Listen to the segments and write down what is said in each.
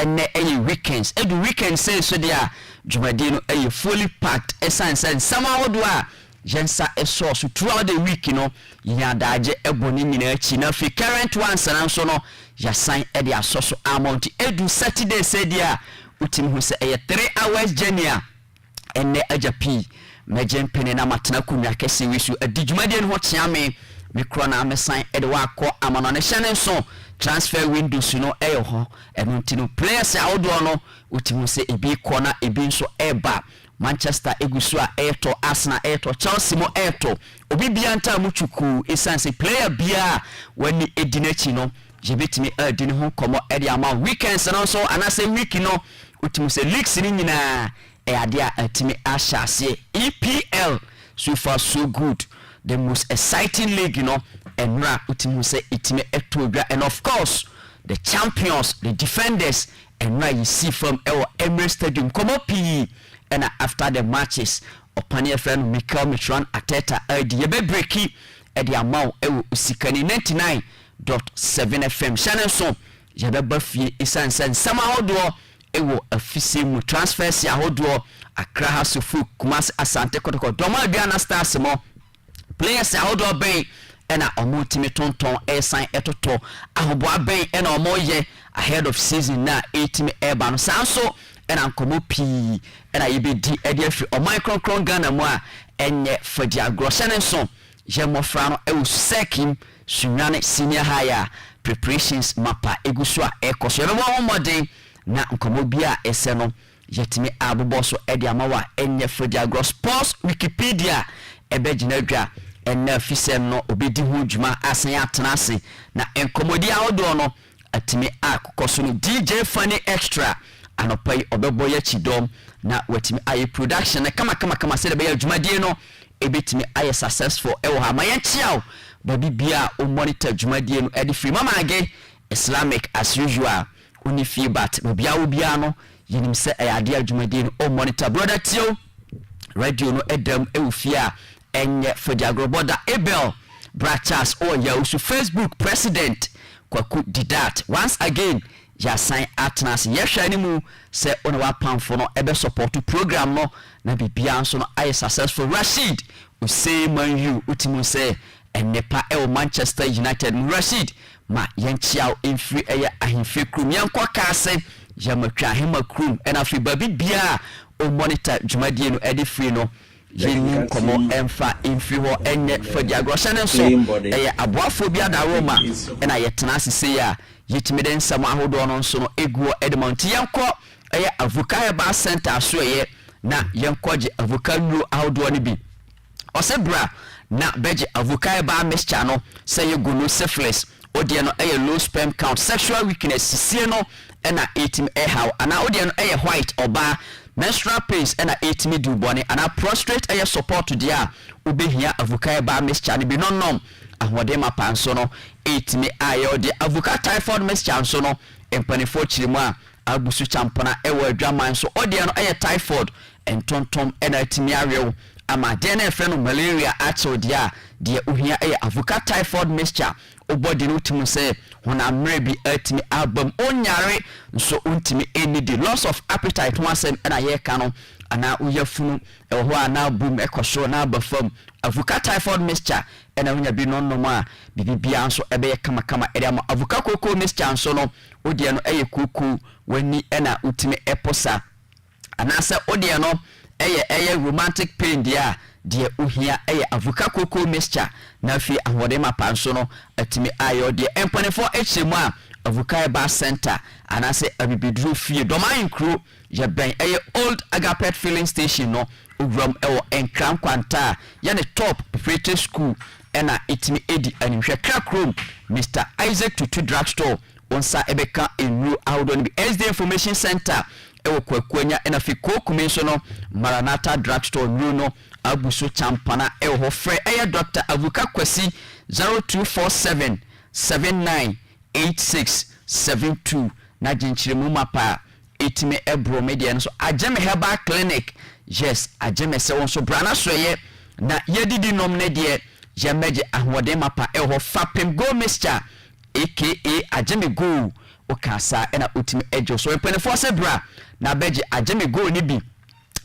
ene weekends edu weekend say so dia dwumadi no fully packed esan somehow do a jensa so throughout the week ya daje eboni nyina achi na fi current ones na so no ya sign e dia so amount edu Saturday say dia utim hu say 3 hours journey ene ajapi mejen pene na matena kunwa kese wisu adijumade no ho tiame mikro na amesan e de wakọ amano ne hyene so transfer windows no ho eno ntino players awodo no utim say ebi kona ebi nso eba Manchester egusu a eto Arsenal eto Chelsea mo eto obi bia nta muchuku esanse player bia wani edinachi no jebetimi adini ho komo ede ama weekends no so anase week no utim say leagues ni nyina ade a atimi ashase EPL so far so good, the most exciting league and utim say itimi eto bia, and of course the champions, the defenders, and now you see from our Emirates Stadium come up and after the matches upon your friend Mikel Mitran Ateta the breaki at the amount OSIKANI 99.7 FM channel so yabeba fie isan somehow do a fisi transfers ya hodo Accra Hasufu Kumasi Asante Kotoko Doma Diana Stars mo players ya hodo ben ena omo timi tonton sign etoto ahoboa ben ena omo ye ahead of season na etimi eba no sanso ena nkomo pi ena yebedi ede afi o micron Ghana mo a enye fadi agrosene so je mofra no sekim sunwane senior higher preparations mapa egusu a ekoso yebe mo modern na nkomo bia ese no yetimi abobo so ede amawa enye fadi agro sports Wikipedia ebe ginadwa ena fisem no obedi hu djuma asan atenase na enkomodi ahodo no atimi akokoso no DJ Funny Extra anopai obebo ya chidom na watimi aye production na kama se be ya djumadie no ebetimi aye successful ewo ha mayanchiao babi bia o monitor djumadie no edi free mama age Islamic as usual uni fee bat bia wo bia no yinim se ayade djumadie no o monitor brother tio radio no edam ewufia enye fodiagro border Abel Brachas or ya usu Facebook president kwaku didat once again ya sign atnas yehwa animu se ona wa pamfo no ebe support program no na bibia nso no ay successful Rashid usay manyu utimu se enepa e Manchester United Rashid ma yenchiao infri eye ahimfe krum yankwa kase ya matwa hema krum ena fi babi bia o monitor djumadie no edi free no yini komo emfa infri ho enye fadi agrosane so aboafo bia da Roma ena yetena sese ya yitimiden sama ahodo no nso no eguo Edmont yanko Avuka Bar Center so na yankoje Avuka nu ahodo no bi osebra na beje Avuka Bar mixture no say yegunu syphilis odie no low sperm count sexual weakness sie no ena etim how ana odie no white oba menstrual pains ena etimi du bone ana prostrate support dia obehia Avuka Bar mixture no bi non ahode mapanso no etimi ayo de Avuka typhoid mixture so no empanifo chirimu a abusu champona ewo adwaman so ode no typhoid entontom ena etimi arew ama de na efe no malaria acho dia de ohia Avuka typhoid mixture obodi no timu se hona mre bi etimi album onyare so untimi eni the loss of appetite wasem ena ye ka no ana uyafunu ewo ana boom ekoso na abafam Avuka typhoid mixture ena unya bi no ma bibia nso ebe ye kama ere ama Avuka koko mixture nso no odie no kuku wani ena utimi eposa anasa odie no romantic pain dia de uhia Avuka koko mixture na fi ahode mapanso no atimi ayo de empanefo echemu a Avuka Bar Center anase abibidru fie domain crew je ben old Agapet filling station no ugrom enkran kwanta ya ne top preparatory school ena itimi edi animhwe crackroom Mr. Isaac Tutu drugstore onsa ebeka enru ahodo ni SD information center kwakwanya ena fi kokumenso no Maranatha drugstore no abuso champana ho frɛ Dr. Avuka Kwasi 0247 798672 na jinchirimu mapa etime ebro media so Ajeme Herbal Clinic yes Ajeme se won so brana so na yedidi nom ne de yemeje ahode mapa ho fapem go mixture aka Ajeme go okasa ena utimi ejo so empanefo se bra na beje ageme go ni bi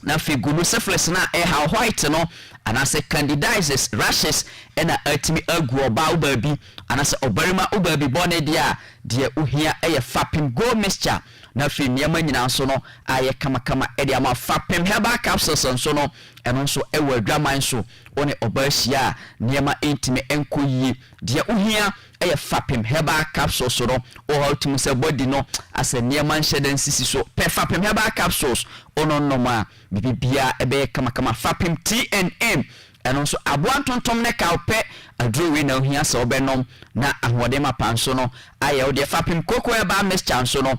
na figulu syphilis na ha white no anase candidiasis rashes ena atimi agu oba ubabi anase obarima ubabi bone dia de uhia fapim go mixture na fi niam nyina so no aye kama ede ama fapim herbal capsules so no eno so ewa adwaman so one obahia niam intimi enkoyi de uhia fapim herbal capsules so no o how to say body no ase niam nhyeden sisi so pe fapim herbal capsules ono no ma bibia ebe kama fapim TNM eno so aboa tontom ne ka ope aduro we na ohia se obenom na ahode mapanso no aye ode fapim koko eba mixture so no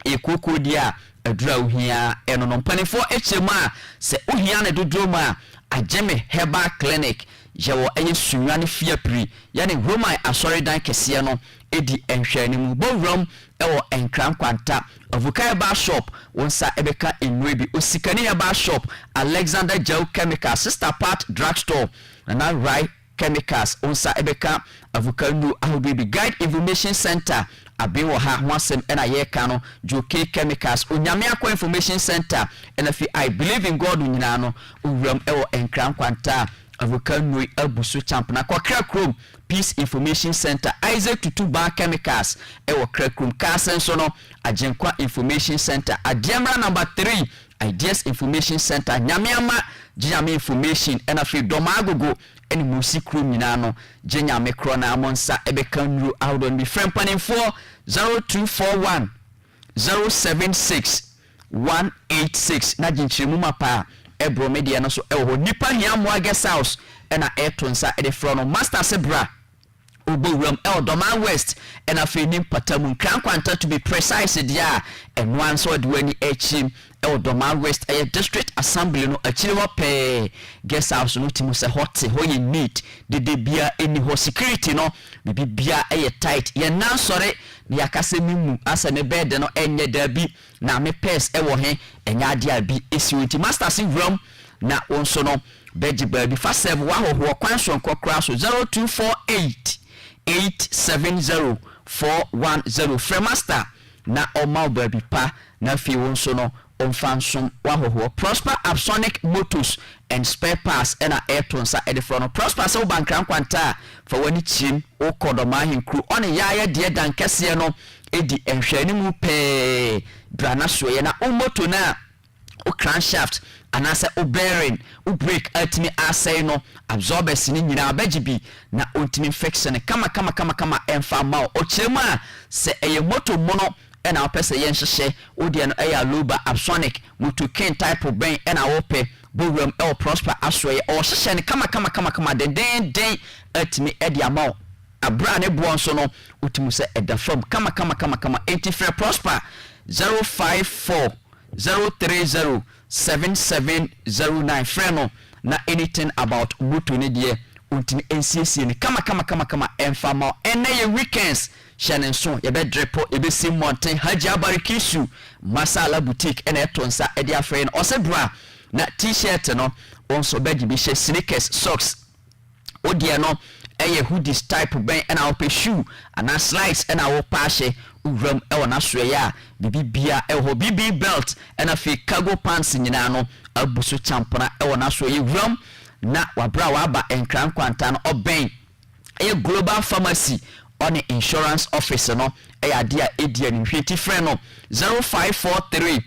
ekoko dia adura ohia eno no mpanifo echema se ohia na dodoro ma ageme herbal clinic yewo sunwane fiapri yani Roman asoridan kese no edi enhwani mu bowrom ewo enkran kwanta avukai bar shop wonsa ebeka enwebi OSIKANI bar shop Alexander Gel Chemical Sister Part Drugstore na right chemicals wonsa ebeka avukanu ahobibi guide information center abewo ha hwasem ena yeka no joke chemicals onyame akwa information center ena fi I believe in God nyina no uwram ewo enkran kwanta avukanu abuso champ na kwakra chrome Peace Information Center Isaac Tutuba Chemicals ewo Krakrum Kasenso no Ajenkwa Information Center Adiamra number 3 Ideas Information Center Nyamiama Jinyame Information ena fi domagogo eni musikru nyina no Jinyame krona amonsa ebekanru awdon bi frempani 0241 076 186 na jinchirimu mapa ebro media no so ewo nipa hiamwa guest house ena etonsa ede frono master sebra Uburam Doma West and a feeling patamun cranquanta to be precise dia and one so do any him Doma West a district assembly no achiwa pe guest house no timusa hot hoy neat did they be any ho security no be bia a tight ye nan sorry ni akase mimu asa ne bed no enye dabi na me pes ewo he enya dia bi esiwenti master Sebram na onso no beji baby fa serve wa ho kwan so nkokra so 0248 870-410 Fremaster na oma baby pa na fi wonso no onfansom wahoho Prosper Absonic Motors and Spare Parts ena airtonsa edifrono Prosper so bankran kwanta for wani chim okodoma hinkru one yaya de dan kese no edi enhwani mu pe brana soye na moto na o crankshaft anase o bearing o brake atimi asay no absorbers ni nyina abagibi na ontimi infection kama emfa ma o chema se eye moto mono ena opese yen hyehye odi no eya loba absonic moto ken type ben ena wope bowram el Prosper asoye o hyehye ne kama den atimi edi ama abra ne bo nso no otimu se eda from kama anti-free Prosper 054 030 7709 freno na anything about moto ne de untini NCC ni kama enfama ene weekends shanenso ye be drepo ye be sim mountain haji abarikisu masala boutique ene tonsa e dia freno osebra na t-shirt no onso beji bi she sneakers socks odie no eye hoodies type ben ena ope shoe ana slides ena wo paashe uram ewo na soya bibia ewo bibi belt ena fi cargo pants nyina no abuso champona ewo na soya uram na wabra waba enkran kwanta no oben eye global pharmacy on insurance office no eye adia edia ni hweti friend no 0543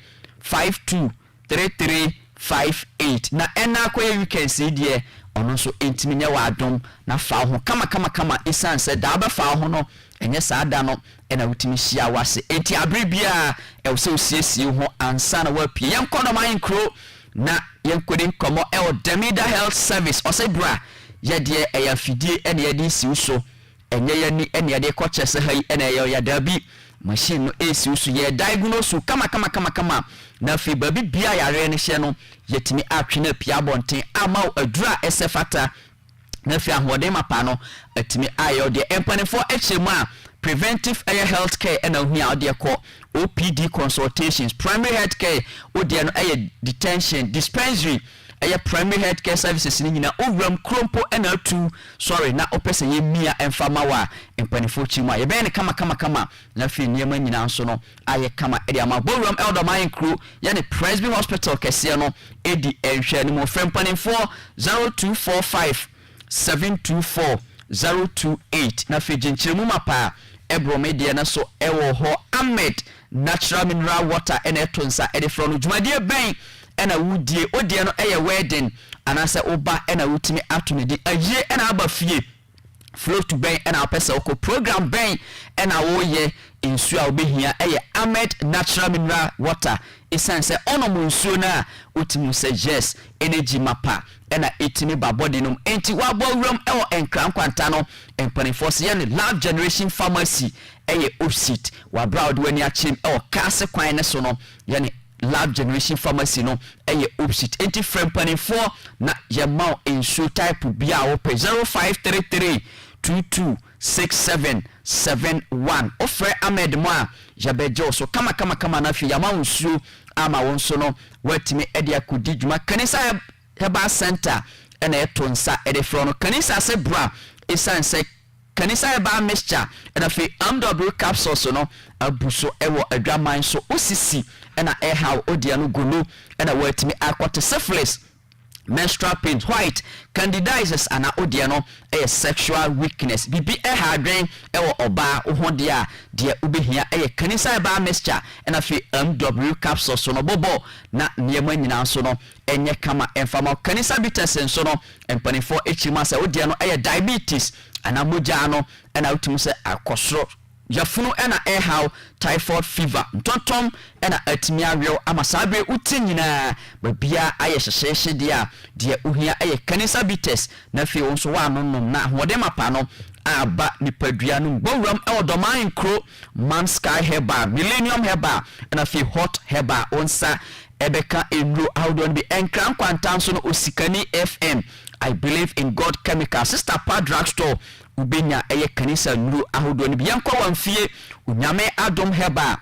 523358 na ena kwa weekend see die ono so entimi nya wadom na fa ho kama isan se da ba fa ho no enye saada no ena wutimi hia wase enti abribia e se osiesie ho ansa na wapie yenkodo man kro na yenkodin komo e Demida Health Service osebra ye de e ya fidie ene ye di si so enye ye ni ene ye de ko chese hai ene ye ya dabi machine no esi usu ye diagnose kama na fi babi bia yare ne hye no yetimi atwe na pia bonten ama adura esefata na fi ahode mapa no atimi ayo de empanefo echemu a preventive health care ena hia ode ko OPD consultations primary health care ode no detention dispensary primary health care services ni nyina owram krompo na atu sorry na opese ye mia emfama wa empanifo chima ye be ne kama na fi niema nyina nso no aye kama edi ama bowram elder mine crew ye ne Presby hospital kese no edi enhwe ni mo fempanifo 0245 724 028 na fi jinchiremu mapa ebromedie na so ewo ho Ahmed natural mineral water ena etonsa ede fro no dwumadie ben ena wudie odie no eye wedding anase oba ena wutimi atumedi aye ena aba fie float ben ena apesa oko program ben ena woye insu a obehia eye Ahmed natural mineral water isanse ono mu nsuo na utimu se yes energy mapa ena etimi ba body no enti wabo wram ewo enkran kwanta no empanifo se ye ne love generation pharmacy eye opsit wa broad wani achim ewo kase kwan ne so no ye ne love generation pharmacy no eye opsit enti frempanifo na ye ma insu type bia wo pe 0533 226771 ofre Ahmed Moa jabejo so kama na fi yama unsu ama wonso no watimi ede akudi djuma kanisa heba center ena etonsa ede fro no kanisa se bra isanse kanisa heba mixture ena fi MW capsules no abuso ewo adwaman so osisi ena ehaw odia no gulu ena watimi akote syphilis menstrual pain white candidiasis ana odia no sexual weakness bibi hadwen ewo oba ohode a de ubehia kanisa eba mixture na fi MW capsules so no bobo na niema nyina so no enye kama enfama kanisa bitters so no empanifo echima se odia no diabetes ana moja no na utim se akosoro yafunu ena how typhoid fever ntontom ena atimi awew amasabe utinyina babia aye hyehye dia de uhia kanisa bitters na fi wonso wa nonom na hode mapa no aba nipadua no bowram ewodoman kro man sky herba millennium herba na fi hot herba onsa ebeka enro awdon bi enkran kwantan so no osikani FM I believe in God chemical sister pa drugstore ubenya kanisa nuru ahodo ni bianko wamfie unyame adom herba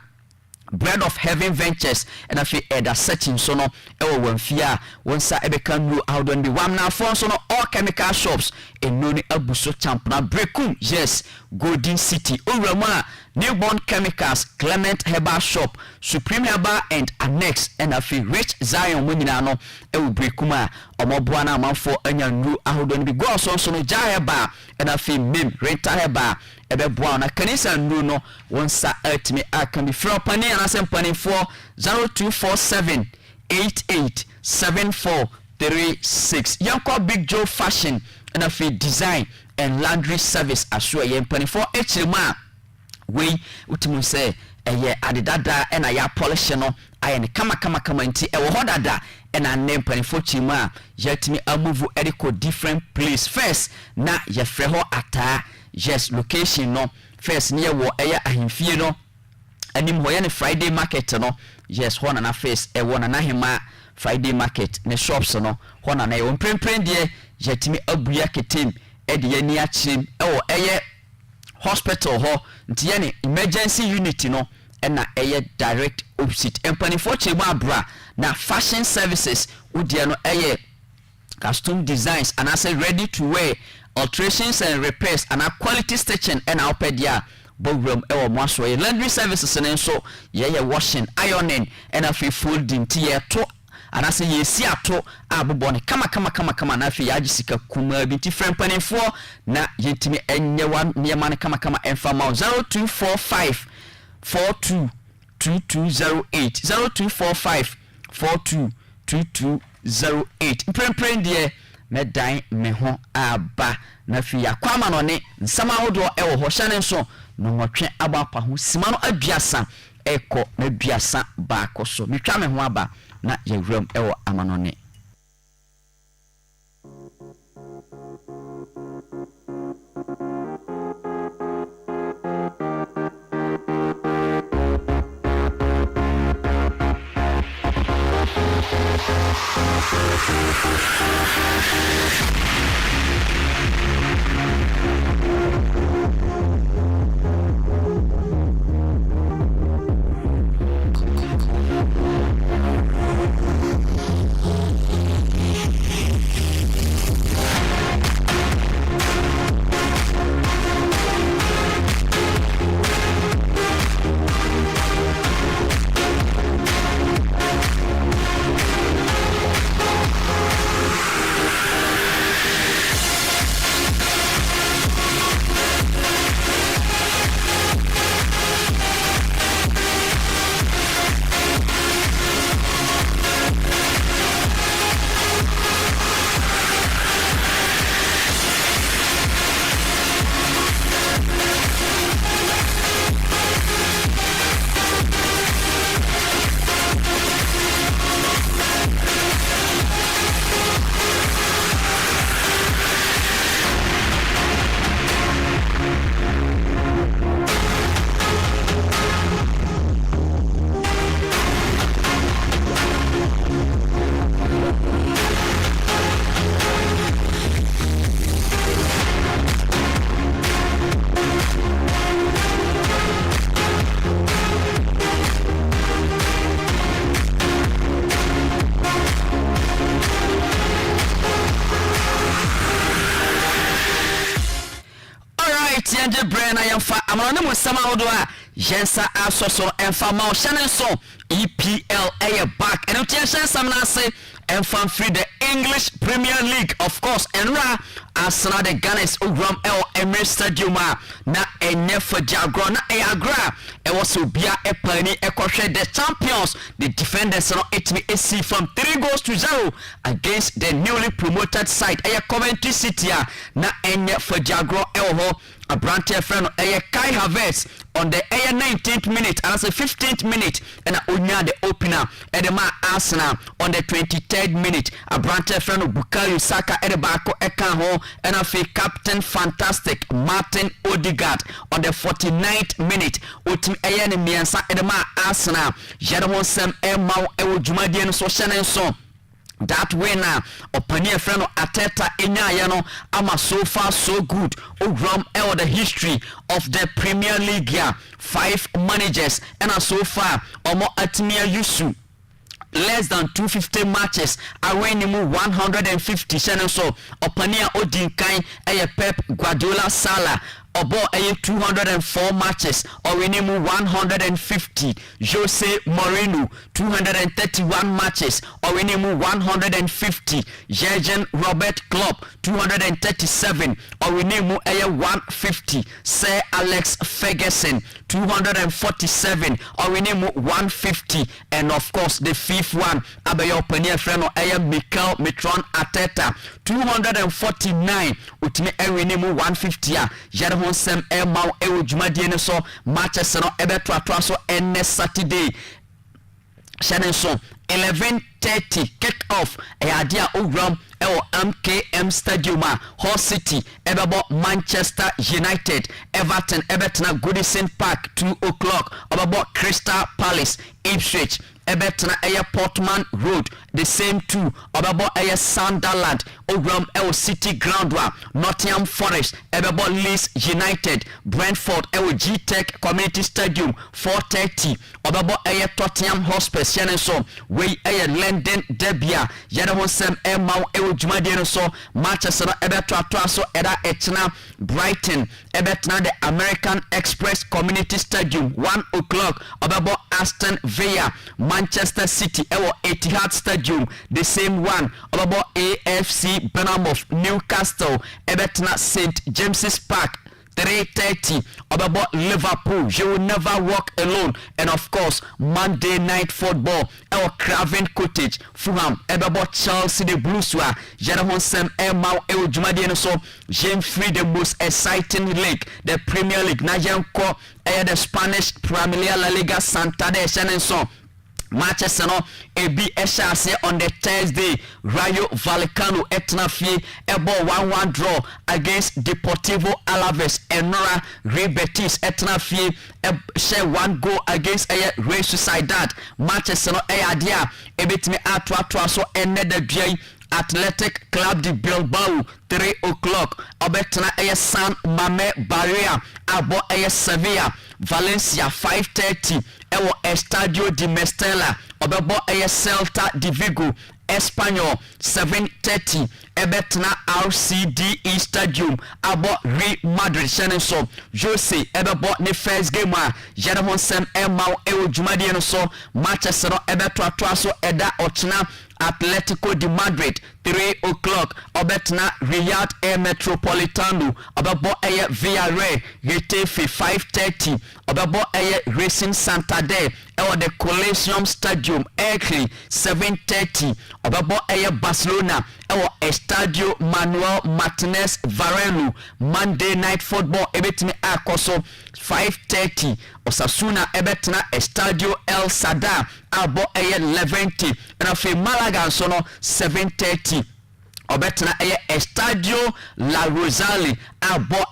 bread of heaven ventures and afi eda searching so no ewo wamfia wonsa ebeka nuru ahodo ni wamna fon so no all chemical shops enoni abuso champna brekum yes golden city urama newborn chemicals Clement herbal shop supreme herbal and annex and afi rich zion munina no ewo brekuma omoboa na amanfo anya nuru ahodo ni bi go so no jaheba and afi mem renta heba ebeboa na kanisa nuru no wonsa atimi akami from pani anasempan for 0247 887436 yanko Big Joe fashion and afi design and laundry service asure yempani for echirima we utimu se adidada ena ya polish no ayene kama nti ewo hodada ena nempani for chima yetimi amove ediko different place first na ye freho ata yes location no first near wo ahimfie no anim ho ye ne Friday market no yes ho na face ewo na hema Friday market ne shops no ho na ye prempren de yetimi abuya ketem ede ye ni achim ewo hospital ho nti ye ne emergency unit no na direct opposite empany for chema bra na fashion services udie no custom designs and I say ready to wear alterations and repairs and a quality stitching and opedia bowroom ewo mwaso ye laundry services and so ye washing ironing and a folding tie to and I say ye si ato abobone kama na fi yagisika kuma binti friend panin for na yentimi enye wan niema kama enfama 0245 422208 0245 422208 prempren die medan me ho aba na fi yakwama no ne nsama hodo ewo ho hyane so no nwotwe abapa ho sima no aduasa eko na aduasa ba koso metwa me ho aba na yewram ewo amanone sama hodwa yensa asoso enfama o hyane so EPL back and you some na say and from free the English Premier League of course and ra Arsenal the Gunners Ugram El Emirates Stadium na enye for Jagro na agra e was obia e pani e kohwe the champions the defenders no HBC from 3 goals to 0 against the newly promoted side Coventry City na enye for Jagro ho a branch friend Kai Havertz on the 19th minute and as a 15th minute and Unya the opener and the Arsenal on the 23rd minute a branch friend Bukayo Saka at the back ho and a captain fantastic Martin Odegaard on the 49th minute utim ayane miensa at the Arsenal Jadon Sam Emma Ewo Jumadian so shanen so that winner opani friend Ateta enya no ama so far so good from the history of the Premier League 5 managers and so far omo atmia yusu less than 250 matches away 150 channel so opania odinkan Pep Guardiola Sala Obo 204 matches or we name 150 Jose Mourinho 231 matches or we name 150 Jurgen Robert Klopp 237 or we name 150 Sir Alex Ferguson 247 or we name 150 and of course the fifth one abayo opinion friend Mikel Mitron Arteta 249 utime we name 150 Sem Emma Ewo Jumadie so matches no ebeto so ene Saturday Shannon so 11:30 kick off idea Ugram MKM Stadium Hull City ebebo Manchester United Everton ebetna Goodison Park 2 o'clock obabo Crystal Palace Ipswich ebetna Portman Road the same 2 obabo Sunderland Ugram City Ground Nottingham Forest ebebo Leeds United Brentford G-Tech Community Stadium 4:30 obabo Tottenham Hotspur so we London Derby yadahon sem Emma Jumadie so Manchester ebeto so eda etna Brighton ebetna the American Express Community Stadium 1 o'clock obabo Aston Villa Manchester City Etihad Stadium the same one obabo AFC Bournemouth Newcastle ebetna St James's Park 3:30 about Liverpool. You will never walk alone. And of course, Monday night football. Our Craven Cottage, Fulham, about Chelsea, the Blues. Jadahon Sam Emma El Jumadian so James Free, the most exciting league, the Premier League. Najanko, the Spanish Premier La Liga Santander, Shannon so. Matches no ebi eshase on the Thursday Rayo Vallecano etnafie ebo 1-1 draw against Deportivo Alaves Enora Real Betis etnafie share 1 goal against Real Sociedad matches no adia ebetimi atwa so enede dwai Athletic Club de Bilbao 3 o'clock obetna San Mame Barria abo Sevilla Valencia 5:30 Estadio de Mestalla obebo Celta de Vigo Espanyol 7:30 ebetna RCDE Stadium abo Real Madrid so Jose ebebo ne first game Jadon Sam Emma Ewo Jumadie so Manchester ebeto so eda ochna Atletico de Madrid 3 o'clock obetna Riyadh Metropolitano obebo Villarreal Getafe 5:30 obebo Racing Santander the Coliseum Stadium Early 7:30 obebo Barcelona Estadio Manuel Martinez Varelo Monday night football ebetimi akoso 5:30 Osasuna ebetna Estadio El Sadar abo 11:30 and afi Malaga so no 7:30 obetna Estadio La Rosale abo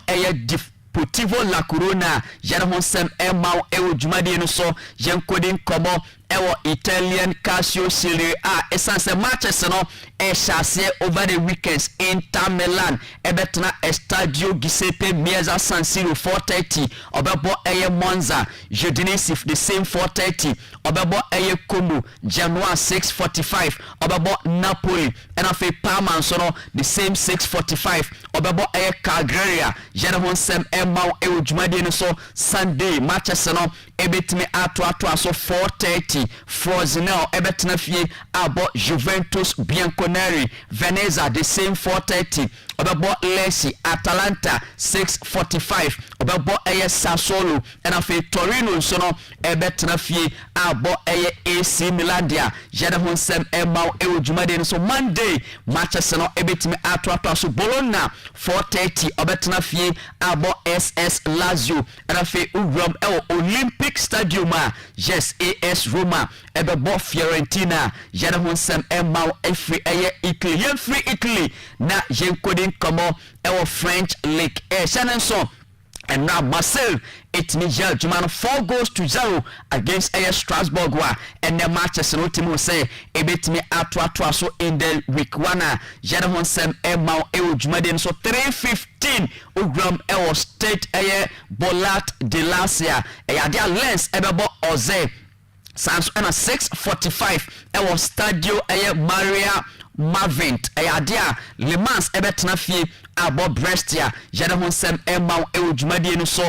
Deportivo La Corona Jadahon Sam Emma Ewo Jumadie no so yenkodin kobo ewo Italian Calcio Serie A esanse matches no shase over the weekends. Inter Milan ebetna Estadio Giuseppe Meazza San Siro 4:30 obebo eye Monza Udinese the same 4:30 obebo eye Como Genoa 6:45 obebo Napoli and afi Parma so no the same 6:45 obebo eye Cagliari Genoa sem emma e ojumade no so Sunday matches no ebetime ato so 4:30 Frosinone ebetna fie abo Juventus Bianconeri Venezia the same 4:30 obebo Lecce Atalanta 6:45 obebo eye Sassuolo and afi Torino so no ebetna fie abo eye AC Milan dia Genoa sem emma e ojumade no so Monday matches no ebetime ato so Bologna 4:30 obetna fie abo SS Lazio and afi urom Olympic Stadium yes AS Roma ebebo Fiorentina Genoa sem emma efri eye Italy yen free Italy na yen kodin komo French League Shannon and now Marseille it me jail Juman 4-0 against Strasbourg and the matches no team will say a bit me atwa so in the week 1 Genoa sem emma Jumadin so 3:15 ugram State Bolat de Lacia dia lens ebebo Oze Sans and 6:45 Stadio Maria Mavint dia Le Mans ebetna fie abo Brestia Genoa sem emma Jumadin so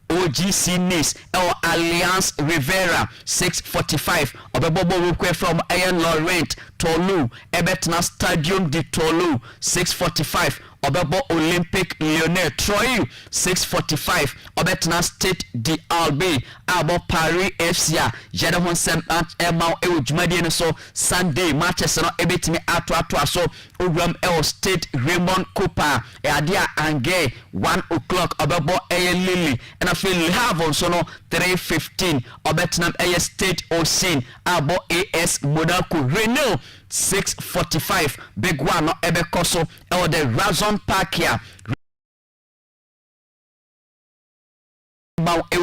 OGC Nice Alliance Rivera 6:45 obebobo wukwe from Iron Laurent Toulouse ebetna Stadium de Toulouse 6:45 obebo Olympic Lyonnais Troyes 6:45 obetna Stade d'Albi abo Paris FC Genoa sem emma Jumadin so Sunday matches no ebetimi ato so ugram Stade Raymond Cooper dia Angers 1 o'clock obebo Lille and feel have so no 3:15 obetnam State Ocean abo AS Monaco Renault 6:45 big one no ebekoso the Razon Park here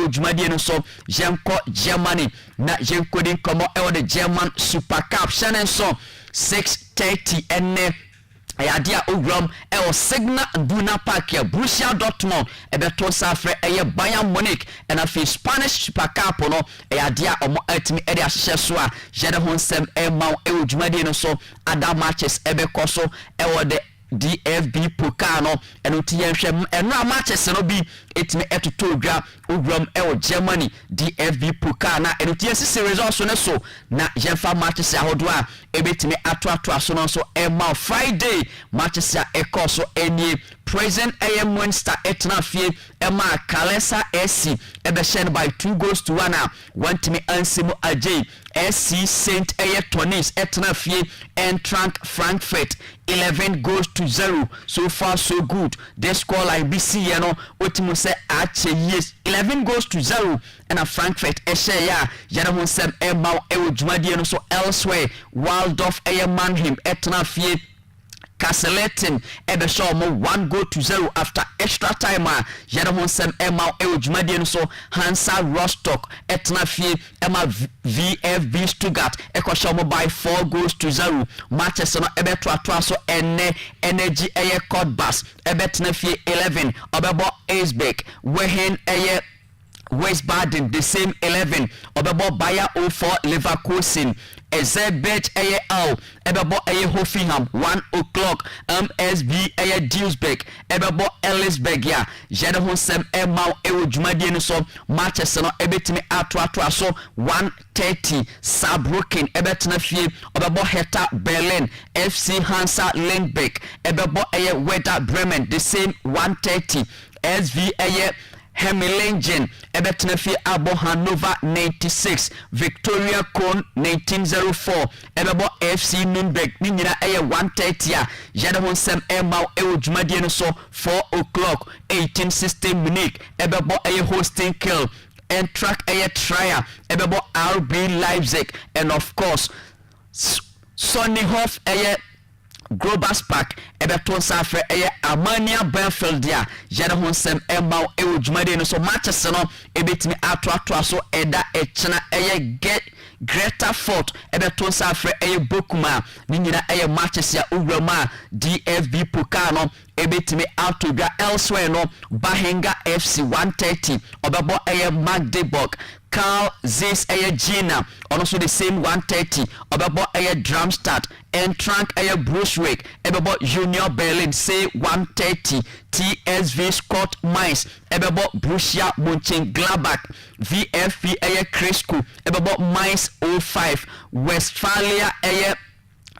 Jumadien so Jenko Germany na Jenkodin komo the German Super Cup Shannon so 6:30 and ayadia ogrom Signal Iduna Park here Borussia Dortmund ebeto safre Bayern Munich and afi Spanish Super Cup no ayadia omo atimi ede ahye so a Genoa sem emma Jumadien so other matches ebekoso the DFB Pokano and utiyenhwem enra matches no bi etime etoto dwa ogrom Germany DFB Pokana and utiyesi results no so na yemfa matches ahodo a ebetime ato so no so emma Friday matches a ekoso eni present Munster etna fie emma Kalesa SC ebeshen by 2-1 want me ansimo ajay SC Saint Tonis etna fie Eintracht Frankfurt 11-0 so far so good they score like BC otimu say ache yes 11-0 and a Frankfurt ya Genoa sem emma Jumadien so elsewhere Waldorf Mannheim etna fie Kaseletin ebe show mo 1-0 after extra time Genoa sem emma Jumadien so Hansa Rostock etna fie emma VfB Stuttgart eko show mo by 4-0 matches no ebe to so energy Cottbus ebe tna fie 11 obebo Eisbeck Wehen West Baden the same 11 obebo Bayer 04 Leverkusen Ezebet ebebo Hoffenheim 1 o'clock MSV Duisburg ebebo Ellisberg ya Genoa sem emma Jumadien so matches no ebetimi ato so 1:30 Saarbrücken ebetna fie obebo Hertha Berlin FC Hansa Lindbeck ebebo Werder Bremen the same 1:30 SV Hemmelingen ebetna fie abo Hannover 96 Victoria Köln 1904 ebebo FC Nürnberg ninyina 1:30 Genoa sem emma Jumadien so 4 o'clock 1860 Munich ebebo hosting Kiel Eintracht Trier ebebo RB Leipzig and of course Sonninghof Global Spark ebeton safre Armania Benfield dia Genoa sem emma Jumadien so matches no ebetimi atoatoa so eda echena get Greta Fort ebeton safre Bokuma ni nyina matches ya Ugrama DFB Pokano ebetimi autoga elsewhere no Bahenga FC 130 obebo Magdeburg Carl Zeiss Gina also the same 130 obebo Drumstadt Entrank Brunswick ebebo Junior Berlin say 130 TSV Scott Mainz ebebo Borussia Mönchengladbach VfB Crisco ebebo Mainz 05 Westphalia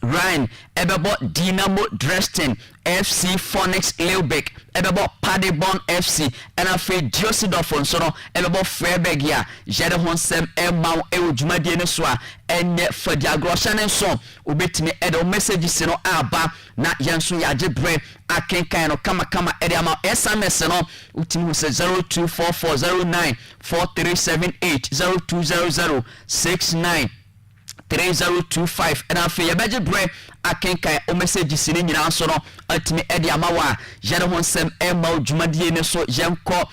Rhein ebebo Dynamo Dresden FC Phoenix Lübeck ebebo Paderborn FC and afi Düsseldorf nso no ebebo Freiburg ya jere honsem emma ewudwumadie ne so a enye fadiagro ne nso obetimi edo messages no aba na yenso yaje bre akenkan no kama ede SMS no utimi ho se 0244094378 0200693025 and afi yabeje bre akenkan o messages ni nyina so no atimi ede amawa jere honsem emma odwumadie ne so yenko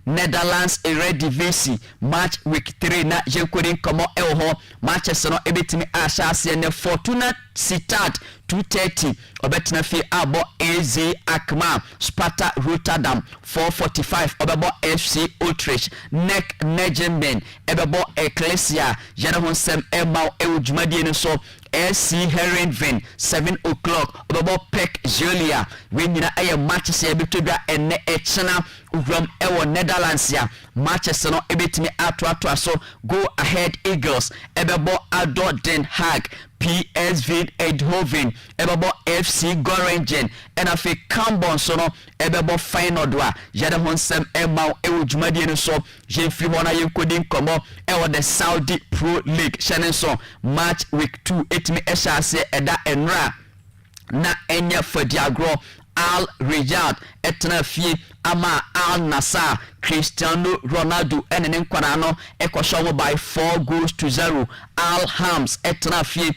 Netherlands Eredivisie match week 3 na jekodin komo ho matches no ebetimi ashase ne Fortuna Sittard 230 obetna fi abo AZ Alkmaar Sparta Rotterdam 445 obebo FC Utrecht Nek Nijmegen ebebo Ecclesia jana honsem emma ewudwumadie ne so SC Heerenveen 7 o'clock obebo Pek Julia we nyina matches ebetodwa enne echena from Netherlands ya matches no ebetimi ato so Go Ahead Eagles ebebo Ado Den Haag PSV Eindhoven ebebo FC Groningen and afi Cambon so no ebebo final doa jade honsem emma ewudwumadie no so jemfiri ho na yenkodin komo the Saudi Pro League channel so match week 2 etimi eshase eda enra na enya fadiagro Al Riyadh etna fie ama Al Nassr Cristiano Ronaldo enen kwara no ekosho by 4-0 Al Hams etna fie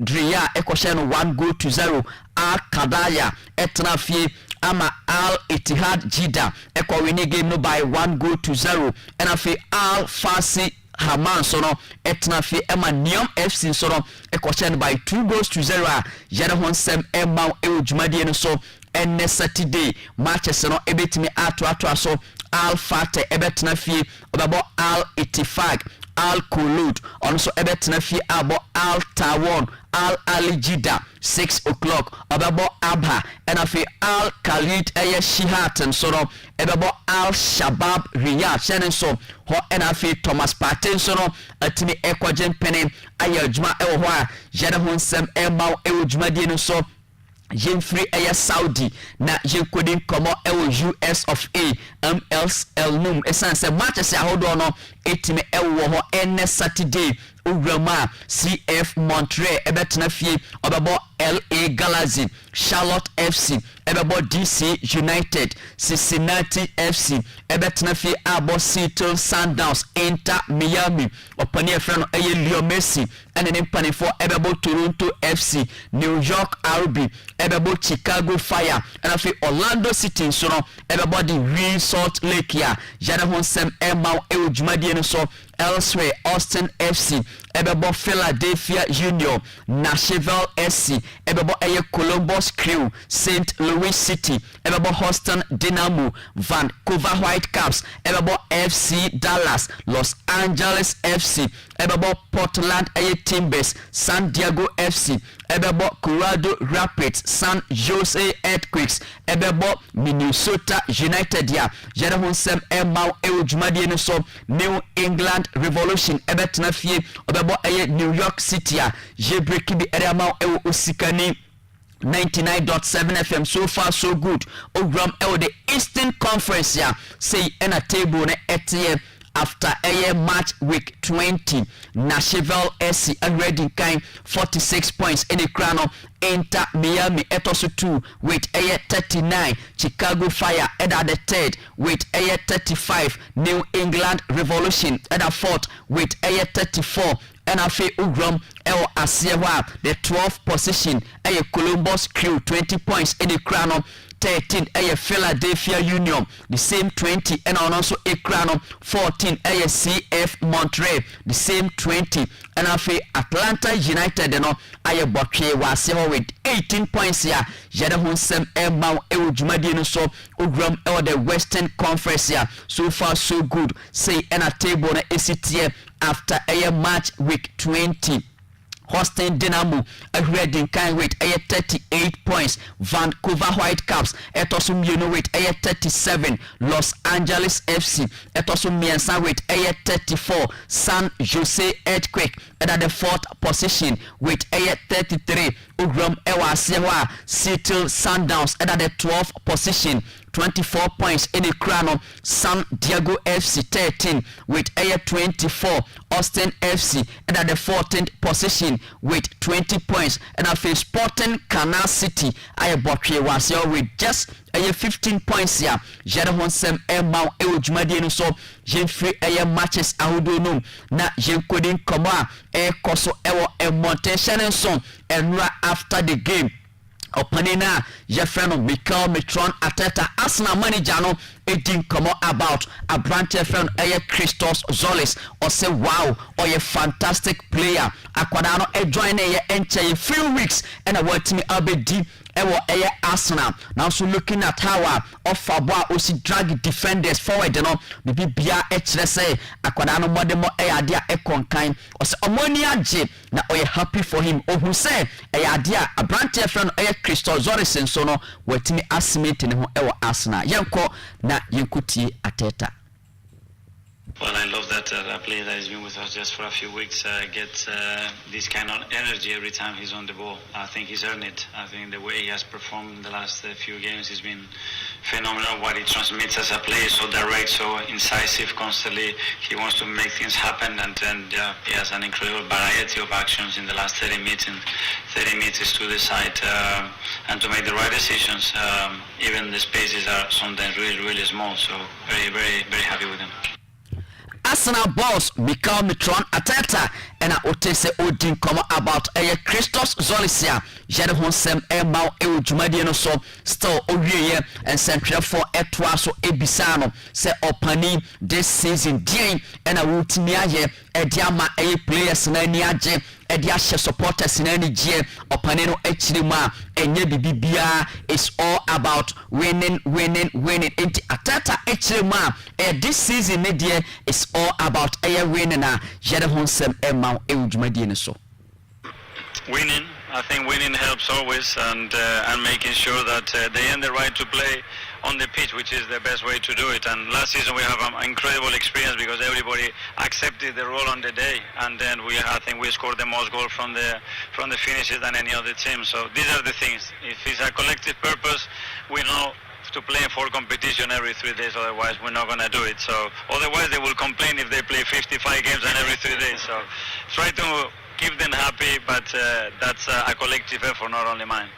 Dria ekosho no 1-0 Al Qadaya etna fie ama Al Ittihad Jeddah ekowini game no by 1-0 and afi Al Fasi Haman sono etna fi ema Neom FC sono ekoshen by 2-0 jere honsem ema ewudwumadie no so enne Saturday matches no ebetimi ato so Al Fateh ebetna fi obabo Al Ittifaq Al Khulud also ebetna fi abo Al Tawon Al Ali Jeddah 6 o'clock obabo Abha and afi Al Khalid Shihat sono ebabo Al Shabab Riyadh chenen so ho and afi Thomas Partey sono atimi ekwajen penem ayadwuma ho a jere honsem emma ewudwumadie no so Jemfree Saudi na jekodin komo US of A MLL num esanse matches ahodo no etime ewo ho enne Saturday Urama CF Montreal ebetna fie obebo LA Galaxy Charlotte FC ebebo DC United Cincinnati FC ebetna fie abo Seattle Sounders Inter Miami opani efra no Leo Messi ene ne panifo ebebo Toronto FC New York RB ebebo Chicago Fire and fi Orlando City so no ebebo the Real Salt Lake ya jana honsem emma ewudwumadie no so elsewhere Austin FC ebebo Philadelphia Union Nashville SC ebebo Columbus Crew St. Louis City ebebo Houston Dynamo Vancouver Whitecaps ebebo FC Dallas Los Angeles FC ebebo Portland Timbers San Diego FC ebebo Colorado Rapids San Jose Earthquakes ebebo Minnesota United ya jere honsem emma ewudwumadie no so New England Revolution ebetna fie obebo New York City ya jebreki bi erema OSIKANI 99.7 FM so far so good ogram the Eastern Conference ya say ena table ne etie after a match week 20 Nashville SC already kind 46 points in the crown Inter Miami etoso 2 with a 39 Chicago Fire at the third with a 35 New England Revolution at the fourth with a 34 and afi Ugram Asiewa the 12th position Columbus Crew 20 points in the crown 13 Philadelphia Union, the same 20, and also Ekrano 14 CF Montreal, the same 20, and Atlanta United botwe with 18 points here. Jedahonsem Emma Ewujumadi so Ugram the Western Conference here. So far so good. Say and a table na ACT after a match week 20. Hosting Dynamo a reading kind with 38 points. Vancouver Whitecaps etosum with 37. Los Angeles FC etosum miensa with 34. San Jose Earthquake at the 4th position with 33. Ugram Ewa Seattle Sundowns at the 12th position, 24 points in the crown. San Diego FC 13 with 24. Austin FC at the 14th position with 20 points. And after Sporting Canal City Ayabotwe was with just 15 points here. Jedahonsem Emma Ewujumadi so free matches ahodono na yenkodi koma koso ewo montation song and right after the game. Opanina Jeffrey Mikel Mitron Ateta Arsenal manager no edin come about a branch friend Christos Zolis or say wow or a fantastic player akwadano join enche few weeks and I want me abedi ewo Arsenal now so looking at how of Fabwa osi drag defenders forward no bibi bia ekire say akwadano modemo adia ekonkan or say omoni age na oye happy for him who say adia a branch friend Christos Zolis so no watimi asimate ne ho ewo Arsenal yenko na yenkuti Ateta. Well, I love that a player that has been with us just for a few weeks gets this kind of energy every time he's on the ball. I think he's earned it. I think the way he has performed in the last few games has been phenomenal. What he transmits as a player, so direct, so incisive, constantly. He wants to make things happen, and he has an incredible variety of actions in the last 30 meters to decide and to make the right decisions. Even the spaces are sometimes really, really small. So very, very, very happy with him. Arsenal boss Mikel Mitron Ateta and I otese odin come about Christos Zolisia Jedahonsem Emma Ewujumadi no so still owie and central for etwa so ebisano say opani this season din and I wutimi aye ediama players na ni age edia supporters na ni gie opani no echirima enye bibia is all about winning enti Ateta echirima this season ne die is all about winning na Jedahonsem Emma Ewujumadi so winning. I think winning helps always, and making sure that they earn the right to play on the pitch, which is the best way to do it. And last season we have an incredible experience because everybody accepted the role on the day, and then I think we scored the most goals from the finishes than any other team. So these are the things. If it's a collective purpose, we know to play for competition every 3 days, otherwise we're not going to do it. So otherwise they will complain if they play 55 games and every 3 days. So try to keep them happy, but that's a collective effort, not only mine.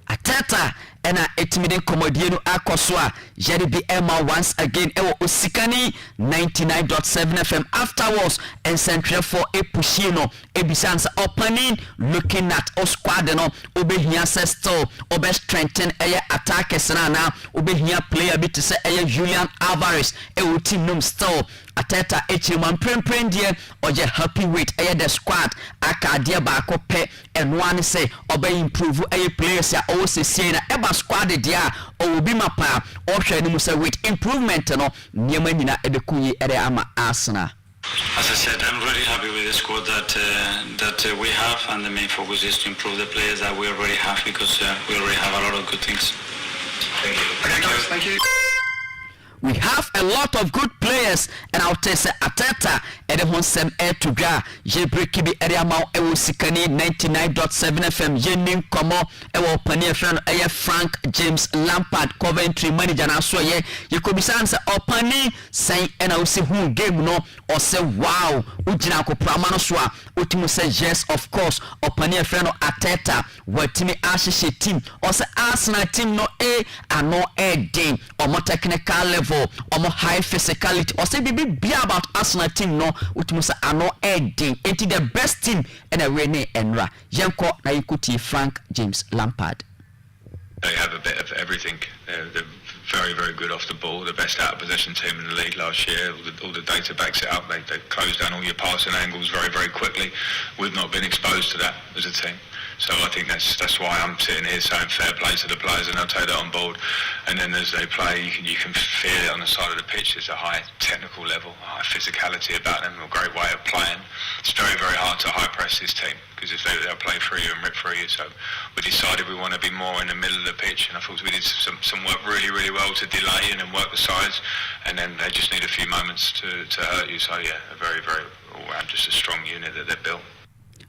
Ateta ena etimide komodienu akoswa Jerry B Emma once again ewo OSIKANI 99.7 FM afterwards and central for epushino ebisansa opening looking at o squad no obehia still obe strengthen attackers na obehia player bit say Julian Alvarez ewo team num still Ateta echiman prempren die oje happy with the squad akade ba ko pe and one say obe improve players ya o se na eba squad dia o bi mapa o hwe ni musa with improvement no nyema nyina ebekuyi ere ama Arsenal. As I said, I'm really happy with the squad that we have, and the main focus is to improve the players that we already have because we already have a lot of good things. Thank you. Thank you. We have a lot of good players, and I'll tell you, Ateta, Edehonsem Tuga, Jebrekibi Eriamau, OSIKANI 99.7 FM, Yenin Komo, Ewo Pania friend, Frank James Lampard, Coventry manager, and so you could be saying, Opani, saying, and I will see who game no, or say, wow, Ujinako Pramanoswa, Utimu say, yes, of course, Opania friend Ateta, Wetimi Ashishi team, or say Arsenal team no and no day, or more technical level. Or more high physicality or say be about Arsenal team no which must ano ending into the best team and a Rene Enra Yanko na ikuti Frank James Lampard. They have a bit of everything. They're very, very good off the ball. The best out of possession team in the league last year. All the data backs it up. They close down all your passing angles very, very quickly. We've not been exposed to that as a team. So I think that's why I'm sitting here saying fair play to the players, and I'll take that on board. And then as they play, you can feel it on the side of the pitch. There's a high technical level, a high physicality about them, a great way of playing. It's very, very hard to high press this team, because if they'll play through you and rip through you. So we decided we want to be more in the middle of the pitch, and I thought we did some work really, really well to delay and then work the sides, and then they just need a few moments to hurt you. So yeah, a very, very all-round, just a strong unit that they've built.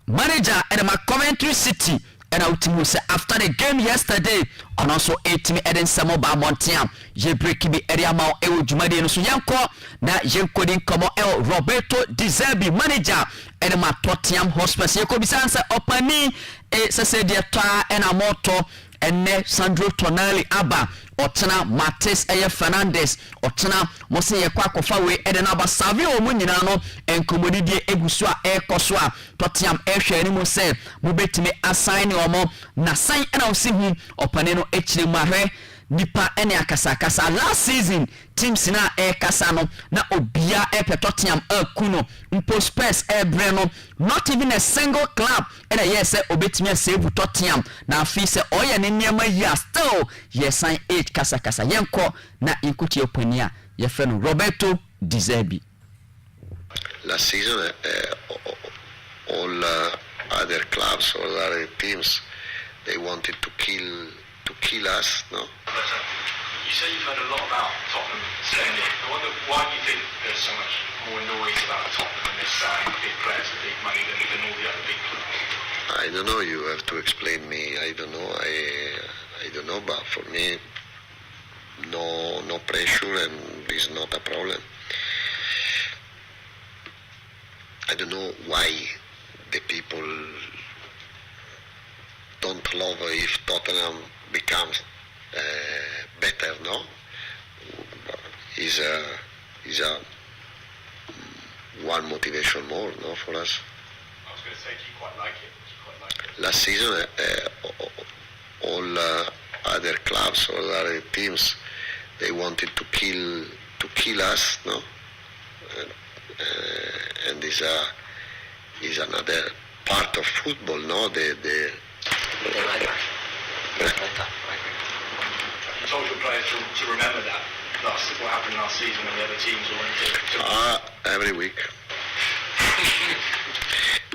Manager and my Coventry City and out to say after the game yesterday and also 18 Eden Samo ba Montiam je break bi area ma e wo dwumade no so yanko na je kodin komo el Roberto Di Zerbi manager and my Tottenham Hotspur ye ko bisansa opani e sese de toa and amoto ene Sandro Tonali aba otena Matis eye Fernandez otena mose ye kwa kofa we eden aba save o mu nyina no enkomodidie egusu a ekoso a Tottenham ehwe ani mu se mu betime assign omo na sign ena osi hu opane no echire mahwe nipa ene akasa last season teams na kasa no na obia Tottenham akuno mpo Spurs breno not even a single club and yes obetime save Tottenham na afi se oya ne niam ya still yes sign 8 kasa yenko na inkuti opania ye fe no Roberto Di Zerbi. Last season all other clubs or other teams, they wanted to kill us, no? You say you've heard a lot about Tottenham staying in. I wonder why do you think there's so much more noise about Tottenham and they're signing big players for big money than all the other big clubs? I don't know, you have to explain me. I don't know. I don't know, but for me no pressure and it's not a problem. I don't know why the people don't love if Tottenham becomes better, no? Is a one motivation more, no, for us. I was going to say, do you quite like it? Last season, all other clubs or other teams, they wanted to kill us, no? And is another part of football, no? You told your players to remember that. What happened last season when the other teams were every week.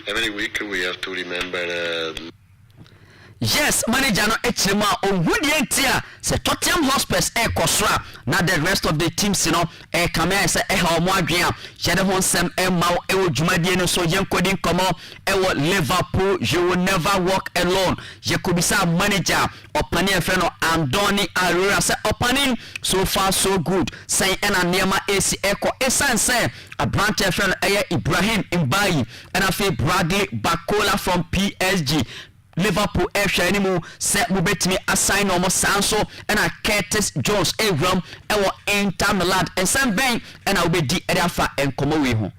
Every week we have to remember. Yes, manager no echirema ohudi entia se Tottenham Hotspur kosra na the rest of the teams no come say ha omo adwen a yede ho nsem mawo ewo dwumadie no so yenkodin komo ewo Liverpool. You will never walk alone. Yekobisa manager opani efe no Andoni Arora se opani so far so good say ena niema AC eko esan say a branch efe no Ibrahim Mbayi and afi Bradley Bakola from PSG. Liverpool anymore set mubetimi assign almost Sanso and a Curtis Jones Abram ewo Inter Milan and some bang and I'll be the Erafa and Komowe.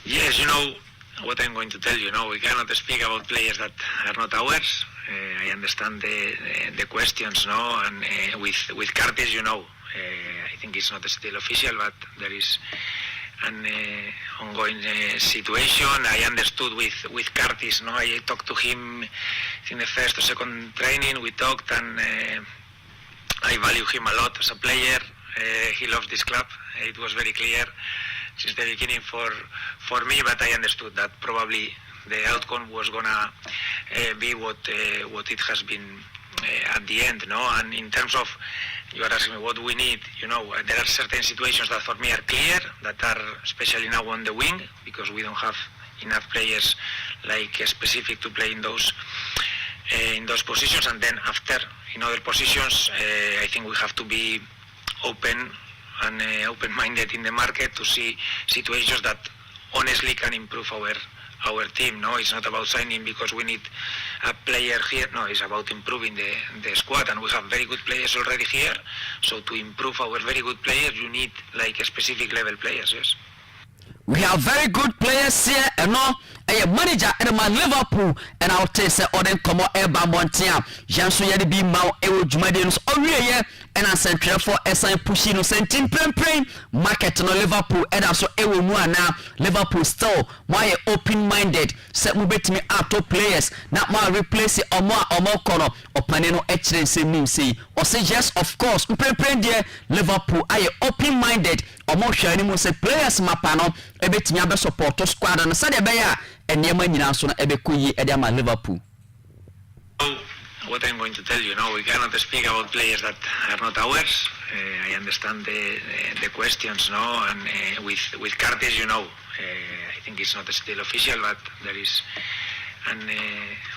Yes, you know what I'm going to tell you. No, we cannot speak about players that are not ours. I understand the questions, no, and with Curtis, you know, I think it's not still official, but there is an ongoing situation. I understood with Curtis, no, I talked to him in the first or second training. We talked, and I value him a lot as a player. He loves this club. It was very clear since the beginning for me, but I understood that probably the outcome was gonna be what it has been at the end, no. And in terms of, you are asking me what we need, you know, there are certain situations that for me are clear, that are especially now on the wing, because we don't have enough players like specific to play in those positions. And then after, in other positions, I think we have to be open and open-minded in the market to see situations that honestly can improve our team. No, it's not about signing because we need a player here. No, it's about improving the squad, and we have very good players already here. So to improve our very good players, you need like a specific level players. Yes. We have very good players here, and no, manager and man Liverpool and I'll tell say Oden come eba montia Janso ye bi ma ewo dwumade no so owie and answer for SAN pushing no sentin prem market no Liverpool and also ewo mu ana Liverpool still why open minded say mu betimi ato players na ma replace omo kono opane no ekire say nim say o say yes of course prem there Liverpool aye open minded omo hwani mu say players mapa no ebetimi abe support squad no say de be ya enema nyina so na ebekoyi e de ma Liverpool. What I'm going to tell you, we cannot speak about players that are not ours. I understand the questions, and with Curtis, I think it's not still official, but there is an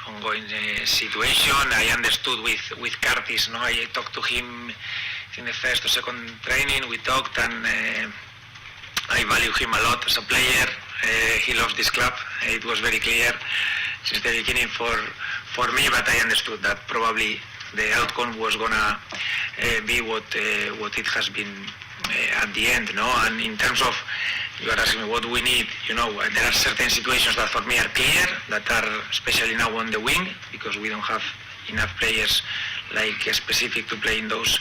ongoing situation. I understood with Curtis, I talked to him in the first or second training. We talked, and I value him a lot as a player. He loves this club. It was very clear since the beginning for me, but I understood that probably the outcome was gonna be what it has been at the end, And in terms of, you are asking me what we need, there are certain situations that for me are clear, that are especially now on the wing, because we don't have enough players like specific to play in those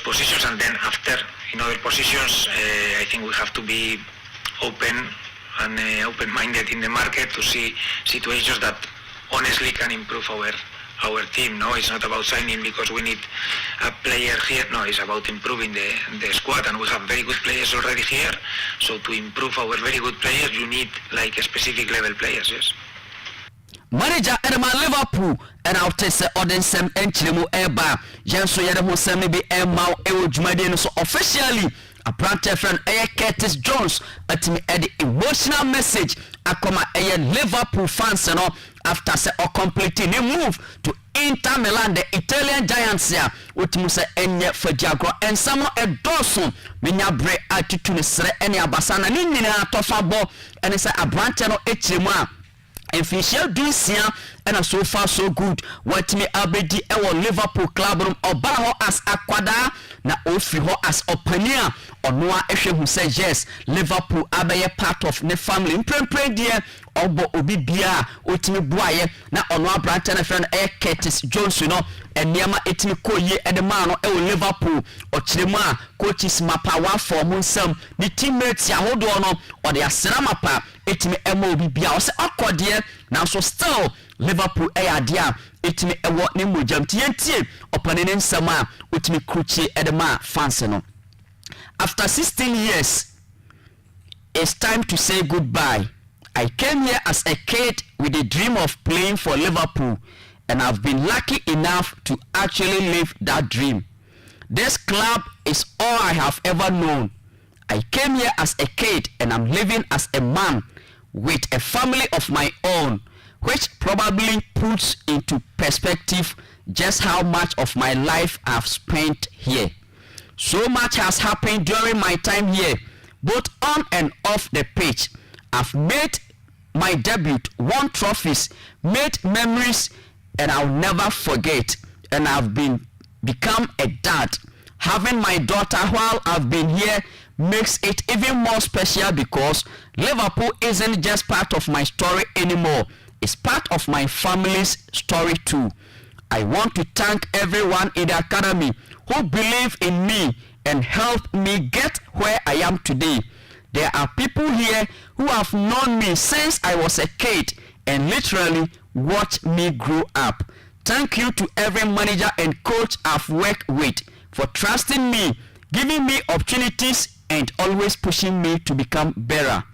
positions, and then after in other positions, I think we have to be open and open-minded in the market to see situations that honestly can improve our team. It's not about signing because we need a player here. No, it's about improving the squad, and we have very good players already here. So to improve our very good players, you need like a specific level players. Yes. Manager Edema Liverpool and I'll tell say Odensem enchilemu eba Janso yede ho sem be ema ewo dwumade no so officially a brand friend Curtis Jones atimi edi emotional message akoma Liverpool fans after say completing a move to Inter Milan, the Italian giants here utimu say enye fagiagro and samo edoso menya bre atutu ne sere ene abasana ni nyina tofa bo ene say abrante no echiremu a official Dusia and so far so good. What me abedi ewo Liverpool club room obaho as akwada na ofiho as opania onoa ehwe hu say yes Liverpool abaye part of ne family mprempren die obo obi bia otimi buaye na ono abrante na friend Curtis Jones enema etimi koye edema no ewo Liverpool ochiremu a coaches mapa wa form nsam ni teammates ahodo no ode asra mapa etimi ema obi bia o se akode na so still Liverpool dia etimi ewo ne mojam tientie opane ne nsam a otimi kruchi edema fans no. After 16 years, it's time to say goodbye. I came here as a kid with a dream of playing for Liverpool, and I've been lucky enough to actually live that dream. This club is all I have ever known. I came here as a kid, and I'm living as a man with a family of my own, which probably puts into perspective just how much of my life I've spent here. So much has happened during my time here, both on and off the pitch. I've made my debut, won trophies, made memories, and I'll never forget. And I've become a dad. Having my daughter while I've been here makes it even more special because Liverpool isn't just part of my story anymore. It's part of my family's story too. I want to thank everyone in the academy who believe in me and helped me get where I am today. There are people here who have known me since I was a kid and literally watched me grow up. Thank you to every manager and coach I've worked with for trusting me, giving me opportunities and always pushing me to become better.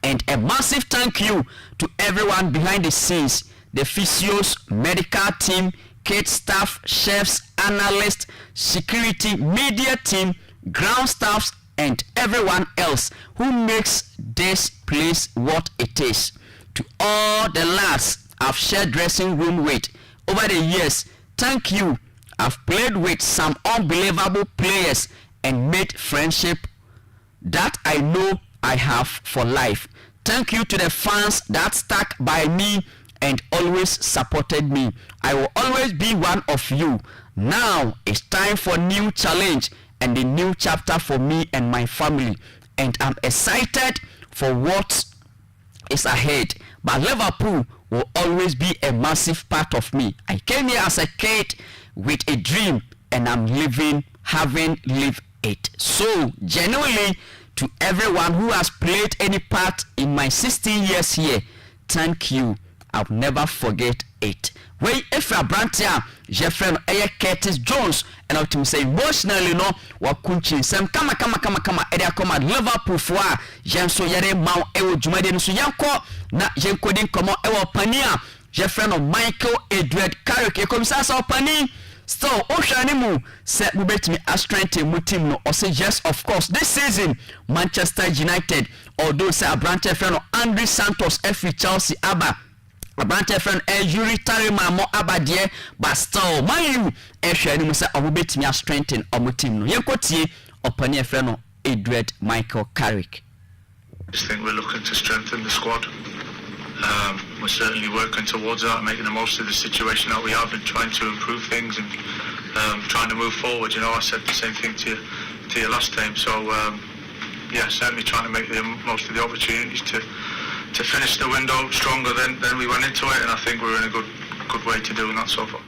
And a massive thank you to everyone behind the scenes, the physios, medical team, kid staff, chefs, analysts, security, media team, ground staffs, and everyone else who makes this place what it is. To all the lads I've shared dressing room with over the years, thank you. I've played with some unbelievable players and made friendship that I know I have for life. Thank you to the fans that stuck by me and always supported me. I will always be one of you. Now it's time for new challenge and a new chapter for me and my family. And I'm excited for what's is ahead, but Liverpool will always be a massive part of me. I came here as a kid with a dream, and I'm having lived it. So, genuinely, to everyone who has played any part in my 16 years here, thank you. I'll never forget it. Wait, if you're Brantia, your friend Curtis Jones, and I'll to say emotionally, no, what country, some kama, area come at Liverpool for Janso Yare Mount Ewo Jumadi, so Yanko, na Jenko din come Ewo Pania, your friend of Michael Edward Carrick, a commissar of Pani. So, Oshanimu said, we bet me a strength in Mutim, no, or say, yes, of course, this season, Manchester United, although say a Brantia friend of Andre Santos, F. Chelsea, Abba. Abante friend Yuri Tarima mo abadie but still man ehwe ni say obetimi a strengthen omo team no yenkotie opane friend no Edward Michael Carrick. I just think we're looking to strengthen the squad. We're certainly working towards that, making the most of the situation that we have and trying to improve things and trying to move forward. You know, I said the same thing to you last time. So yeah, certainly trying to make the most of the opportunities to finish the window stronger than we went into it, and I think we're in a good way to doing that so far.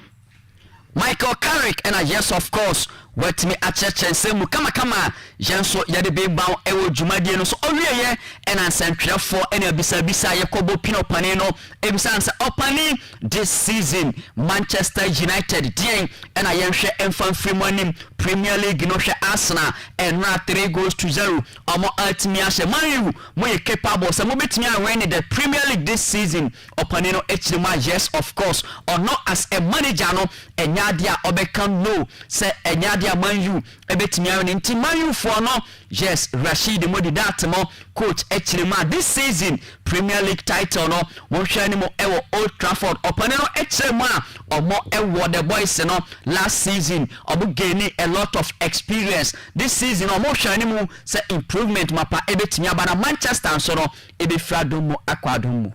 Michael Carrick, and yes, of course, what me a church and say, kama Janso yade be bound ewo Jumadi no so owie and answer for any bisa Yakobo Pino Paneno, ebisansa opani this season Manchester United dien and I am share enfan free money Premier League no share Arsenal and na 3-0 omo ultimate share man mo ye capable so mo betimi win the Premier League this season opani no echima yes of course or not as a manager no enyadia obekam no say enyadia man you ebetimi win nti man you for no yes Rashid Modi that mo coach echima this season Premier League title no mo hwa ni mo ewo Old Trafford opani no echima omo ewo the boys no last season omo gain a lot of experience this season omo hwa ni mo say improvement mapa ebetimi abana Manchester so no ebe frado mo akwadom mo.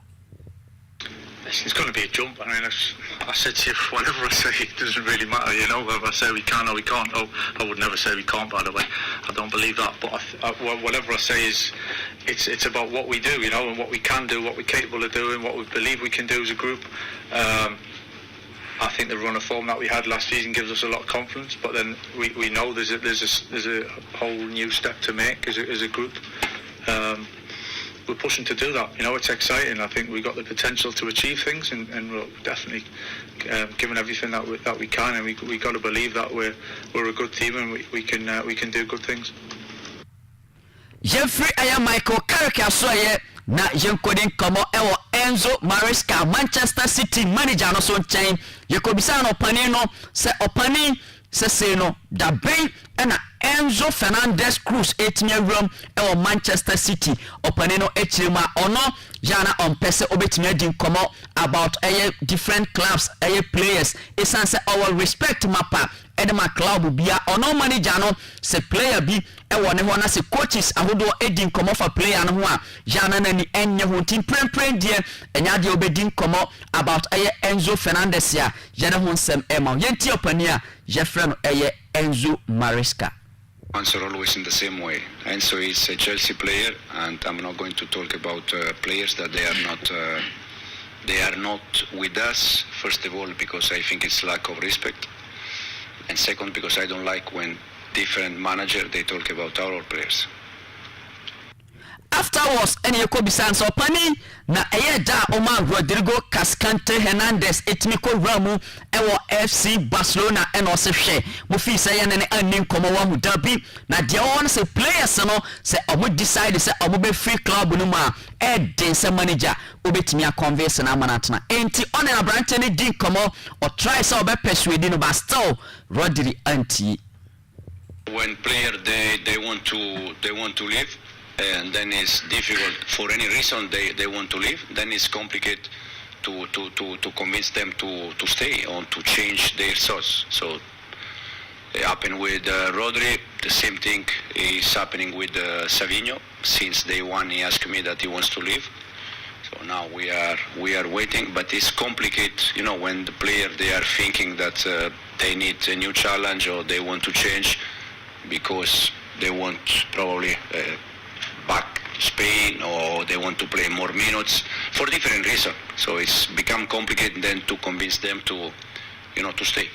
It's going to be a jump. I mean, I said to you, whatever I say, it doesn't really matter, you know, whether I say we can or we can't. Oh, I would never say we can't, by the way. I don't believe that. But whatever I say is, it's about what we do, you know, and what we can do, what we're capable of doing, what we believe we can do as a group. I think the run of form that we had last season gives us a lot of confidence. But then we know there's a whole new step to make as a group. We're pushing to do that. You know, it's exciting. I think we've got the potential to achieve things, and we're definitely giving everything that we can, and we got to believe that we're a good team and we can do good things. Jeffrey aya Michael Carrick asoye na yenkodin komo ewo Enzo Maresca Manchester City manager no so nchen yekobisa no opani no se opani se se no da ben na Enzo Fernandez Cruz etimia room ewo Manchester City opani no echirima ono jana on pese obetimia din komo about different clubs players esanse our respect mapa edema club bia ono manager no se player bi ewo ne ho na se coaches ahodo edin komo for player no ho a jana na ni enye ho tin prempren die enya de obedin komo about Enzo Fernandez ya jana ho nsem ema yenti opani a Jeffrey no Enzo Maresca. Answer always in the same way. Enzo is a Chelsea player, and I'm not going to talk about players that they are not with us. First of all, because I think it's lack of respect, and second, because I don't like when different managers they talk about our players. Afterwards, any Kobisan so pani na da Omar Rodrigo Cascante Hernandez etmiko ramu ewo FC Barcelona and also she mo fi say na anin komo wa hu dabi na dia won say players no say omo decide say omo be free club no ma den say manager obetimi a convince na manatna enti on na branch ni din komo or try say obe persuade no but still Rodri anti when player they want to leave, and then it's difficult for any reason they want to leave, then it's complicated to convince them to stay or to change their thoughts. So it happened with Rodri, the same thing is happening with Savinho. Since day one he asked me that he wants to leave. So now we are waiting, but it's complicated, you know, when the player they are thinking that they need a new challenge or they want to change because they want probably back Spain, or they want to play more minutes for different reasons. So it's become complicated then to convince them to, to stay.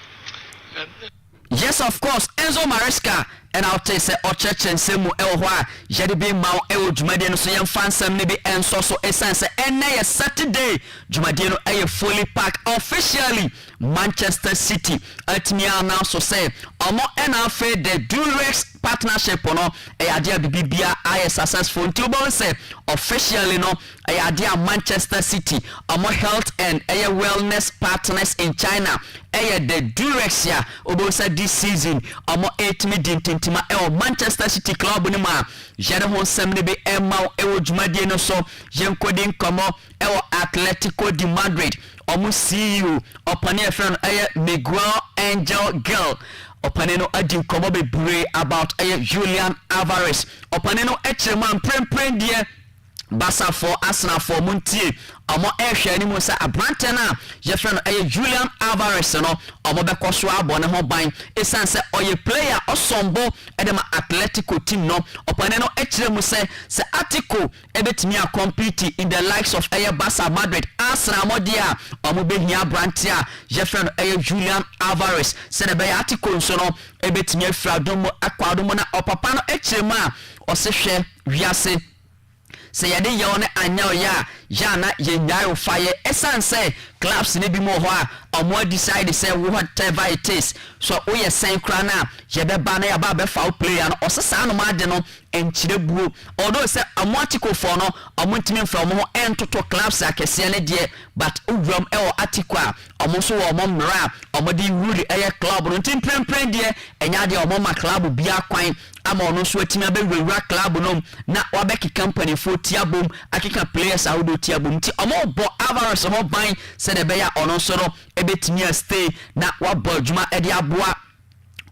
Yes, of course, Enzo Maresca. And I'll tell you, or church and Semu Elwa, Jadibi Mao El Jumadiano, so young fans, maybe and so essence, and Saturday, Jumadiano a fully packed officially Manchester City. At me now, so say, Omo NFA, the Durex partnership, no, a idea BBA, I successful to say officially, no, a idea Manchester City, Omo health and a wellness partners in China, a the Durex, ya, Obosa this season, Omo 8 million. Manchester City club ni ma jere hon semne be emma ewo dwumadie no so yenkodi nkomo ewo Atletico de Madrid omu CEO opane efren Miguel Angel Gil opane no adi nkomo be bure about Julian Alvarez opane no echeman prempren die Basa for Arsenal for Muntie omo ehwe ani mu sa abrante na je friend Julian Alvarez no omo be koso abone ho ban esanse oye player osombo edema Atletico team no opane no ekire mu se Atletico ebetimi a compete in the likes of Barca Madrid Arsenal modia omo be hia abrante a je friend Julian Alvarez se ne be Atletico nso no ebetimi afradom akwadom na opapa no ekire mu a osehwe wiase se yade yone anyo ya na yenyayo fire esanse clubs ne bi mo ho a omo decide say whatever it is so we ye sen kra na ye be ba na ya ba be foul player no osesa no ma de no enchire buo although say Atletico for no omo ntimi from ho entoto clubs akese ne de but uwram e o Atletico a omo so wo omo mra omo di wuri club no ntim prempren de enya de omo ma club bia kwan ama ono so atimi abewura club no na wabeki company for tiabom akika players a wodo tiabom ti omo bo Alvarez omo ban se de be ya ono so no ebetimi stay na wabo djuma e de aboa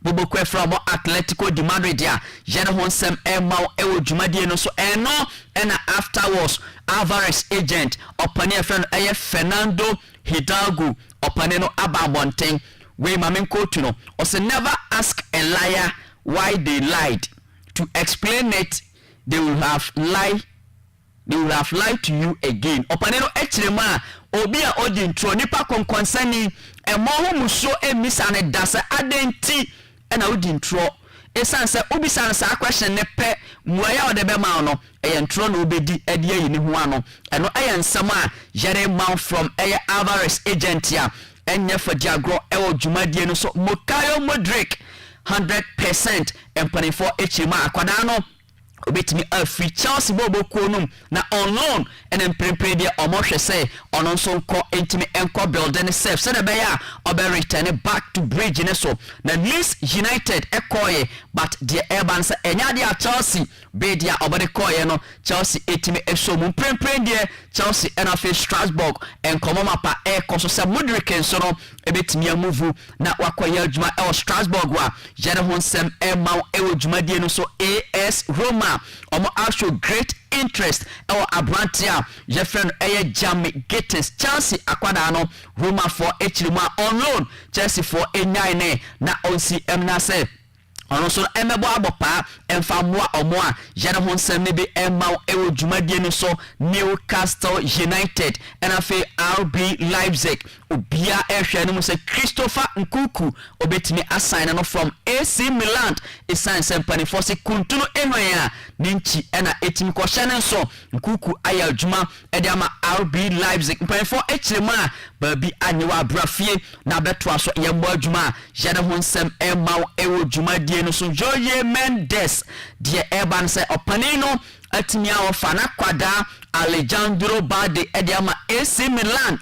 bobo kwe from Atletico de Madrid ya jene honsem emma ewo djumadie no so eno ena afterwards Alvarez agent opane friend Fernando Hidalgo opane no ababonten we mamenko tu no ose never ask a liar why they lied. To explain it, they will have lied to you again. Opaneno echirema obia odi ntro nipa konkonsani emo ho muso emisa ne dasa adenti ena odi ntro esanse obisa sa question ne pe muaya odebe ma no ntro no obedi edi ayi ne ho ano eno nsam a yere man from Alvarez agent ya enye fadiagro ewo djumadie no so Mokayo Modric 100% empany for HMA akwadano obetimi free Chelsea bobo konum na on loan and emprepare dia omohwe say ono so nko entimi enko build and self so be ya obe return back to bridge ne so na Leeds United ekoye but the urban say enya dia Chelsea be dia obede koye no Chelsea etimi eso mu prempre dia Chelsea and of Strasbourg enkomo mapa ekoso say Modric so no ebetimi amuvu na wakoye adwuma e Strasbourg wa jere honsem emma ewo dwumadie no so AS Roma omo actual great interest our abrantia je friend Jamie Gittins Chelsea akwada no Roma for Echilima on loan Chelsea for A9 na onsi emna say ono so emebo abopa emfa moa omo a jere ho nsem ne bi emma ewo dwumadie no so Newcastle United and afi RB Leipzig obia ehwe no say Christopher Nkunku obetimi assign no from AC Milan esan sempani for se kuntuno enwan ninchi ena etimi ko hyene so Nkunku aya adwuma e de ama RB Leipzig mpan for echirema babi anyewa abrafie na beto aso yembo adwuma jere ho nsem emma ewo dwumadie no so Jorge Mendes de urban say opanino atimi awofa na kwada Alejandro Balde ediama AC Milan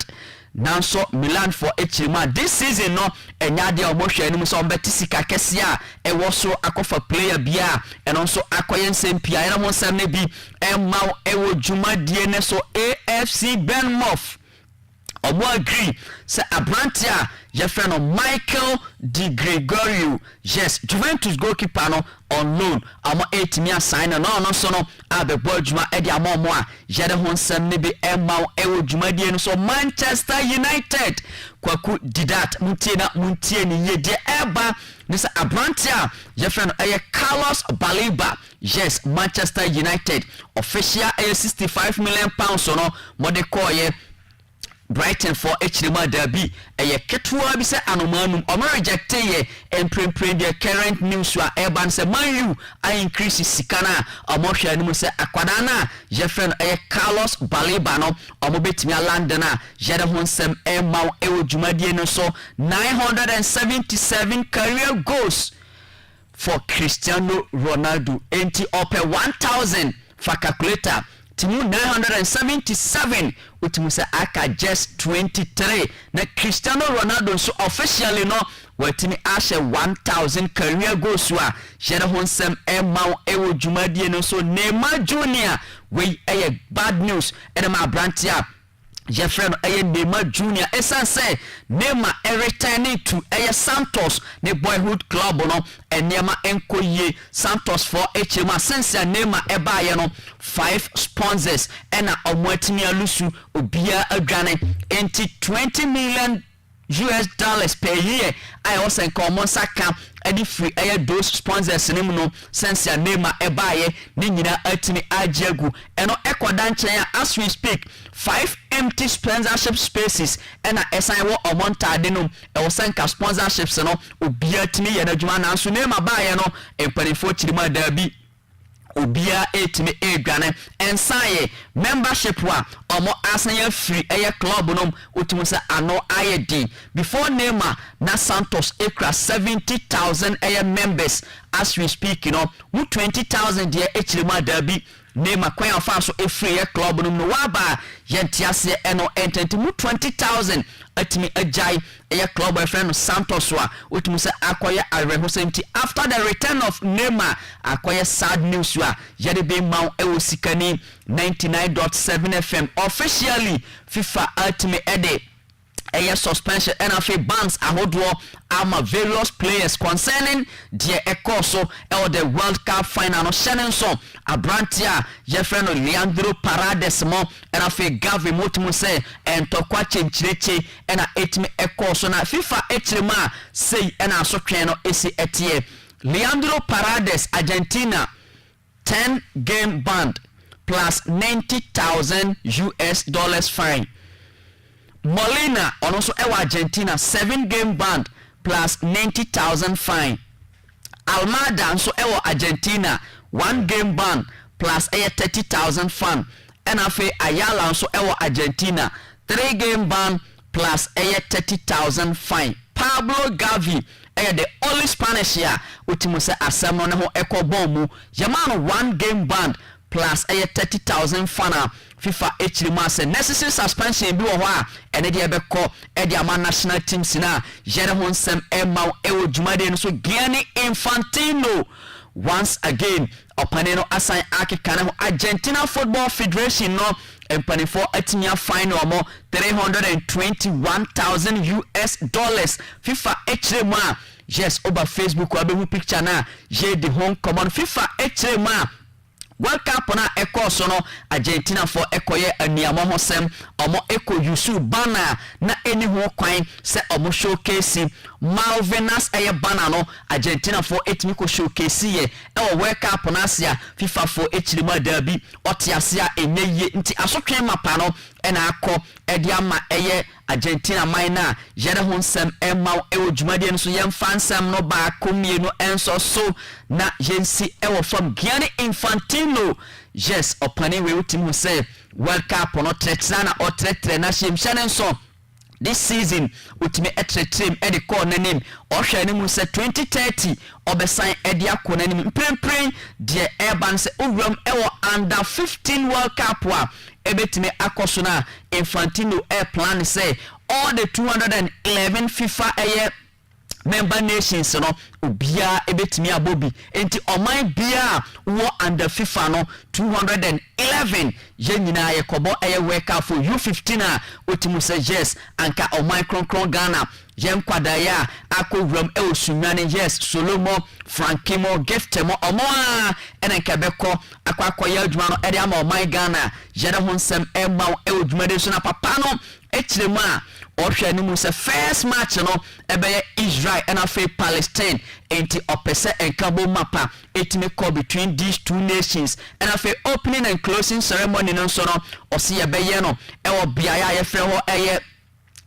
nanso Milan for Echirima this season no enya de omohwe anim so betisika kese a ewo so akofa player bia eno so akoye nsempia era mo nsem ne bi emma ewo dwumadie ne so AFC Bournemouth omo agree say abrantia your friend of Michael Di Gregorio, yes, Juventus goalkeeper no on loan omo 8 million sign no so no abebo djuma e dia momo a yede ho nsem ne bi emma e wo djuma die no so Manchester United kwaku didat muntie ni yede eba this abrantia your friend Carlos Baleba, yes, Manchester United official £65 million no mode call ye Brighton for Hrima Derby a ketua bi se anomanum o reject ye emprempren the current news wa urban se man you I increase sikana o mo hwa anim se akwada na je friend Carlos Baleba no o mo betimi London a je de ho nsem emma e wo dwumadie no so 977 career goals for Cristiano Ronaldo enti ope 1000 for calculator timu 977 utimu se aka just 23 na Cristiano Ronaldo so officially no watimi ashe 1000 career goals wa jere honsem emma ewo dwumadie no so Neymar Junior we bad news enema brantia Jeffrey Neymar Junior esanse Neymar returning to Santos ne boyhood club no enema enkoye Santos for HMA since Neymar ebaye no 5 sponsors ena omwatimi alusu obia adwane enti $20 million per year. I also common saka any free those sponsors no since ya Neymar ebaye ni nyina atimi ajagu eno ekwadanche as we speak 5 empty sponsorship spaces ena esan wo omontade no e wo sanka sponsorships no obia timi ye na dwuma na so Neymar baye no empanifo chirima dabi obia etimi edwane ensaye membership wa omo asanya free club no otimu se ano ayedi before Neymar na Santos ekra 70,000 members as we speak you know 20,000 there echirima dabi Neymar kwan afa so free club no waba yentiase eno ententi mu 20,000 atimi ajai club friend Santos wa otimu se akoye arehosenti after the return of Neymar akoye sad news wa yede be maw OSIKANI 99.7 FM officially FIFA atimi ede suspension and bans ahodo ama various players concerning the ekoso the World Cup final no shenin so abrantia je friend Leandro Paredes mo and Gavi motimu say entokwa chenchireche and etimi ekoso na FIFA etrema say and asotwe no esi etie Leandro Paredes Argentina 10 game banned plus $90,000 fine. Molina also Argentina 7 game banned plus $90,000 fine. Almada also Argentina 1 game ban plus $30,000 fine. And Ayala also Argentina 3 game ban plus $30,000 fine. Pablo Gavi the only Spanish here utimu se asem no ho ekobommu Yaman 1 game ban plus $30,000 fine. FIFA hrima se necessary suspension bi wo ho a ene de ebekọ e de ama national teams na jere ho nsem emma ewo dwumade no so Gianni Infantino once again opaneno assign akekana ho Argentina Football Federation no empanifo atinya fine omo $321,000 FIFA hrima yes over Facebook wa be picture na je the home common FIFA hrima World Cup na ekoso no Argentina for ekoye aniamo hosem omo eko yusu bana na eni ho kwan se omo showcase Malvinas bana no Argentina for etimi ko showcase ye World Cup na asia FIFA for echirima derby otiasia enye nti asotwe mapa no ena akọ ediama Argentina maina jere ho nsem emma ewo dwumade no so yemfa nsem no ba komienu enso so na yensi ewo from Gianni Infantino yes opani we utim ho say World Cup no tretrana o tretre na shemshane so this season utimi etretrem edi call nanim ohwe anim se 2030 obesan edi akọ nanim prempren de urban se owram ewo under 15 World Cup wa ebetime akoso na Infantino plan say all the 211 FIFA member nations no obia ebetimi abobi enti oman bia wo under FIFA no 211 ye nyina ye kobo eye worker for U15 a otimu say yes anka oman kronkron Ghana yen kwadaya akowram e osunwane yes Solomo Frankimo Giftemo omo a enenka beko akwakoya adwuma no e de ama oman Ghana yede ho nsem e ma e odwumade so na papa no echiremu a ohwe ni mu se first match no ebe Israel and afa Palestine enti opese enkabo mapa etime call between these two nations and afa opening and closing ceremony no so no osi ebe ye no e wo bia ya ye frɛ ho eye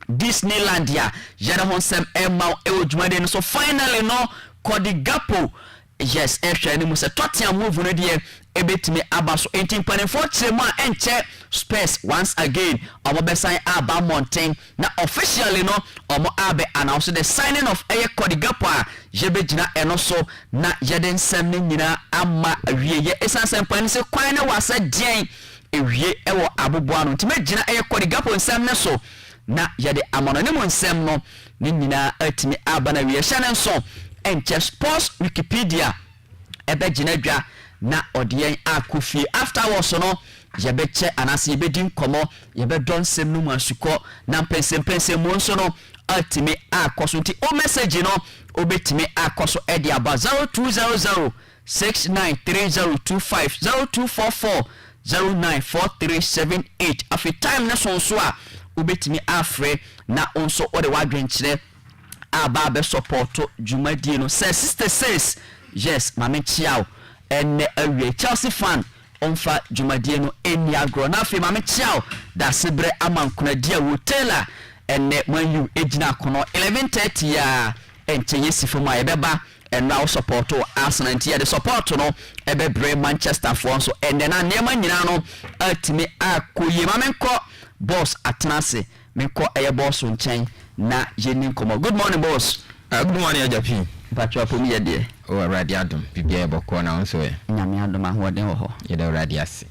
Disneyland ya yere ho nsem e ma e odwumade no so finally no Cody Gakpo yes ehwe ni mu se Tottenham move no de ebetime abaso enti mpanefo kyeremu a enche Spurs once again omobesan aba mountain na officially no omo abe announce the signing of Cody Gakpo a yebegina eno so na yeden nsem ne nyina ama awieye esanse mpane se kwan na wasa dien ewie ewo aboboa no ntime gina Cody Gakpo nsem ne so na yede amono mu nsem no ne nyina atimi aba na wie hyane nso enche sports Wikipedia ebegina dwa na odien akufie afterwards no yebeche anase yebedin komo yebedon sem no masuko na mpensempense mu nso no atimi akoso nti o message no obetimi akoso edi aba 0200 693025 0244 094378 afi time na so a obetimi afre na onso ode wadwenkyere aba be support dwumadie no 66 yes mame chiao ene awie Chelsea fan onfa dwumadie no eni agro na afi mame chiao da sebre amankuna dia hotela ene Man U ejina kono 11:30 ya enche yesifo ma ebeba eno aw support Arsenal ntia de support no ebebre Manchester for so ene na nema nyina no atimi akoye mame nko boss atenase menko eye boss nchen na yeni nkomo. Good morning boss. Good morning Ajapi. Patwa pomi yede o radiadum bibia boko na onso e nyame adom ahoden wo ho yede radias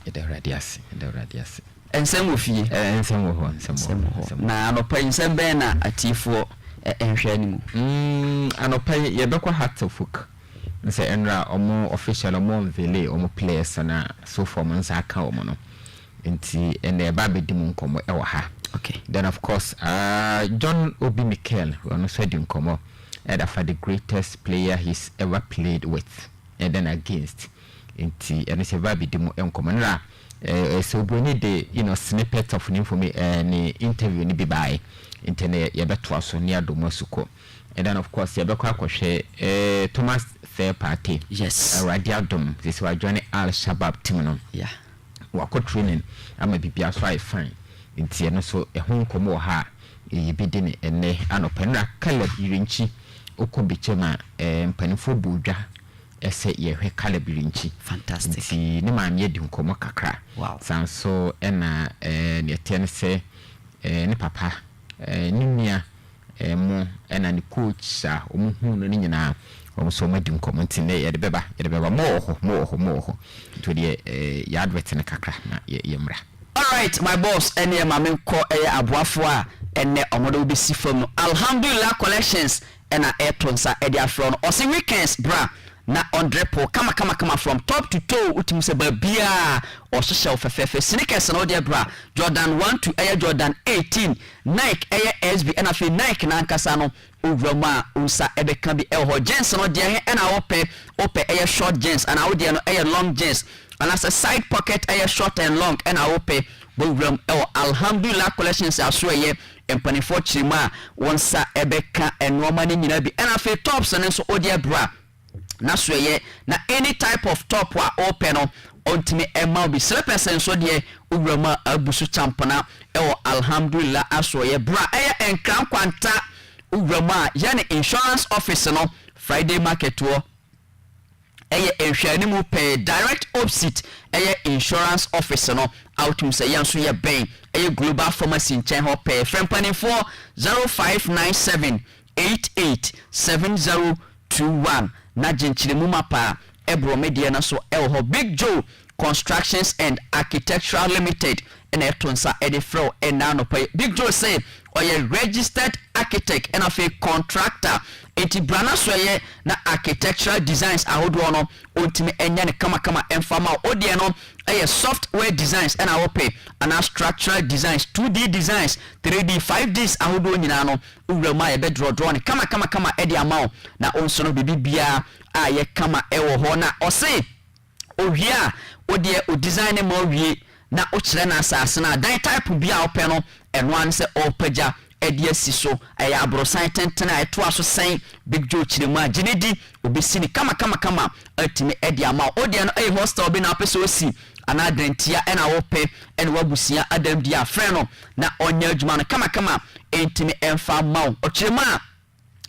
ensem wo fie ensem wo ho na anopa ensem ben na atifo enhwe animu anopa yebekwa hatofuk nse enra omo official omo vele omo players na so for months aka omo no enti ene ba bedimu nkomo e wo ha. Okay, then of course John Obi Mikel we so di nkomo and for the greatest player he's ever played with and then against inti and it's a very demo enkomana so we need the snippet of information and interview ni bibai internet ya beto so near domosuko and then of course ya bekwa kwhwe Thomas third party yes radiadom this was joining Al Shabab team no yeah wako training ama bibia so I fine inti no so ehun nkomo ha yibidini ene anopenra Caleb Irinchi okobichema mpanifo budwa ese yehwe Caleb Irinchi fantastic ni maamye di nkomo kakra wow sanso ena ne tense ni papa ni nia mo ena ni coach a omuhu no nyina omuso madi nkomo ntine ye de beba mo ho to de ya advert ne kakra na yemra. All right my boss ene mame ko aboafo a ene omodo bi sifam no alhamdulillah collections ena etonsa edi afro no osi weekends bra na ondrepo kama from top to toe utim se babia o social fefefe sneakers no dia bra Jordan 1 to Jordan 18 Nike SB ena fe Nike na ankasa no owrama unsa ebeka bi ho jeans no dia ena ope short jeans and awo dia no long jeans and as a side pocket short and long ena ope owram alhamdulillah collections asoye empanifo chima wonsa ebeka enoma ni nyina bi ena fe tops and so odia bra na soye na any type of top wa open no ontime emma bi 3% so de owrama abusu champana alhamdulillah asoye bra enkran kwanta owrama yani insurance office no Friday market wo enhwani mu pay direct opposite insurance office no outum say yanso ye ben global pharmacy nchen ho pay frempani for 0597 887021 na jenchire mu mapa ebro media na so ho Big Joe Constructions and Architectural Limited and etonsa edifro enano pay Big Joe say or a registered architect and of a contractor enti brana so ye na architectural designs ahodo no ontimi enya ne kama enfama odie no software designs and our pay and structural designs 2D designs 3D 5Ds ahodo nyina no urama e be draw ne kama edi amao na onso no bibia aye kama ewo ho na ose ohia odie o design mo wie na o kire na asase na dan type bia opɛ no eno an se opagya edia siso aya abrosan tentena eto aso sen Big Joe chiremu aginedi obesini kama atimi edia ama odie no hostel bi na peso osi ana dentia ena wope ena wabusia adam dia frɛ no na onya adwuma no kama entimi emfa mawo ochiremu a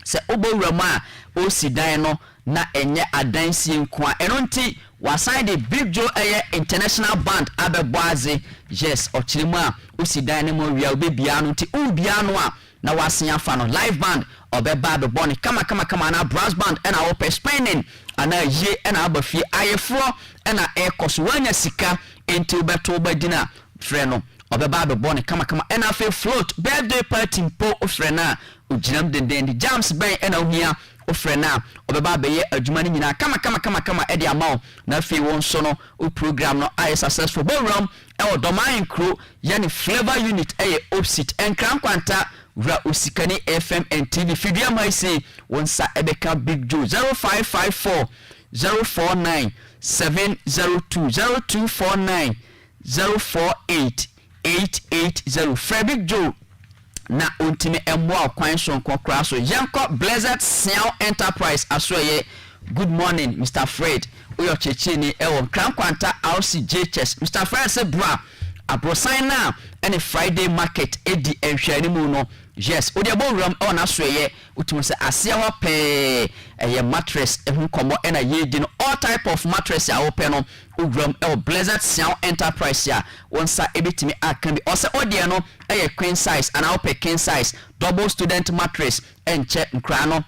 se obowurama osi dan no na enye adansi nkoa eno nti wasan de Big Joe international band abeboaze yes ochiremu a osi dan ne mo wia obebia no nti ubia no a na wasan afa no live band obeba be boni kama na brass band ena wope spinning ana ye ena abafie ayefo ena ekoso wanya sika enti obeto obadina frɛ no obeba be boni kama ena fe float birthday party po ofrɛ na oginam denden jams ben ena ohia ofrɛ na obeba be ye adwuma ni nyina kama edi amao na fe won so no o program no ay successful ballroom e odoman crew yani flavor unit opposite enkran kwanta ra OSIKANI FM and TV fidua mai say wonsa ebeka Big Joe 0554 049 702 0249 048 880 Fred Big Joe na ontime emwa kwan so nkokra so yanko Blessed Sound Enterprise asoye. Good morning Mr. Fred oyo chechini ewo krankwanta RCJHS Mr. Fred se bra abrosan na any Friday market edi enhwani mu no yes odi abowram e na soye utumu se asia ho pe mattress ehun komo na yedi no all type of mattress ya open no owram e Blessed Sound Enterprise ya wonsa ebetimi akan bi ose odi no queen size and open king size double student mattress enche nkra no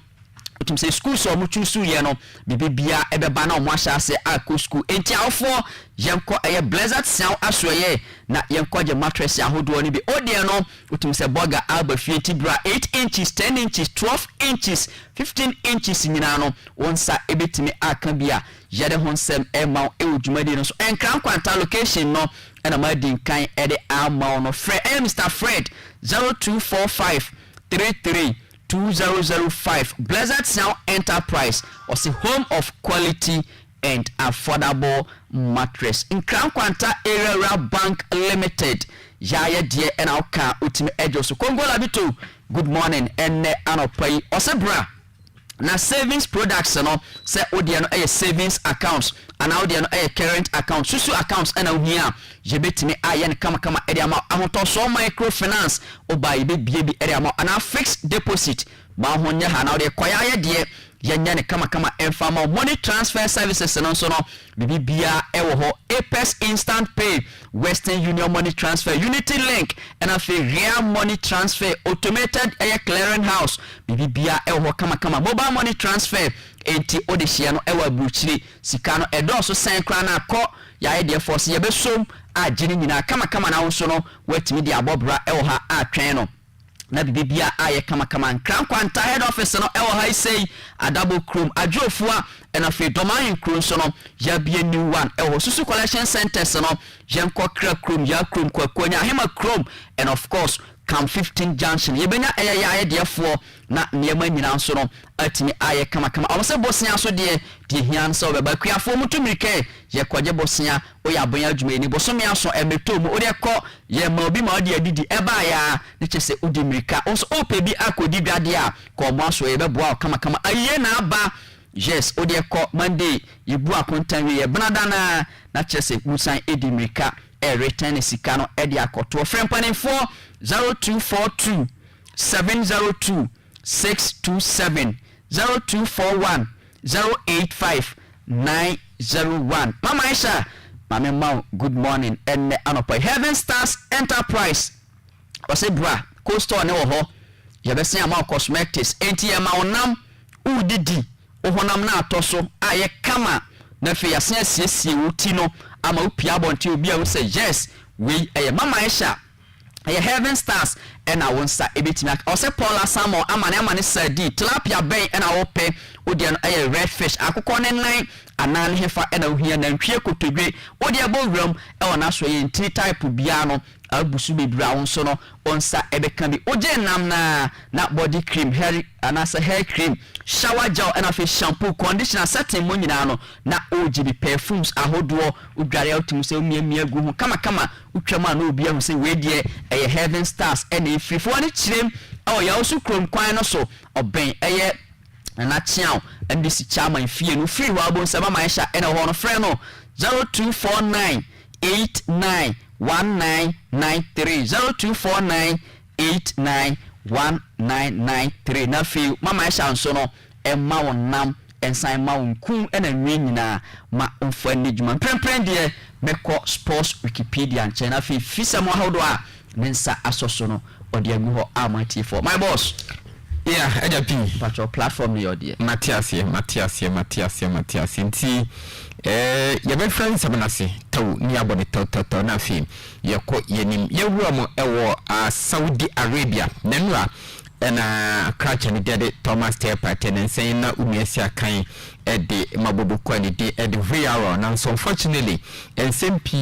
utum say school so mu chusu ye no bibia ebeba na omo ahya ase akọ school enti awfo yenko Blessed Sound asoye na yenko je mattress ahodo ni bi odie no utum say burger alba fieti bra 8 inches 10 inches 12 inches 15 inches nyina no wonsa ebetimi aka bia yade honsem ema ewudwumadi no so enkran kwanta location no na ma din kan ede ama no Mr. Fred 0245 33 2005 Blessed Sound Enterprise was the home of quality and affordable mattress in Krankwanta Area Bank Limited yaya die and auka utime ejo so kongola bitu. Good morning enne anopai osebra na savings products no se odie no savings accounts and odie no current accounts susu accounts and ohia yebetimi ayen kama area ma ahoto so microfinance oba be bi area ma and fixed deposit ma honya ha na odie kwaya de yenya ne kama enfama money transfer services no so no bibia ewo ho Apex instant pay, Western Union money transfer, Unity Link and a real money transfer, automated clearing house bibia ewo kama mobile money transfer enti odehia no ewa buchiri sika no edo so senkra na akọ ya de force ye besom agini nyina kama na wonso no watimi de abobra ewo ha atwen no na bibia aye kama nkrankwanta head office no ewo ha say adabo chrome adwofua and afi domain chrome so no ya bia new one ewo susu collection centers no yenko kra chrome ya chrome kwakonya hema chrome and of course Cam 15 junction yebenya ya defo na niema nyina so no atimi aye kama awose bosia so de hian so beba kuafo mutumirike ye kwaje bosia oya bonya adwuma ni bosomia so emetom ode ko ye ma obi ma ode adidi eba ya ne chese odi mirika onso opebi akodi biade a ko mo so ye beboa kama aye na aba yes ode ko Monday yebu akontan ye benada na chese musan edi mirika return sikano edi akoto frempane 0242 702 627 0241 085 901 Mama Aisha Mama Mau good morning and anopa Heaven Stars Enterprise ose bra coastal ne wo ho ye be sen ama cosmetics enti ye ma onam udidi ohonam na atoso aye kama na fe yasen asiesie wuti no ama upia bonti obi a wo say yes we mama Aisha Heaven Stars and I won't say ebitina or say Paula Samo amane sadi tilapia ben and I ope odi an redfish akoko ne nan anan hefa and ohia na ntwe kotodwe odi abowram e wona so ye nti type bia no abusu bebra won so no onsa ebeka bi oje nam na body cream hair anasa hair cream shower gel and afi shampoo conditioner setting mo nyina no na oji bi perfumes ahodo udware otim se miamia gu ho kama utwama na obi ahu se we de Heaven Stars and ifrifo ne kirem ya osu krom kwan no so oben na chiao and this chairman fie no free wa bon sama maisha and ho no frɛ no 0249891993 0249891993 na fi mama Aisha nso no emma wonam ensan ma wonku na nwi nyina ma onfa ni djuma prempren de mekɔ sports wikipedia nche na fi fisamo ahodo a nensa asoso no ode agu ho amati for my boss. Yeah, ejapi patro platform ni odie Matias nti ye be friends amanase taw ni abone taw na fi ye ko yenim ye wura mo ewo Saudi Arabia nanua na crash ni de Thomas Tepate nensen na umiasia kan ede mabobo kwani de ede VAR na so unfortunately ensmp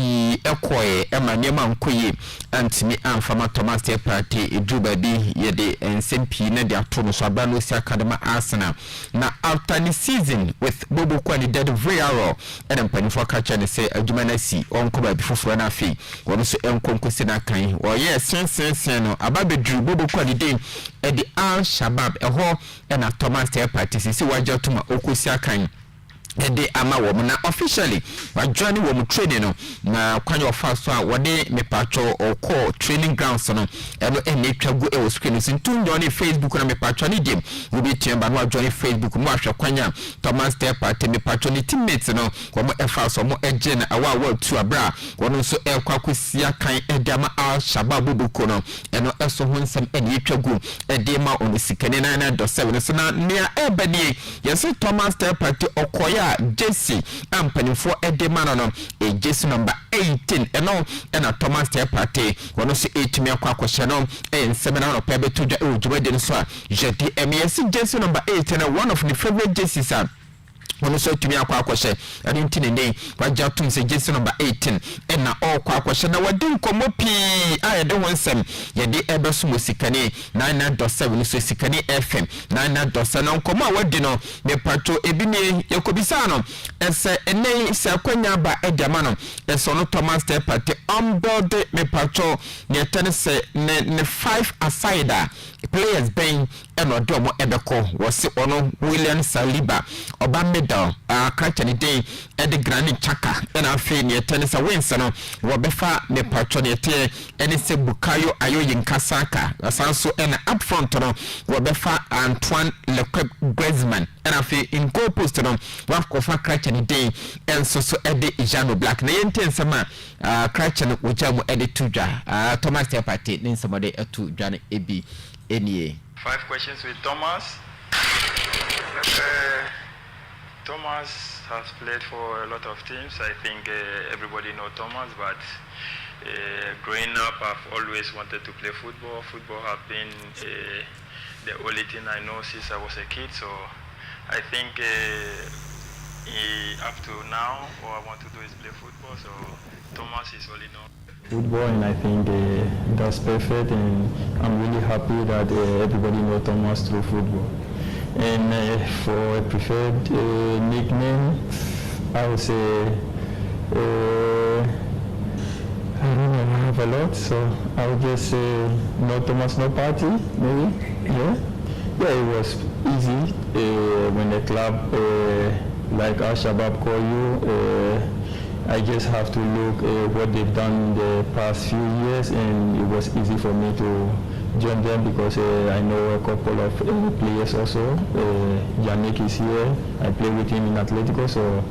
ekoye emanema nkoye antimi amfama Thomas Tepate eduba bi ye de ensmp na de atono so aba no si academy Arsenal na after the season with bobo kwani de VAR ede mpanifo kacha ne se adwuma na si onko ba bi foforo na afi wono so enkonkosi na kan o yes sen no ababedru bobo kwani de ede Al Shabab eho na Thomas Tepate sisi waja tuma okosi akan ede ama wo na officially wa join wo mu training no na kwanya ofa so a wode mepacho oko training grounds no eno twagu e wo screen so ntun join Facebook na mepacho ni dem wo bi tiamba no join Facebook mo ahwe kwanya Thomas Tepate mepacho ni teammates no wo mo efa so mo eje na awa tu abra wono so ekwakosi akan ede ama Al Shabab bubuko no eno eso ho nsem twagu ede ma OSIKANI 9.7 so na nia ebani yesi Thomas Tepate okoya Jesse ampanifo edemano no Jesse number 18 eno na Thomas Tepate wono so 8 me akwakohye no nsebena no pebe tudwa ojumade no so a jedi ms Jesse number 8 na one of the favorite Jesses wono so tumi akwakohye ade ntine ne waja tum se Jesse number 18 na akwakohye na wadi nkomo pi ayede wonsem yede ebeso OSIKANI 9.7 so OSIKANI FM 9.7 na nkomo wadi no me patro ebini yakobisa no ese ene se akwanya ba edama no eso no Thomas Tepate on board me patro ne tense ne 5 aside players ben eno domo ebeko wose ono William Saliba oba medal Krakeni day ede Granit Xhaka ena afi ne tense wins no wo befa me patro ne te ene se Bukayo Ayoyinkasaka asanso ena up front no wo befa Antoine Griezmann ena afi in goal post no wa kofa Krakeni day enso so ede Ijano Black na yentense ma Krakeni ujamu ede tuja Thomas Tepate ne nsomode etu dwane ebi enie 5 questions with Thomas. Thomas has played for a lot of teams. I think everybody knows Thomas, but growing up, I've always wanted to play football. Football has been the only thing I know since I was a kid. So I think up to now, all I want to do is play football. So Thomas is only known football, and I think that's perfect, and I'm really happy that everybody knows Thomas through football. And for a preferred nickname, I would say I don't know, I have a lot, so I would just say no Thomas, no party, maybe. Yeah, it was easy when a club like Al Shabab call you. I just have to look what they've done in the past few years, and it was easy for me to join them because I know a couple of players also. Yannick is here. I play with him in Atletico, so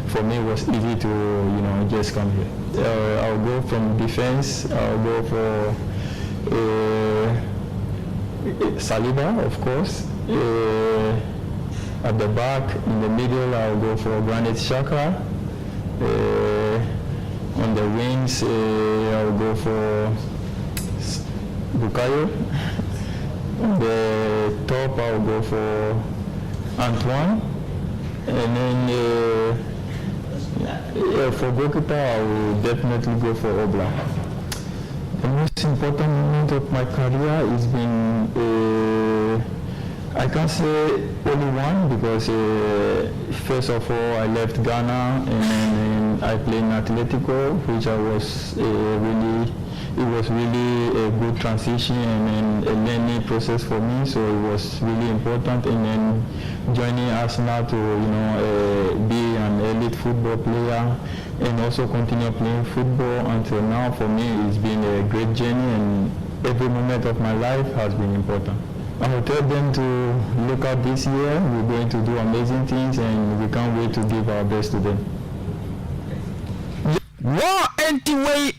for me it was easy to just come here. I'll go from defense. I'll go for Saliba, of course. At the back, in the middle, I'll go for Granit Xhaka. On the wings, I'll go for Bukayo. On the top, I'll go for Antoine. And then for goalkeeper, I will definitely go for Obla. The most important moment of my career has been, I can't say only one, because first of all I left Ghana and I played in Atletico, which it was really a good transition and a learning process for me, so it was really important. And then joining Arsenal to be an elite football player and also continue playing football until now, for me it's been a great journey, and every moment of my life has been important. I will tell them to look out this year. We're going to do amazing things and we can't wait to give our best to them. War anti-way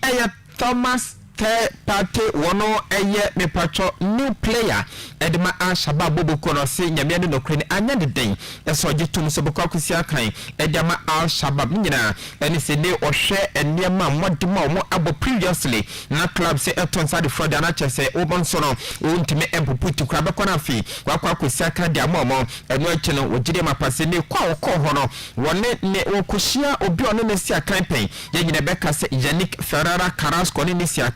Thomas Party wono eye me patro new player edema ashaba bobo kono se nyame no kreni anya de den eso gitum so bokwa kusia kan edema ashaba nyina eni se ne ohwe eniema modema omo abo previously na club se eton side fraud na chese obonso no ontime empuputi kwa bekona afi kwa kusia kan de amomo eno eche no wogide mapase ne kwa okọ ho no wone ne wokuhia obi ono ne sia kan pen ye nyina beka se Yannick Ferrara Carrasco ne sia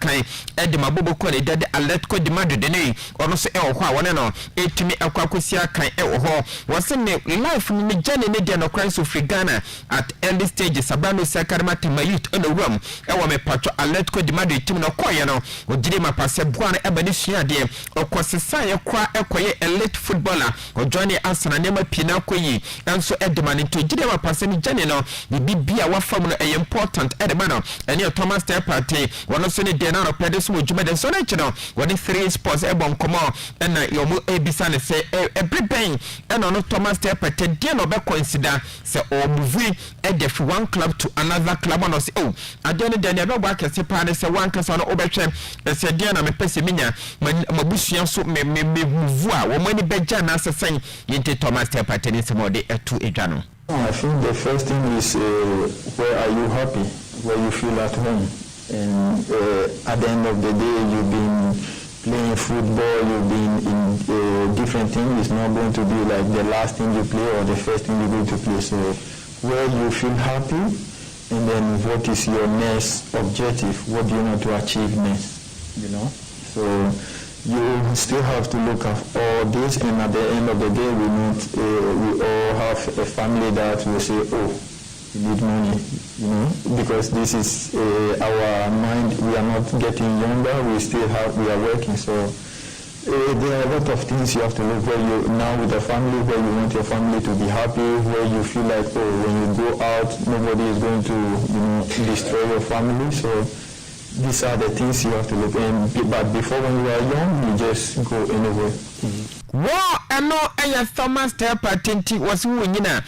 edema bobo ko le dade Atletico de Madrid ne ono so ho a wone no etumi akwakosia kan ho wose ne life ni jane ne de no Christ of Ghana at early stage sabano sakarma temayut ono rom wo me patro Atletico de Madrid tim no koye no ogire mapase boa na ebani sua de okosesa ye kwa ekoye elite footballer o join Arsenal ne ma pina koyi enso edema ne to gire mapase ni jane no bibia wa fam no e important edema no ene Thomas Partey wono so ne de na pede so djuma de so na chino woni 3 sports e bon komo na yomo ebisa ne se every pain and no Thomas Partey de no be consider se o move e de from one club to another club no se oh adene de ne be gba kese pa ne se one kasa no obehwe se de na me pese minya mabusua so me move a wo mani beja na sesen yinte Thomas Partey ne se mo de etu edwa no. I think the first thing is where are you happy, where you feel at home. And at the end of the day, you've been playing football, you've been in different things. It's not going to be like the last thing you play or the first thing you're going to play. So where you feel happy, and then what is your next objective? What do you want to achieve next? You know? So you still have to look at all this, and at the end of the day, we all have a family that will say, oh, we need money, you know, because this is our mind. We are not getting younger. We are working. So there are a lot of things you have to look where you now with the family, where you want your family to be happy, where you feel like, oh, when you go out, nobody is going to, destroy your family. So these are the things you have to look in. But before, when you are young, you just go anywhere. War eno Thomas Partey was nyina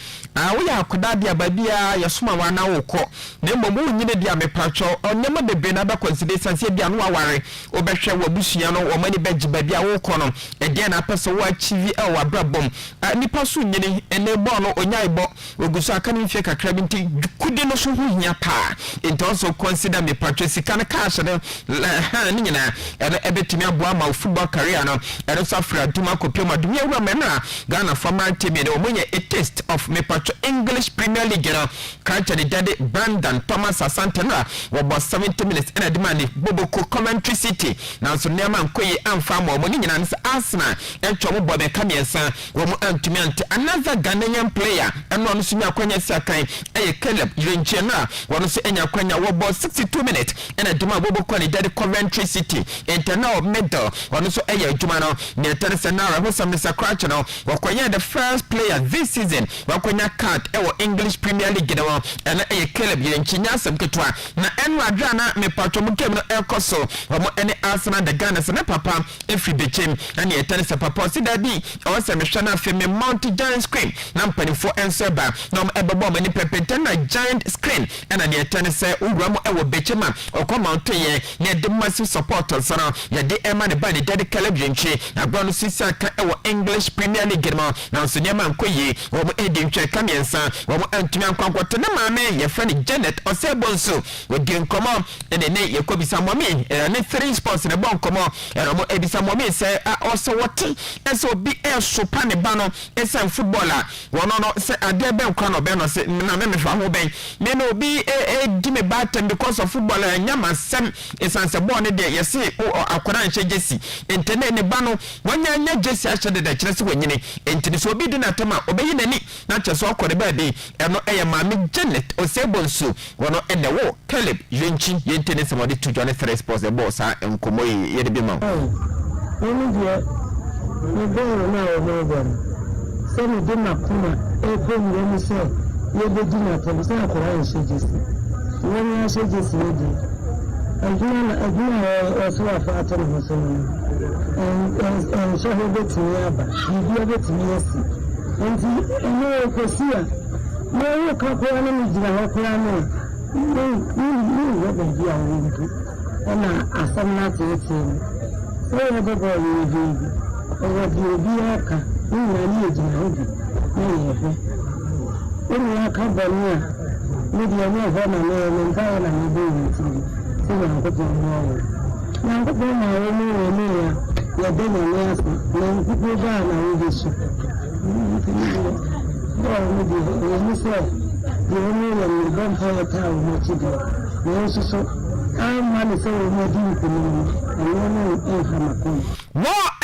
we akoda dia babia yesoma wana wokọ na mmom nyina dia mepatcho onema bebe na ba consider sanse bia no aware obehwe wabusua no wo mani beji babia wokọ no e dia na pese wo achieve e wa brabom nipa so nyine ene bo no onyai bo oguso aka ni mfie kakra binti kudi no so hu hia pa into also consider mepatcho sika na cash no ni nyina ebetimi aboa ma football career no e so afra duma Pioma Dumia Mena, Ghana former team in Omonia a taste of Mepacho English Premier League, culture the daddy Brandon Thomas Asantana, about 70 minutes and a demand Boboko Commentary City. Now, so Neman Koye and Farmer Monian Arsenal and Chomo Bobe Kamiasa, Womo Antimiant, another Ghanaian player, and one Sunya Kwanya Sakai, a Caleb Yunchena, one say Enya Kwanya, about 62 minutes and a Duma Boboko daddy Coventry City, internal medal, one so a Jumano, near Tennessee. Mr. Crouch no wakwanya the first player this season wakwanya card English Premier League no and a Caleb Yenchinya Samketwa na enwa drana me patro mukem no ekoso omo ene Arsenal the Ghana na papa every bechem and ye tennis papa si daddy o se me hwana fe me Mount Giant screen na mpanifo enseba na ebebo mani pepente na giant screen and ye tennis uwamo ewo bechema okọ Mount ye ne the massive supporters no ye de ema ne ba ne daddy Caleb Yenchi na bro no sisa English English Premier League ma na so nyama nkoyi wo mo edi ntwe kamiensa wo mo antumi ankwankwato ne maame ye friend Janet Osebonso wo di nkomo ne ye kobisa momi ne 3 sports ne bon komo mo ebisa momi se also wote ese obi sopa ne ba no ese footballer wono no se ade be nkwa no be no se na me fa ho ben me no obi di me batem because of footballer nyama sem esanse ball ne de ye se akwara nche jesi entene ne ba no wanya nya jesi a chede de kire se wanyine entene so obi di na tema obeyi nani na cheso akore ba bi eno eye maame Janet Osebonso wono ene wo Caleb Yenchi yentene se mode to join 3 sports e boss a enkomo ye de bi ma ni bọ́ọ̀lù náà ọ̀gbọ́n bọ̀ọ̀lù sẹ́ni dé màkúmà ẹgbẹ́ mi lẹ́nu sẹ́ yẹ bẹ́ dínà tẹ̀lé sẹ́ àkọ́rá yẹn ṣe jẹ́sì wọ́n ní aṣẹ́ jẹ́sì yẹ di ẹ̀dúnà ọ̀ṣọ́ àfẹ́ àtọ́nù ọ̀ṣọ́ wọn ṣọ́hó bẹ́ tì ní àbá ìbí ọbẹ̀ tì ní ẹ̀sì ẹ̀ntì ẹ̀mí ọkọ̀ sí à mọ owó kan kó wọn ní ìjìnà ọkọ̀ náà ní ìwọ́bẹ̀ bí àwọn ìdú ọ̀nà àsọ́m láti ẹ̀ tì ní sẹ́yìn ọgọ́ bọ́ọ̀lù ìdí ìdí ọwọ́ di obi aka nínú ní ìjìnà òbí ní ìyẹ̀fẹ́ nínú aka bọ̀ ní à níbi ẹni ọ̀fọ́ nà ní ẹni nkáwọ̀ nà ní ibé ìwé tìrì sí Nyankopɔn ní ọ̀wọ̀ Nyankopɔn nà ọ̀wọ̀ ní ìwé ní ya yẹ̀dẹ́ nà ní àsì nà nkúkú bá à nà wọ́n bẹ̀ sọ bọ́ọ̀lù ní di ẹ̀yẹ ní sẹ́ di wọ́n ní ìyẹn ní bọ́ mpa yẹ táà wọ́n ti di wọ́n soso àmà ní sẹ́ wọ́n mọ́ di nkùnú ẹ̀yẹ ní ẹ̀hàmàkùn.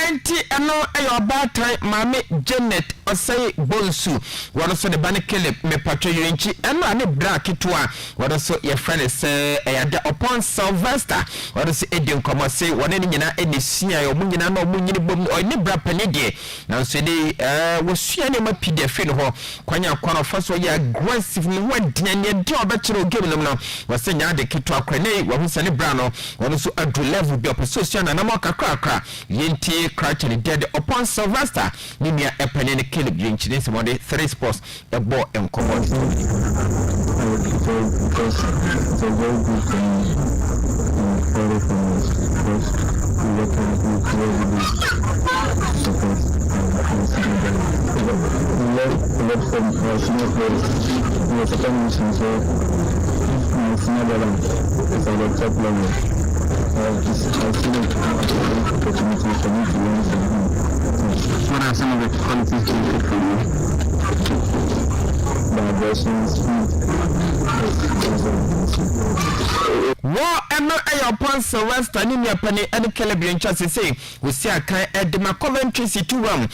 enti eno eyo batai maame Janet Osebonso wono so de bane Caleb me patro Yenchi eno ane bra kitwa wono so ye friend se eyada upon Sylvester wono so edi nkomo se wono ni nyina eni sia yo munyina na omunyini bom oni bra panedie na so de wo sua ne ma PDF no ho kwanya kwano faso ye aggressive ni wadina ne de obekire game no no wose nya de kitwa kwane wo hu sane bra no wono so adu level bi opposition na mo kakra yenti crash and dead upon Sylvester Nimia Epenene Caleb Yenchi this morning 3 sports a ball and common. Because it's a very good thing for us because we work with clearly support we learn from our senior players we are second mission so my senior level is at the top level. What are some of the qualities you take from you? The aggression, War Emma upon Sylvester Nimia Penny and Caleb Yenchi say we see a kind at the Coventry City Rum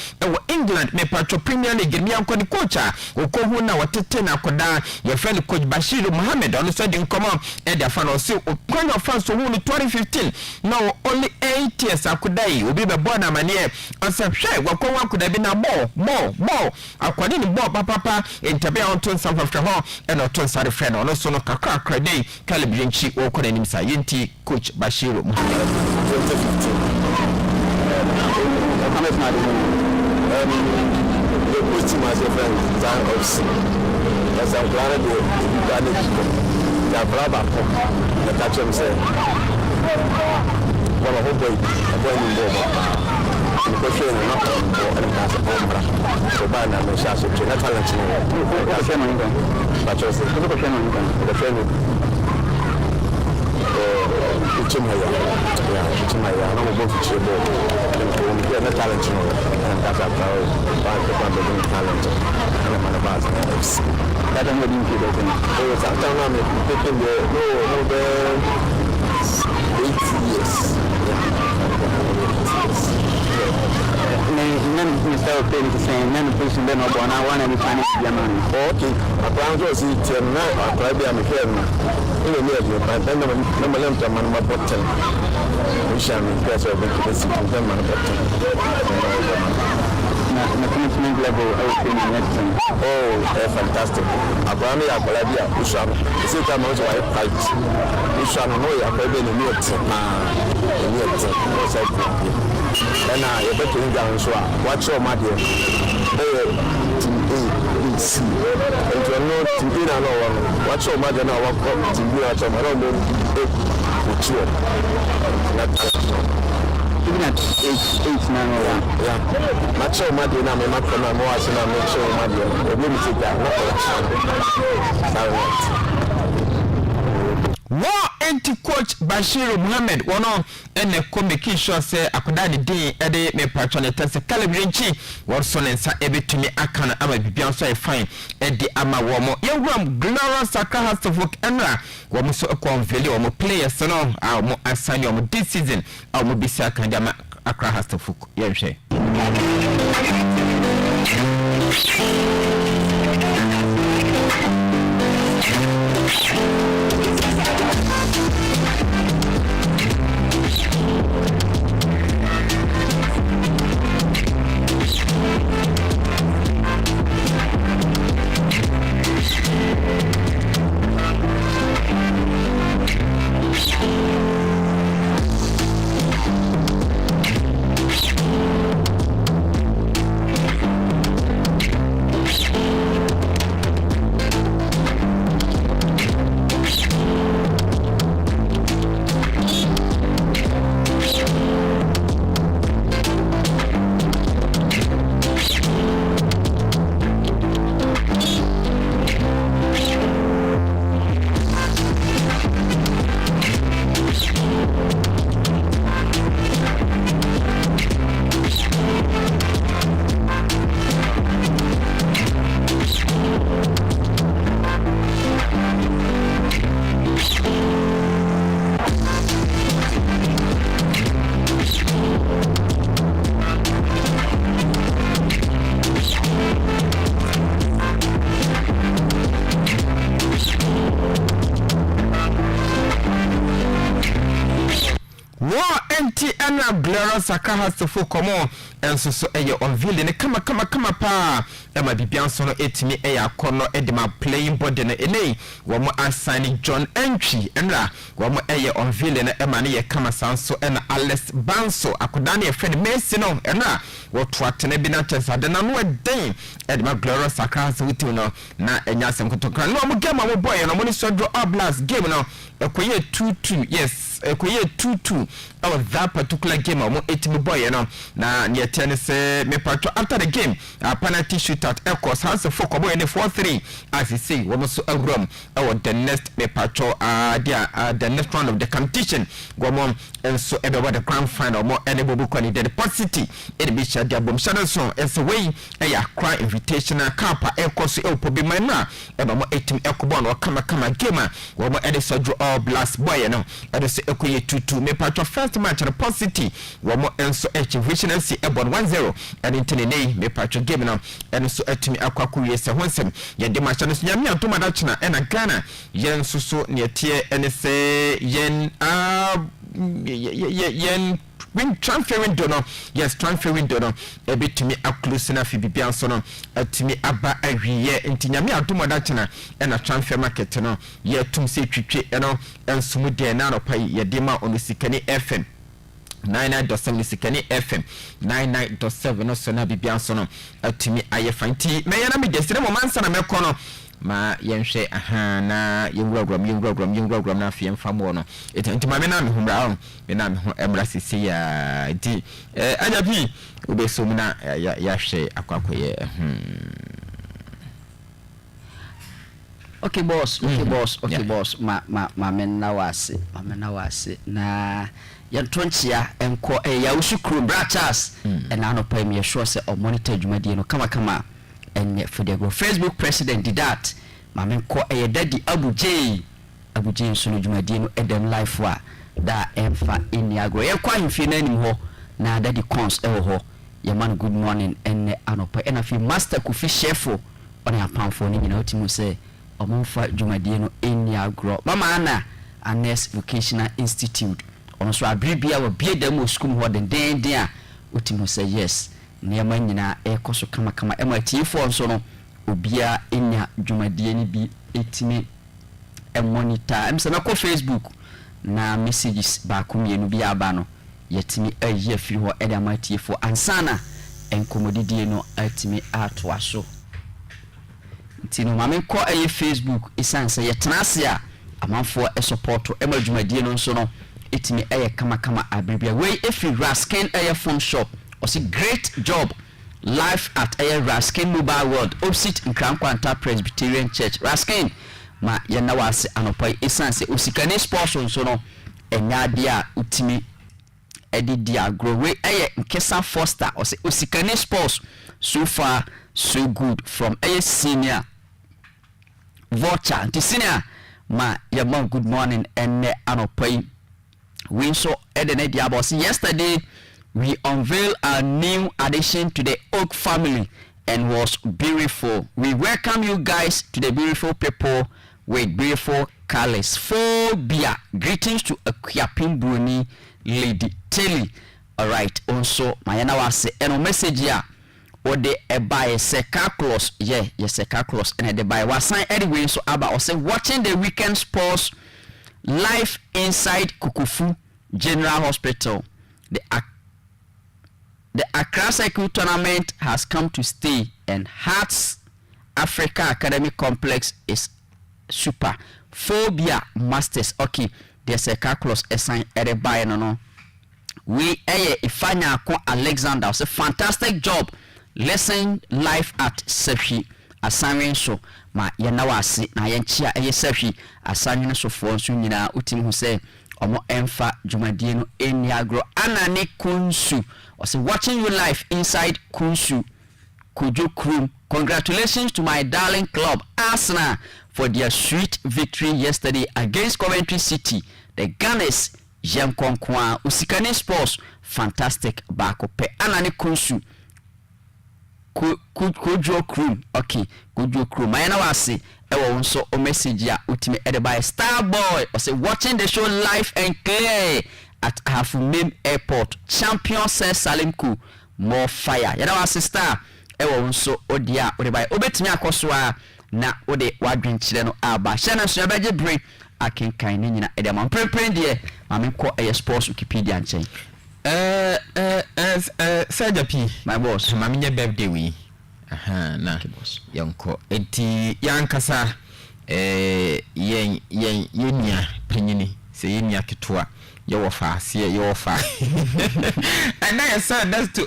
England me patro Premier League me uncle the coach uko na watete na koda your friend coach Bashiru Mohammed on said in common and the fan also when your fans so won 2015 now only 8 years akudai will be the born a manier on some share wakwa could have been a more according to ball papa in Tabia on ton South Africa and on ton side friend on also no kakra credit Caleb Yenchi or Korenimsa Yenti coach Bashiru Mohammed 2015 the coach team as a friend Zan Ops as I'm glad to manage the brother the catch him say well I hope they are in the question not and that's a bomb so bad and I shall say not talent but just the friend Chimaya, no more to cheer ball. And talent, and that's a power talent. And I'm about to that I'm going to do that. Oh, it's after I'm taking the 8 years. None of Mr. O'Payne is saying, none of person then upon I want any finance Germany. Okay, a plan to see 10 now, I'll try to be a mechanic. But then I'm a limp to my bottom. We shall be better than the city of them on the bottom. The commitment level, oh, fantastic. Abraham, Abraham, Ushan, the same time also I fight. Ushan, no, I have been in the and I bet you down so watch your mother. See, and you're not to be no watch your mother now. What to be at some around the even at 8 now. Yeah. Much so mad na me makona mo asina me so mad yo. Obi mi sika na War anti-coach Bashir Muhammad wono ene ko make sure say akoda de din ede me patron tese calibranchi worso nensa ebetumi akana ama bibia so e fine ede ama wo mo yewram Glorious Saka Hastofok enra wo mo so conveli wo mo players no a mo asani wo mo this season a mo bisa kan de ama Accra Hastofok yehwe Glorious Saka Hastofok komo enso so eye onville ne kama pa ema bibian so no etimi eya kono edema playing body na enei wo mo assign John Entry enra wo mo eye onville na ema ne ye kama sanso ena Alex Banso akoda ne friend Messi no enra wo toatene bi na chesa de na no eden edema Glorious Saka Hastofok no na enya asem kotokra no mo game mo boy no mo ni so draw up last game no ekoye 2-2 yes ekoye 2-2 our that particular game mo etimi boy no na ne tene se me patro after the game penalty shootout equals Hastofok boy in 4-3 as you see we must agrom the next me patro the next round of the competition go on and so everybody the grand final more enable kwani the positive it be share the bom shadow so it's a way cry invitational camp equals be man na e ba mo etim ekobon no kama game we mo ede so draw blast boy no ede so ekoye 2-2 me patro first match the positive we mo enso efficiency ebon 1-0 and intene me patro game no ene so etimi akwaku yese honsem ye de match no nyame antoma da chena ena Ghana yen suso ne tie ene se yen yen win transfer window no yes transfer window no ebetumi aclose na fi bibia so no atumi aba awiye ntinyame antoma da chena ena transfer market no ye tum se twitwe eno ensumu de na no pai ye de ma OSIKANI FM 99.7 OSIKANI FM 99.7 no so na bibia so no atumi ayefanti me yana me desire mo mansa na mekono ma yenhwe na yewuragram na afie mfamo no etantima me na me humra on me na me ho emra sisi ya di anya bi obeso mu na ya hwe akwakoye Okay boss ma men na wase na yantonchia enko ya usukuru brachas na no pa me sure say o monitor dwumadie no kama and for the Facebook president did that mamen ko daddy Abu J sunu dwumadie no edem life wa da emfa iniagro ye kwa himfi na anim ho na daddy cons ewo ho ye man good morning enne anopa ena fi master kufi chefo on apamfo ni nyina otimu say omfa dwumadie no iniagro mama ana Anes Vocational Institute ono so abribia wa bia dem school ho den a otimu say yes niema nyina ekoso kama MTF so no obia enya dwumadie ni bi etimi monitor emse na ko Facebook na messages ba kumienu bi aba no yetimi ayi afiri ho ede MTF ansana enkomodidie no atimi ato aso ntino mame ko ayi Facebook isanse yetenase a amanfo support dwumadie no so no itimi eye kama abribia we every Raskin air phone shop or see great job live at air Raskin Mobile World opposite Nkrankwanta Presbyterian Church. Raskin ma yana wase anopai esanse OSIKANI sports nso no enya dia utimi edi dia grow we aye Nkesa Foster or say OSIKANI sports so far so good from a senior Vulture the senior ma yama good morning and anopai we saw Edene Diabos. Yesterday we unveiled a new addition to the Oak family and was beautiful. We welcome you guys to the beautiful people with beautiful colors. Phobia. Greetings to Akuapin Bruni Lady Telly. Alright, also Mayana was a message here. Or they buy a second clause. Yeah, yes, second clause. And they buy was sign anyway. So about or say watching the weekend sports live inside Kukufu General Hospital. The Accra Cycle Tournament has come to stay, and Hearts Africa Academic Complex is super. Phobia Masters. Okay, there's a calculus assigned at a buy no. We Ifanya Alexander was a fantastic job. Lesson live at Sefi assignment so ma yenawasi na yenchia Sefi assignment so for so nyina utim hu say omo emfa dwumadie no eniagro anane kunsu or say watching you live inside kunsu kujo krum. Congratulations to my darling club Arsenal for their sweet victory yesterday against Coventry City. The Gunners Yemkonkwa OSIKANI sports fantastic bakope anane kunsu kujo krum. Okay, kujo krum mayana wase ewo nso o message ya utime edeby star boy or say watching the show live and clear at Hafumim Airport. Champion says Salimko more fire. Yana wase star ewo nso odia odeby obetimi akoswa na ode wadwen kire no aba shana so abaje brain akenkan ni nyina edema prepare de mame ko sports Wikipedia nchen. Saja P, my boss, maminya birthday we. Aha, na. Yanko. Eti yankasa yenya penyini. Se yenya ketua. Yofa, see yofa. And I said that's to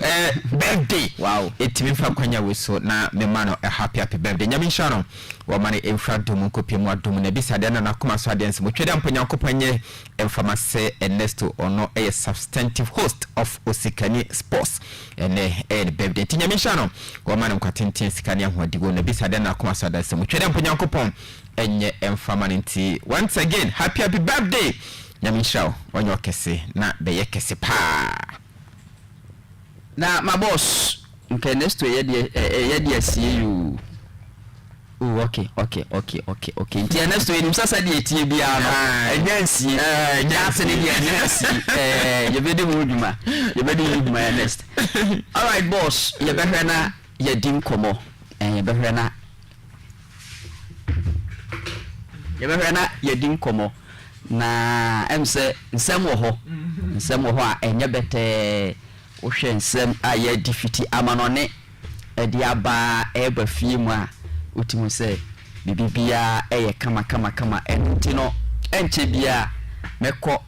birthday. Wow. Eti mifa kwanya we so na me man a happy birthday. Nyami shano. Wa mani infra domu ko pie mu adom na bisa de na kuma so adense mo tweda mpanyan ko panye emfamase Ernesto ono a substantive host of OSIKANI sports ene birthday nyami shano wa mani mkwatenten sikani ahodi go na bisa de na kuma so adense mo tweda mpanyan ko pon enye emfamanenti. Once again happy birthday nyami shao onyo kese na beye kese pa na my boss nke Ernesto ye see you. Oh, okay. Nti Ernesto yenim sasa de etie bia no. Enyansi, nyase ne de enyansi. Yebedi muduma. Yebedi muduma Ernest. All right, boss. Yebehwe na yedim komo. Yebehwe na yedim komo. Na emse nsem wo ho. Nsem wo ho a enye bete wo hwe nsem a ye defeat amanone edi aba eba fie mu a utimu say bibia eye kama enti no enche bia meko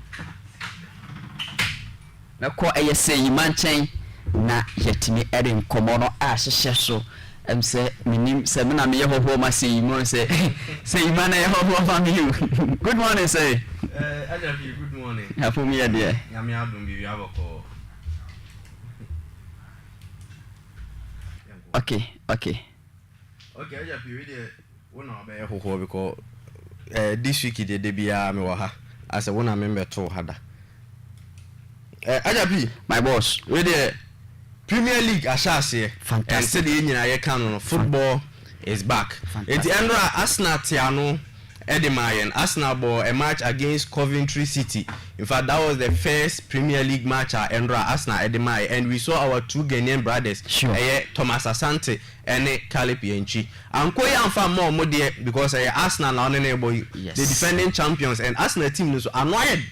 eye say manchen na yetimi ere nkomo no a hyehye so say minim say me na me yehoho ma say mo say imana yehoho ma me. Good morning say Ajafi, good morning. Hapo mi ade Nyame adom bi aboko. Okay, Ajafi, we dey wona obey hoho because this week dey bia me wo ha as a wona member to hada. Ajafi, my boss, we dey Premier League ashase and say the nyina ye kan no football is back. Enti Endra Arsenal tiano Edemayen Arsenal ball a match against Coventry City. In fact, that was the first Premier League match at Endra Arsenal Edemayen, and we saw our two Ghanaian brothers, Thomas Asante and Caleb Yenchi. I'm quite unfam more modie because Arsenal are the defending champions, and Arsenal team is annoyed.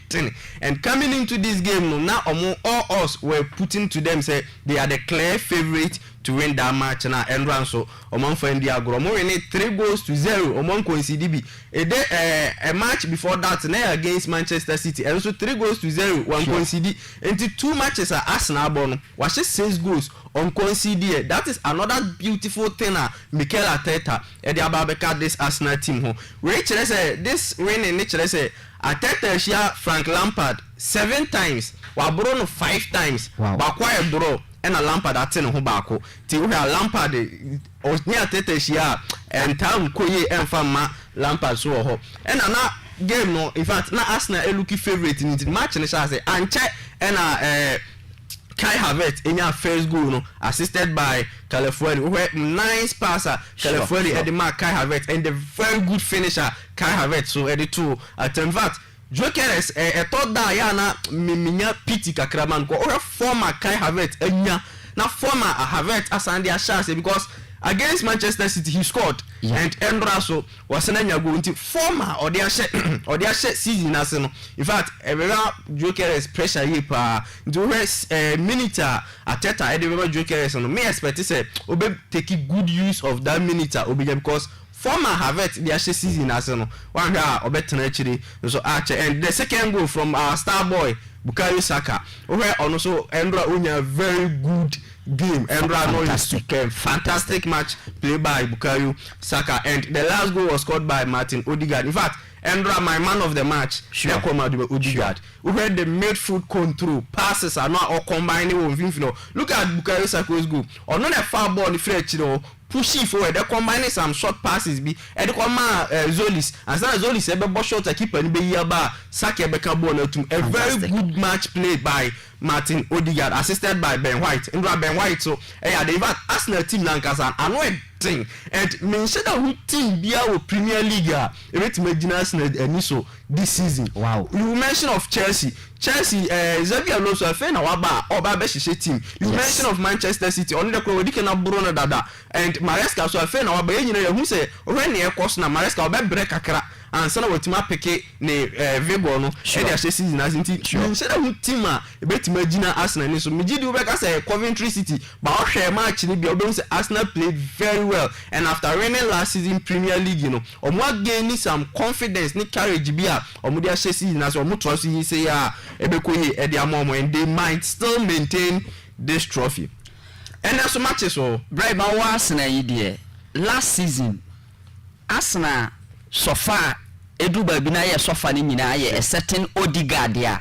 And coming into this game now, all us were putting to them say they are the clear favorite to win that match now. Endra so Oman for India Gromo in 3-0 Oman concede a match before that against Manchester City and also 3-0 one concede into 2 matches at Arsenal born was just 6 goals on concede. That is another beautiful thing Mikel Arteta and the Ababeka this Arsenal team ho we say this winning nature say Arteta share Frank Lampard 7 times wa Bruno 5 times ba quiet draw and a Lampard atin ho baako ti we Lampard o ni Arteta share and town koye emfa Lampard so ho and na game no in fact na Arsenal eluki favorite in the match ni say anche and Kai Havertz in your first goal no assisted by Califuori where nice passer Califuori at the mark Kai Havertz and the very good finisher Kai Havertz so at the 2 in fact Jokeres thought that yana minya pity kakraman ko or former Kai Havertz enya na former Havertz asandi ashase because against Manchester City he scored and Endraso was nanya go into former or their season as no in fact Jokeres pressure here pa do minute Arteta edebe Jokeres no me expect say obe take good use of that minute obe because former Havertz their season as no one obetena actually so archer and the second goal from our star boy Bukayo Saka where also Endra Unya very good game. Endra no is fantastic match played by Bukayo Saka and the last goal was scored by Martin Odegaard. In fact, Endra my man of the match. Odegaard. Where the midfield control passes are not all combining with him. Look at Bukayo Saka's goal. Or not a far ball the French, pushing forward, they combining some short passes be and Zolis as long as Zolis ebe shot a keeper be yaba Saka beka ball to a very good match played by Martin Odegaard assisted by Ben White. Ben White so they even Arsenal team Lancaster and one thing and mention that team be our Premier League Arsenal this season. Wow. You mention of Chelsea Xabi Alonso afen na waba oba be hihye team. You mention of Manchester City on the ko dike na Bruno dada and Maresca so afen na waba yenyina ye hu se ohwe ne ekos na Maresca oba break akra and sana wetima peke ne Vigo no e dey season as inti mention that team a betima gina Arsenal ni so mejidi we ka say Coventry City ba ohwe match ni bia obe say Arsenal played very well and after winning last season Premier League omo gain some confidence ni courage bia omo dey season as omo trust he say ya and they might still maintain this trophy. And that's so much so right but Arsenal idea last season Arsenal so far edu ba bi na ye so far ni nyina ye a certain Odegaard ya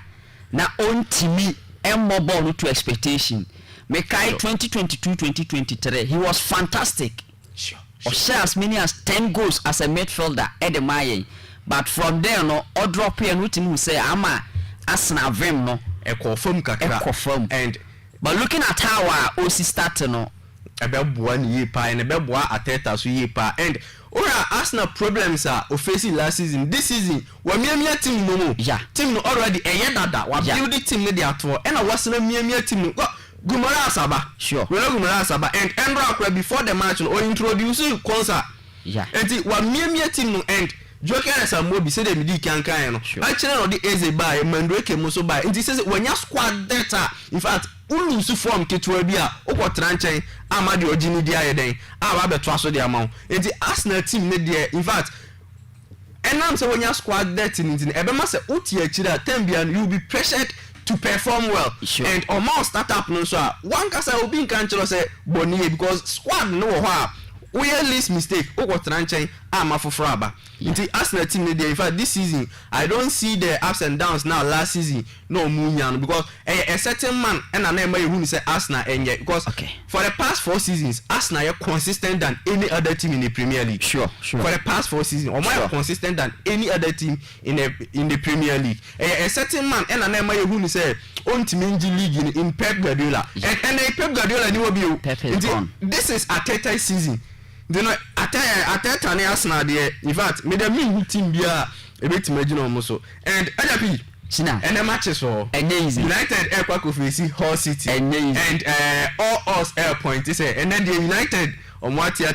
na on timi emmo ball to expectation me kai 2022-2023 he was fantastic sure share as many as 10 goals as a midfielder at the Mayen but from there no or drop here and who say ama Arsenal vim no e confirm kakra and but looking at how OC start no ebeboa ni yepa and ebeboa Arteta so yepa and ora Arsenal problems are facing last season this season wa miamia team no mo team no already dada wa build the team dey ato and Arsenal miamia team no Gumara Asaba sure we know Gumara Asaba and Endra before the match no introduce concert and wa miamia team no and Jokeres Amobi say dem di kankan no actually no the Eze buy Mandreke mo so buy it says when your squad data in fact ulu su form ketua bia okwotra nchen amadi ogini dia yeden aba beto aso dia mawo enti Arsenal team ne dia in fact enam say when your squad data ni ebe ma say uti akira tambia you be pressured to perform well and omo startup no so one kasa obi nkan chiro say boniye because squad no ho a we least mistake okwotra nchen amafoforo aba Inti Arsenal team in fact this season I don't see the ups and downs now last season no munyan because a certain man and an name who say Arsenal and because for the past 4 seasons Arsenal are consistent than any other team in the Premier League sure for the past 4 seasons or more consistent than any other team in the Premier League a certain man and an name who say on team in the league in Pep Guardiola and Pep Guardiola ni will be this is Arteta season. You know, Arteta ne Arsenal there. In fact, me the mean team bia e bit imagine almost and LP China and the matches for easy United Ekwa ko face Hull City and all us air point say and then the United on what year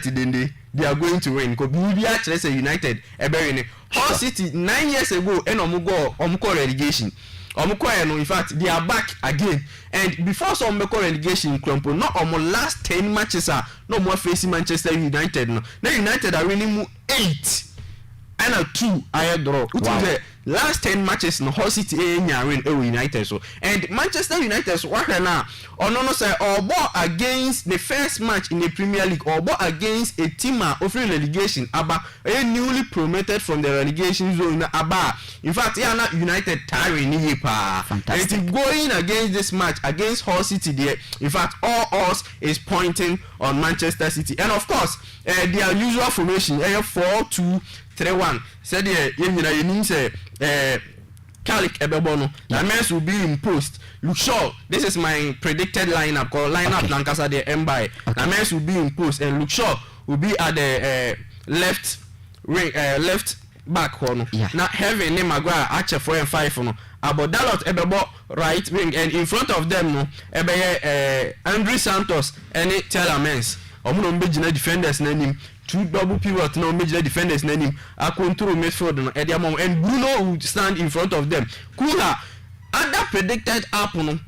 they are going to win because we actually say United e Hull City 9 years ago and omugo relegation in fact they are back again and before some relegation crumple not last 10 matches are no more facing Manchester United no now United are winning 8 and a 2 draw last 10 matches no Hull City win United so and Manchester United so what now no say or ball against the first match in the Premier League or ball against a team offering relegation aba newly promoted from the relegation zone aba in fact na United tiring ni pa and going against this match against Hull City there in fact all odds is pointing on Manchester City and of course their usual formation 4-2-3-1 said you need say Carrick Ebebono that means will be imposed. Look sure this is my predicted lineup called lineup Lancaster the Mbai that means will be imposed and look sure will be at the left wing left back corner now having name Maguire Archer 4 and 5 no about Dalot Ebebo right wing and in front of them no Andre Santos and Telemans omuno mbejina defenders na nim two double pivot na mbejina defenders na nim akontrol midfield no ediamon and Bruno would stand in front of them Kula other predicted up no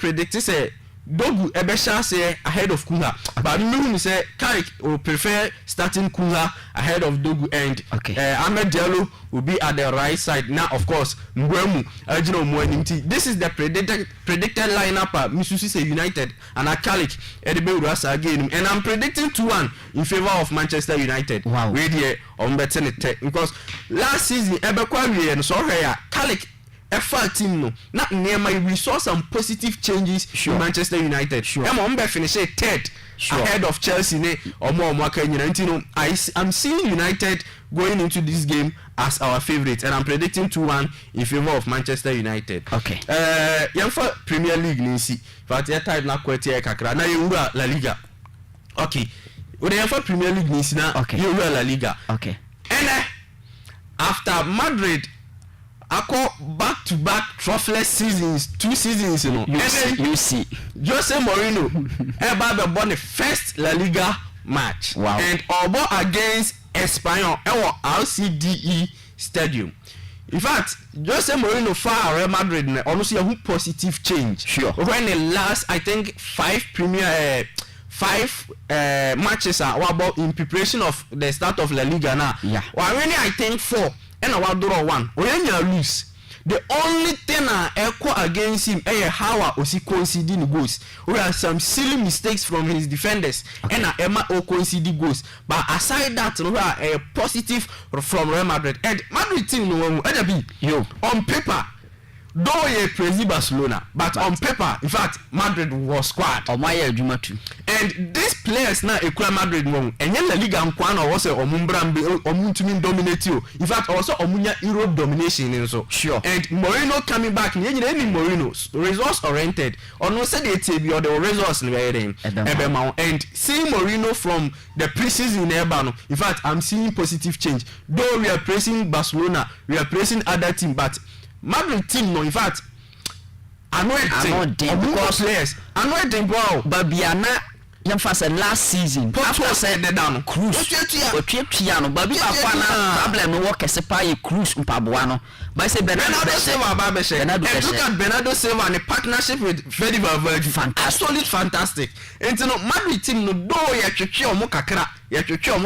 predicted say Dogu Ebesha say ahead of Kula but no say Carrick will prefer starting Kula ahead of Dogu and Ahmed Diallo will be at the right side now of course Mbwemu Ajino Mwenimti this is the predicted lineup Misusi say United and Carrick Edebe Urasa again and I'm predicting 2-1 in favor of Manchester United we there on betting it because last season Ebekwa we so here Carrick FA team no na near we saw some positive changes in Manchester United be finish third ahead of Chelsea ne I'm seeing United going into this game as our favorite and I'm predicting 2-1 in favor of Manchester United for Premier League nisi but your time na kwete kakra na yura La Liga for Premier League nisi na yura La Liga and after Madrid Ako back-to-back trophyless seasons, 2 seasons, you know. You see. Jose Mourinho ever won the first La Liga match. Wow. And Obo against Espanyol at RCDE Stadium. In fact, Jose Mourinho far Real Madrid honestly a positive change. Sure. When the last, I think, 5 matches are about in preparation of the start of La Liga now. Yeah. Well, really, I think 4. And our draw 1 when you lose the only thing echo against him how OSIKANI goals we have some silly mistakes from his defenders and Emma concede goals but aside that we are a positive from Real Madrid and Madrid team no on paper though you praise Barcelona but on paper in fact Madrid was squad and these players now equal Madrid and La Liga nkwana was omuntumi dominate you in fact also omunya Europe domination and so sure and Mourinho coming back Mourinho results oriented no say they be or the results and seeing Mourinho from the preseason in fact I'm seeing positive change though we are praising Barcelona we are praising other team but Madrid team no in fact anointing because players anointing wow but biana yamfa last season after said the down cruise otwetwea no ba bi afa na problem no work sepa ye cruise mpaboa no but say Bernardo Silva ba be share and look at Bernardo Silva and the partnership with Fede Valverde absolutely fantastic and no Madrid team no do ye twetwe omo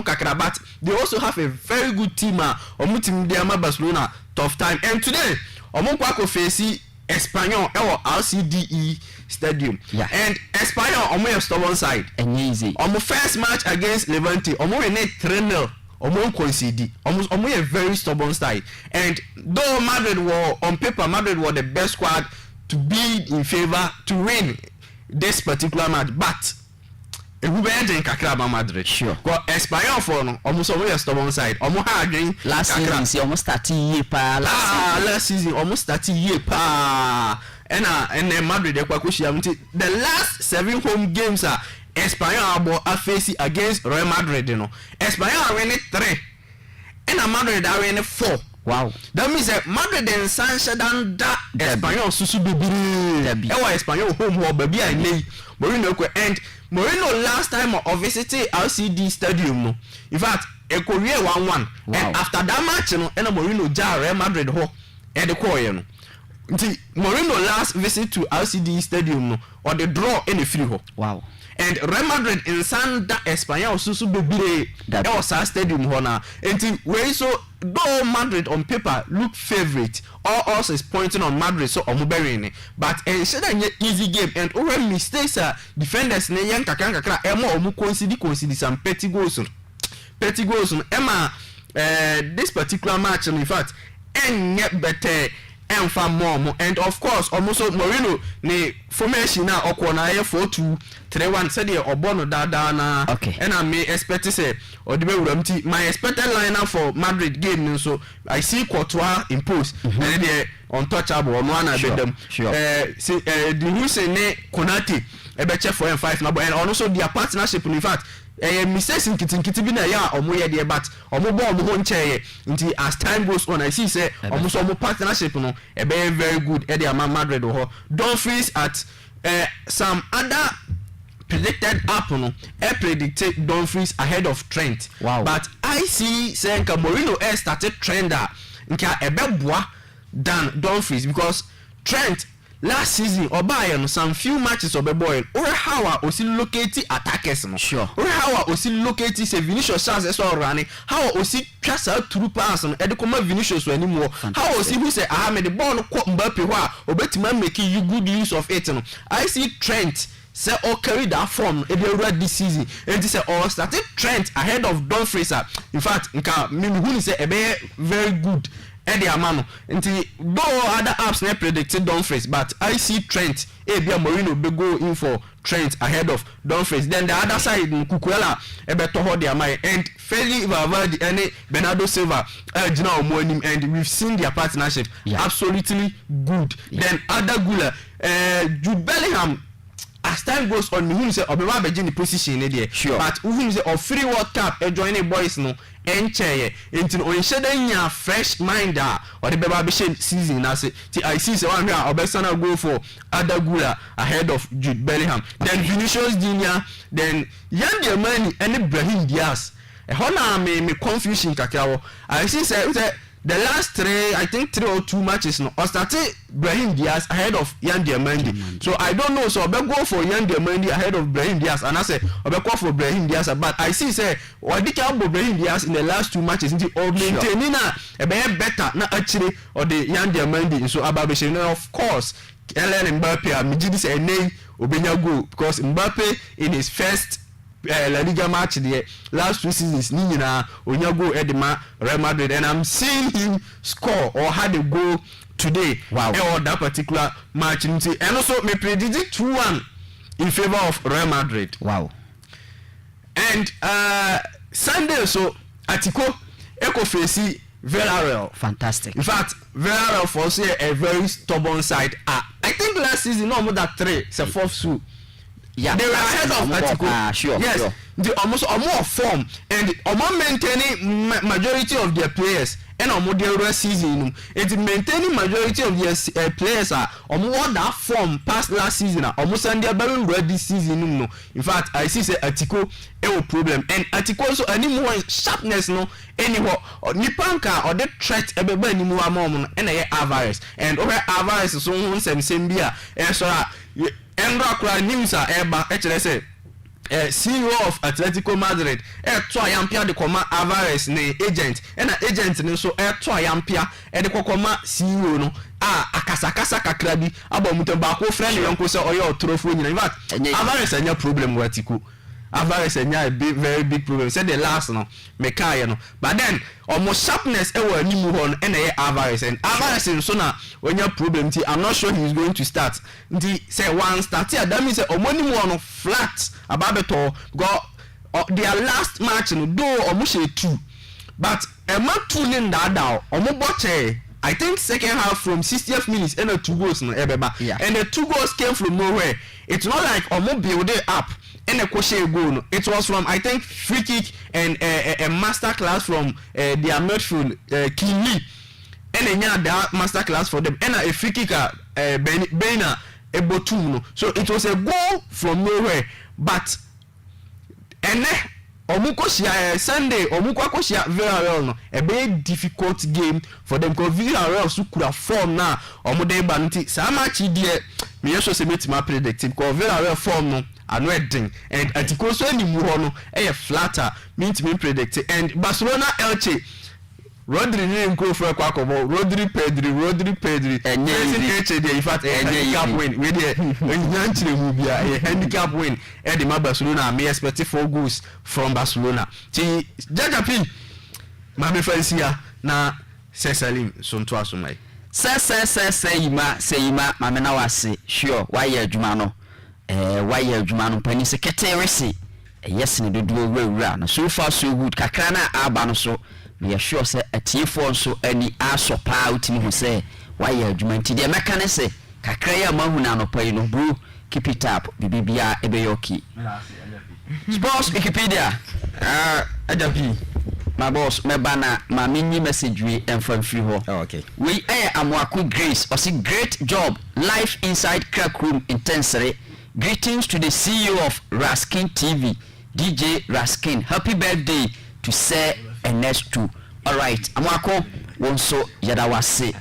kakra but they also have a very good team omo team dey ama Barcelona tough time and today omo kwa face Espanyol RCDE Stadium and Espanyol omo stubborn side easy omo first match against Levante omo win 3-0 omo concede omo a very stubborn side and though Madrid were on paper Madrid were the best squad to be in favor to win this particular match but we be entering kakra ba Madrid sure because Espanyol for no almost omo stubborn side omo ha adwen last season see almost start year pa last season almost start year pa and Madrid dey kwakoshia mti the last 7 home games are Espanyol abo face against Real Madrid no Espanyol win 3 and Madrid win 4 wow that means that Madrid and Sancho dan da Espanyol susu bibiri Espanyol home ho baby I nei Mourinho and Mourinho last time of visiting RCD Stadium no in fact e ko wie 1-1 and after that match no and Mourinho ja Real Madrid ho e de call no Mourinho last visit to RCD Stadium no or the draw in the free ho. Wow. And Real Madrid in Santa España also be that was our stadium hona. And we so though Madrid on paper look favorite, all us is pointing on Madrid so omuberini. But instead of an easy game and over mistakes defenders ne yan kakra emo omu concede some petty goals. Emma this particular match in fact and yet better and far more and of course almost Mourinho ne formation na okona 4-2-3-1 said the obono dada na okay. And I may expect to say or the way my expected lineup for Madrid game so I see Courtois impose and they untouchable on one of them the who say ne Konate ebeche 4 and 5 now and also their partnership in fact mistakes in kitty bi na ya omo ye de but omo bo omo ho nche nti as time goes on I see say omo so omo partnership no e be very good e dey Madrid ho Dumfries at some other predicted up no predicted Dumfries ahead of Trent. Wow. But I see say nka Mourinho started trend nka e be boa than Dumfries because Trent last season Bayern some few matches of the boy or how osi locate attackers no sure or how osi locate say Vinicius chances so running how osi twasa through pass no e de come Vinicius anymore how osi who say me the ball no Mbappe ho a obetima make you good use of it no I see Trent say all carry that form this season and say all started Trent ahead of Dumfries in fact nka me who say e very good Eddie Amano. Until though other apps ne predicted Dumfries, but I see Trent. Ebia Mourinho be go in for Trent ahead of Dumfries. Then the other side, Kukuela, Ebeto Hodiamai, and Feli Valverde and Bernardo Silva, Gina Omonim, and we've seen their partnership absolutely good. Then Adagula, Jude Bellingham. As time goes on, who say Obama be in the position there. Sure. But who say of free World Cup joining boys no enche into on shedenya fresh mind or the baby season as I see say one here Obesana go for Adagula ahead of Jude Bellingham. Okay. Then Vinicius Junior, then Yan Germany and Ibrahim Diaz. Hona me confusion kakao. I see say the last 3 or 2 matches no started Brahim Diaz ahead of Yan Diamandi. So I don't know so I go for Yan Diamandi ahead of Brahim Diaz and I say I go for Brahim Diaz but I see say what did Brahim Diaz in the last 2 matches into maintaining better na actually or the Yan Diamandi so Ababeshe of course Ellen Mbappe Mijidi say name Obenya go because Mbappe in his first La Liga match the last 2 seasons ni nyina onyago edema Real Madrid and I'm seeing him score or had a goal today. Wow. Or that particular match and also me predict 2-1 in favor of Real Madrid. Wow. And Sunday so Atiko Eko face Villarreal. Fantastic. In fact, Villarreal for say a very stubborn side. I think last season no more that 3 it's a 4th suit. Yeah, they were ahead of Atiko. Sure. Yes, sure. They almost more form and maintaining majority of their players and their season. It's maintaining majority of their players are more that form past last season. Almost and they are very ready this season. No, in fact, I see say Atiko a problem and Atiko also any more sharpness no anymore. Nipanka or the threat everybody anymore moment and Alvarez and over Alvarez so on same beer and so. Endra news eba say CEO of Atletico Madrid to ayampia de koma Alvarez ne agent and agent ne so to ayampia e de kokoma CEO no akasakasa kakra bi abomuto ba ko friend yonko say oyo otrofo nyina in fact Alvarez anya problem with Atiko. Alvarez anya a very big problem said the last no mekaye no but then almost sharpness e wa nimu ho no na Alvarez and Alvarez so na onya problem ti I'm not sure he is going to start nti say one start here that means say omonimu no flat ababeto go their last match no do omo 2 but e ma 2 ni ndada omo boche I think second half from 60th minutes and 2 goals no ebeba and the 2 goals came from nowhere. It's not like omo build it up and a crochet goal no. It was from I think free kick and a master class from their midfield King Lee and that master class for them and a free kicker Bena Ebotum no. So it was a goal from nowhere but and omukosia Sunday omukosia Villarreal no a very difficult game for them because Villarreal so could have form na omode ba nti sa match die me yeso se metima predict because Villarreal form no ano edin and atikoso animu ho no e flatter me predict and Barcelona Elche Rodri ni nko for kwakobo Rodri Pedri enye HD in fact handicap win we dey nyanchire mu bia a handicap win e dey ma Barcelona me expect 4 goals from Barcelona ti Jajapi ma me fansia na Salim so nto asomai Sayima ma me na wase sure why adwuma no why adwuma no pani secretary si yes ne dodo wura na so far so good kakra na aba no so me sure say atiefo nso ani asopa utimi ho say why adwuma nti de meka ne say kakra ya mahu na anopai no bro keep it up bibia ebeyoki sports Wikipedia ajapi my boss me bana ma mini message we enfam free ho okay we amwaku Grace or see great job live inside crack room intensely. Greetings to the CEO of Raskin TV, DJ Raskin. Happy birthday to Sir Ernesto. All right, amwako wonso yadawase.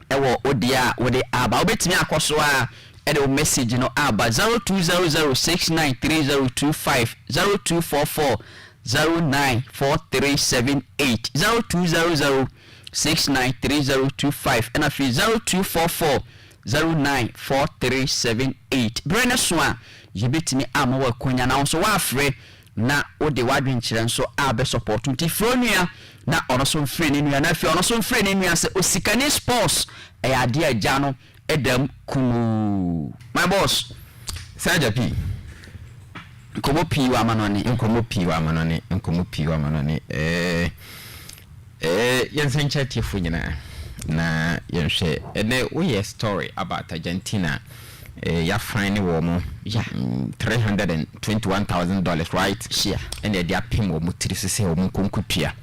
Ewo odia wode aba obetimi akoso a ede message no aba 0200693025 0244 094378 0200693025 and afi 0244 094378 Brenda Swan yebetimi amawa konya na so wa afre na ode wadwen kire nso abe support nti fronua na ono so mfre ne nua na afi ono so mfre ne nua se osikani sports ade agya no edam kumu my boss Saja P nkomo pi wa manone yensen chatifo nyina na yenhwe ene we story about Argentina ya fine wo mo $321,000 right sure and they are pim wo mutiri sese wo konkutua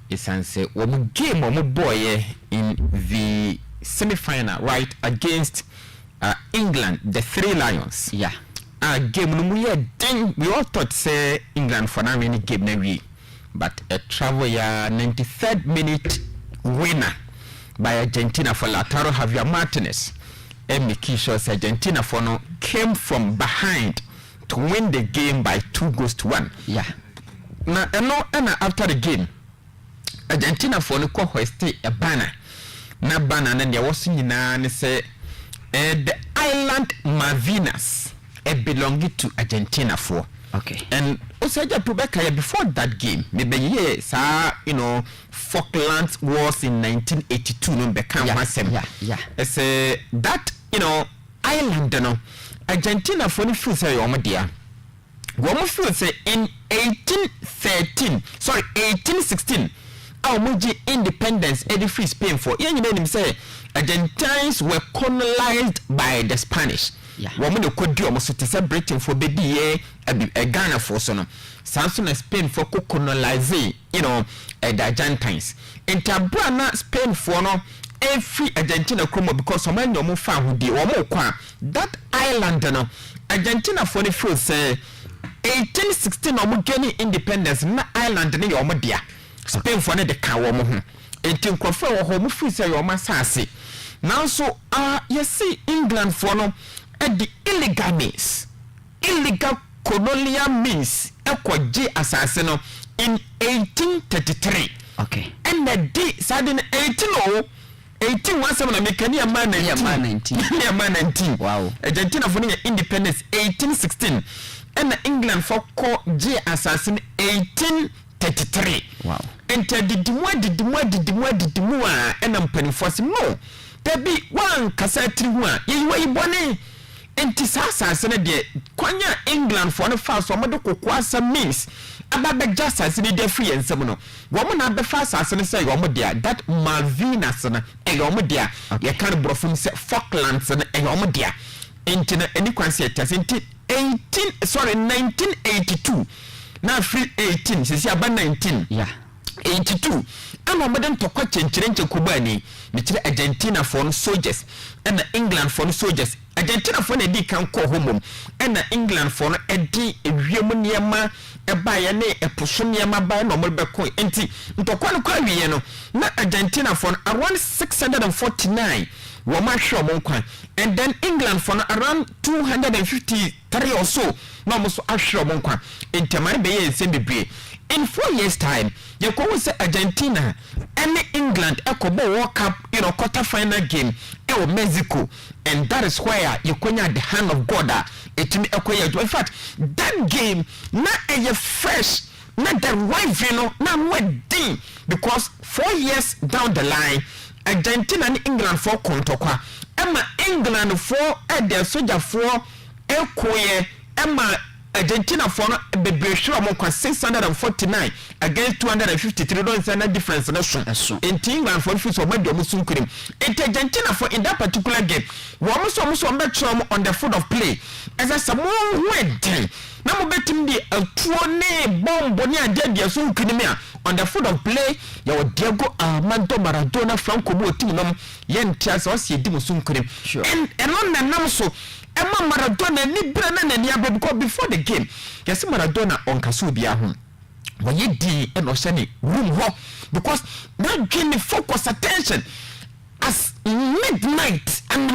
isanse wo game wo boy in the semi-final right against England the Three Lions yeah game no we all thought say England for na win game na we but a travel ya 93rd minute winner by Argentina for Lautaro Javier Martinez and Miki shows Argentina for no came from behind to win the game by 2-1 yeah now and after the game Argentina for no ko hoist a banner na banner na there was nyina ne say the island Malvinas belonging to Argentina for okay and Osaja Pubeka before that game maybe yes Falklands Wars in 1982 no become yeah it's that island Argentina for the feel say omodia wo feel say in 1816 Muji independence edi free Spain for yen nim say Argentines were colonized by the Spanish woman no kodi omo so tese Britain for bedi Ghana for so no Samson Spain for colonizing the Argentines intabra na Spain for no every Argentina kromo because so many omo fa hudi omo kwa that island no Argentina for the feel say 1816 omo gani independence na island ne omo dia Spain for the kawo mo ho enti nkofo wo ho mo free say yo masase now so you see England for no at the illegal colonial means ekwaje asase no in 1833 okay and the day sadin 18 na mekani ya man 19 wow Argentina for the independence 1816 and England for ko je asase 1833 wow enter didimu and ampanifo no there be one kasatri hu a yeyi bone enti sasa ne de kwanya England for no fast so mo kokoasa means ababa justice ne de free ensem no wo mo na be fast as ne say wo mo dia that Malvinas na wo mo dia ye kan brofum say Falklands na wo mo dia enti na eni kwanse etase enti 1982 na free 18 sisi aba 19 yeah 82 ama madan to kwa chenchirenche kubani mitire Argentina for soldiers and England for soldiers Argentina for the can call home and England for a D Yamaniama a bayane a Pusumiama by normal Becoin enti into Quano na Argentina for around 649 Wama show Monkwan and then England for around 253 or so no most Ashra Monkwan in Tamari Bay and Sembi. In 4 years' time, you can say Argentina and England Ecobo World Cup, quarter final game, Mexico, and that is where you can the hand of God. In fact, that game not a fresh, not the right, not wedding, because 4 years down the line, Argentina and England for Kontokwa, Emma England for their soldier for Ekoye, Emma. Argentina for the sure among 649 against 253 don't send a difference in England for foot of Medomusun cream. In Argentina for in that particular game, almost on the foot of play as a Samoan wedding. Now betting the Tuone bomb Bonia Jedia Sun Crimea on the foot of play. Your Diego Armando Maradona Franco Tinum Yen Tias or see Dimusun cream. And on the Namso. Emma Maradona ni brana na niabe because before the game yes Maradona on Kasubia home when you di and osani room ho because that game focus attention as midnight and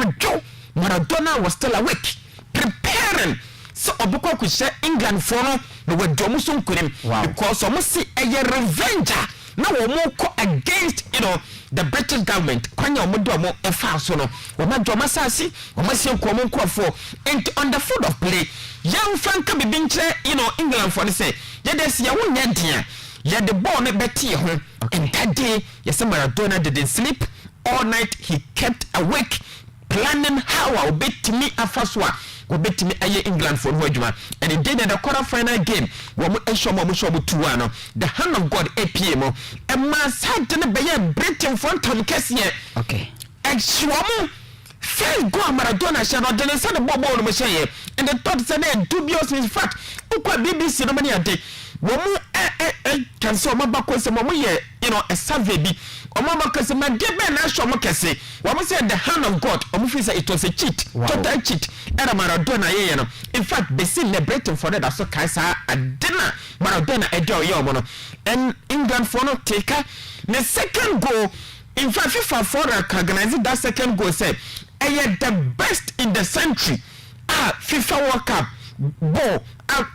Maradona was still awake preparing so obuko could share England for no we domusun kunim because almost see a revenge now we more against the British government kwanya omodomo efa so no we ma do masasi we ma se ko mo for and on the foot of play young franka bibinche England for say ye des ya wonya dia ye the ball no beti ho and that day yes Maradona didn't sleep all night. He kept awake planning how I will beat me afaswa go beat me aye England for Wajuma and it did in the quarter final game wo mo eshomo mo shobo 2-1 the hand of God APM and mass had to be Britain for Tom Kessier okay exwomo first go Maradona shall not send the ball no say and the third say dubious in fact ukwa BBC no many a day wo mo can so mo bakọ se mo ye a survey bi omama kase ma de be na show mo kase wo mo say the hand of God omo fi say it was a cheat total cheat era Maradona ye no in fact be celebrating for that so kaisa adena Maradona edo ye omo no and England for no take the second goal. In fact FIFA for organize that second goal say the best in the century FIFA World Cup ball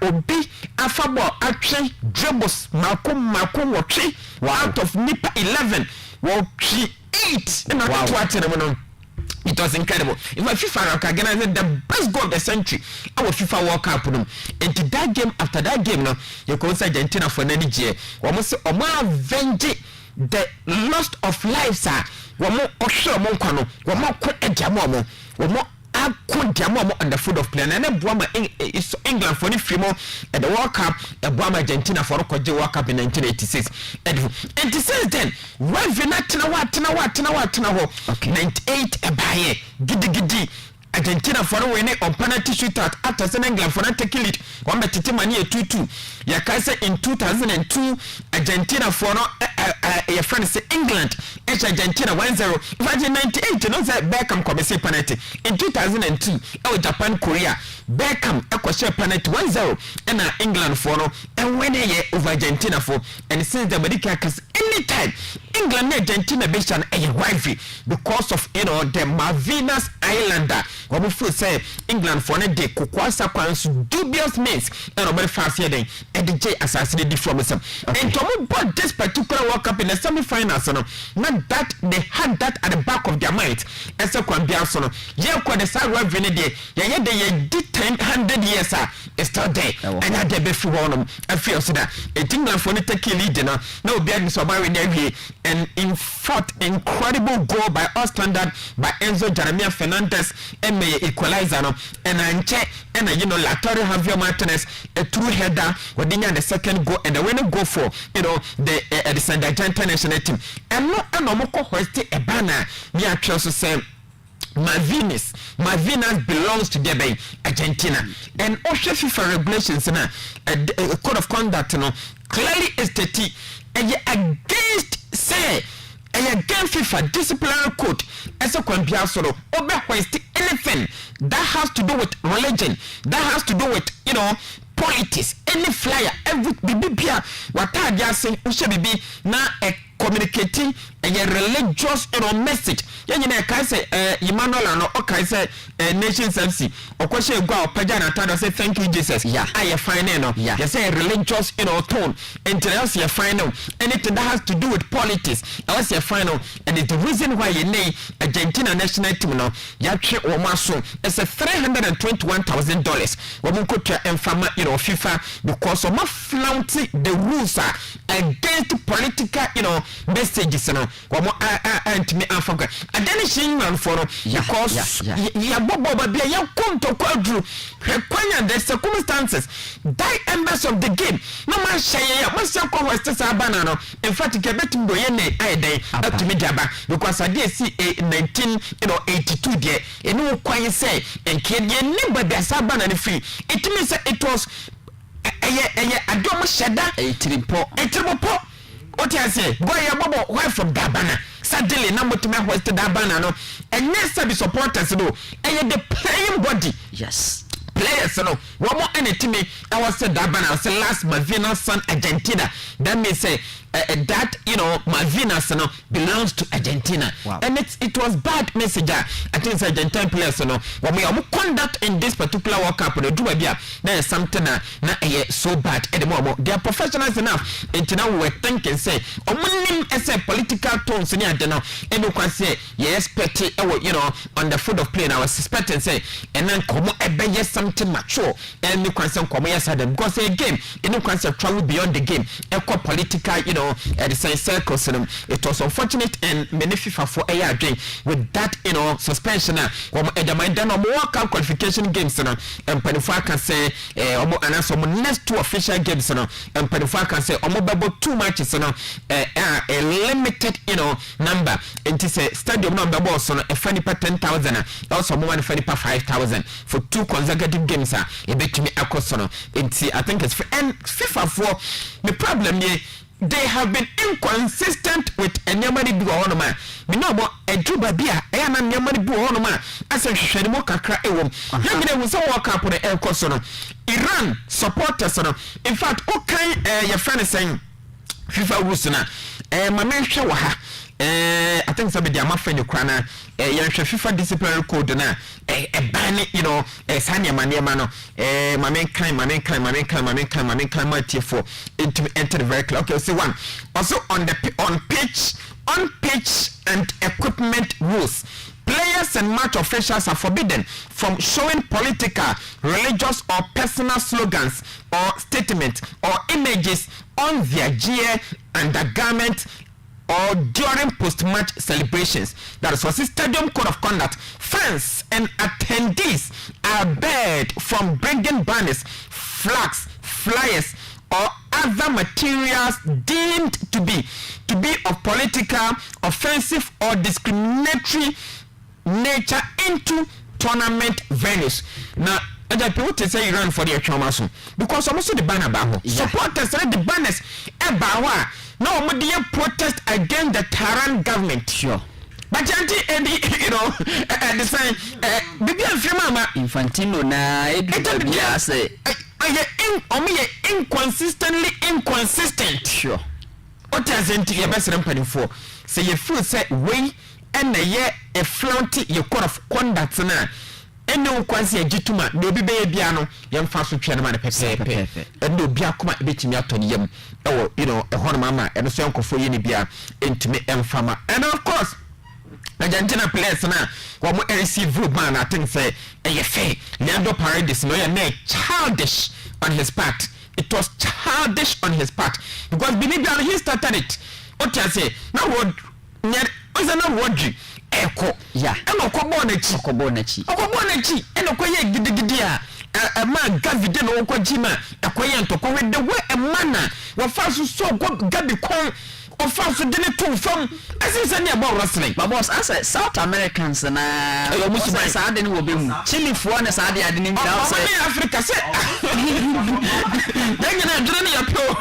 obi afabo atwe dribbles mako watwe out of nipa 11 watwe 8 and wow. It was incredible. If FIFA organized the best goal of the century, our FIFA World Cup and to that game after that game now you can say Argentina for any year almost avenge the loss of lives womo osho mo kwano womo ko ejamo womo on the foot of play and Buama England for the free at the World Cup Buama Argentina for the World Cup in 1986 and since then why Venatina 98 abaye gidi Argentina for winning on penalty shootout after England for not taking lead. One betting money 2-2. Yakasa in 2002, Argentina for your friend say England, Argentina 1-0. Imagine 98, you know that Beckham come say penalty. In 2002, Japan Korea, Beckham share penalty 1-0 and England for and when over Argentina for and since the America anytime England and Argentina based on a wifey because of the Malvinas Islander. What we feel say England for a day kukwasa kwans dubious means and over fast here then and the J assassinated from us. And to bought this particular World Cup in the semi-finals, not that they had that at the back of their mind. As a Kwambiasono, yeah, quite the side where Venedig, yeah, they did 100 years, it's still there. And I did before one, I feel so that a England for the take lead, no being so by and in fourth incredible goal by our standard by Enzo Jeremiah Fernandez and may equalizer and I'm check and Latorio Javier Martinez a true header within the second goal and the winning goal for the San Argentine national team and no anomoko hoisted a banner near Chelsea say Malvinas belongs to the Argentina and OSHA FIFA regulations a code of conduct clearly stated against say Again, FIFA disciplinary code as a compare sort over anything that has to do with religion, that has to do with politics, any flyer, every bibia, what I just say, Ushabi na a communicating a religious message. Yanina can say Emmanuel and okay say Nations MC or question go Pajana Tada say thank you Jesus. Yeah, I find no. Yeah, you say religious tone and else you final anything that has to do with politics. Else you final and it's the reason why you name Argentina national team no Yache Omaso it's a $321,000. Woman could and farmer FIFA because of my flaunting the rules are against political messages and me Africa. And then it's England for because ya bobo be ya come to quadru require the circumstances die members of the game no man share ya must come west sabana. In fact get betum do ye na day up to me daba because I did see 1982 there and no kwan say and kid ye never be sabana the free it means it was adom sheda a triple what I say boy ya bobo why from Dabana sadly number to my west Dabana no and yes be supporters no and the playing body yes players no one more anything I was said Dabana was the last Malvina son Argentina that means say that Malvinas belongs to Argentina. Wow. And it was bad message. I think it's Argentine players when we are conduct in this particular World Cup there is something so bad at the moment. They are professionals enough and now we thinking say as a political tones in the and you can say yes petty on the foot of play I was suspecting say and then come yes something mature and you can say come yes because a game and you can say travel beyond the game equal political at the same circles it was unfortunate and many FIFA for a game with that suspension World Cup qualification games and Penifar can say next two official games and Penifar can say about 2 matches a limited number and it's a stadium number boss on a funny per 10,000 also more than funny per 5,000 for 2 consecutive games a bit to me I think it's and FIFA for the problem they have been inconsistent with anyamani bi ho no ma me no mo adruba bia e na anyamani bi ho no ma asa hwehwani mo kakra ewom ya me ne wo so World Cup no enkoso no Iran supporters no in fact okay your friend is saying FIFA rules na ma me hwe wo ha I think somebody am afraid you crana FIFA disciplinary code na ban sanya maniema no my main crime for enter the vehicle. Okay, so one also on pitch and equipment rules. Players and match officials are forbidden from showing political, religious or personal slogans or statements or images on their gear, undergarment or during post-match celebrations. That is what the Stadium Code of Conduct. Fans and attendees are barred from bringing banners, flags, flyers, or other materials deemed to be of political, offensive, or discriminatory nature into tournament venues. Now, people to say Iran for the Chomasu because also the banner baho. Supporters the banners ebawa. No, we protest against the Tehran government. Sure. But and the same Bibi Mama Infantino na say inconsistently inconsistent. Sure. What doesn't your best company for? Say you feel say way and a flaunt your code of conduct na. Eno kwansi agituma na obi be bia no yemfa so twa na ma pepe eno bia kuma ebetimi atoni yam ewo ehon mama eno so yankofo ye ne bia entimi emfama and of course Argentina players na wo mo receive man I think say fair Leandro Paredes no ya childish on his part. It was childish on his part because Binibian he started it. What I say now what is not what eko ya eno kobo na chi eno koye gidigidi a man gavide no okojima akoye ntoko we the way a manner wo faso so gabi kon o faso de ne to fam asinsa ne about wrestling but boss as South Americans na yo musu sa ade ne wo be mu Chile fo na sa ade ne ngira say Africa say then na dre ne ya pro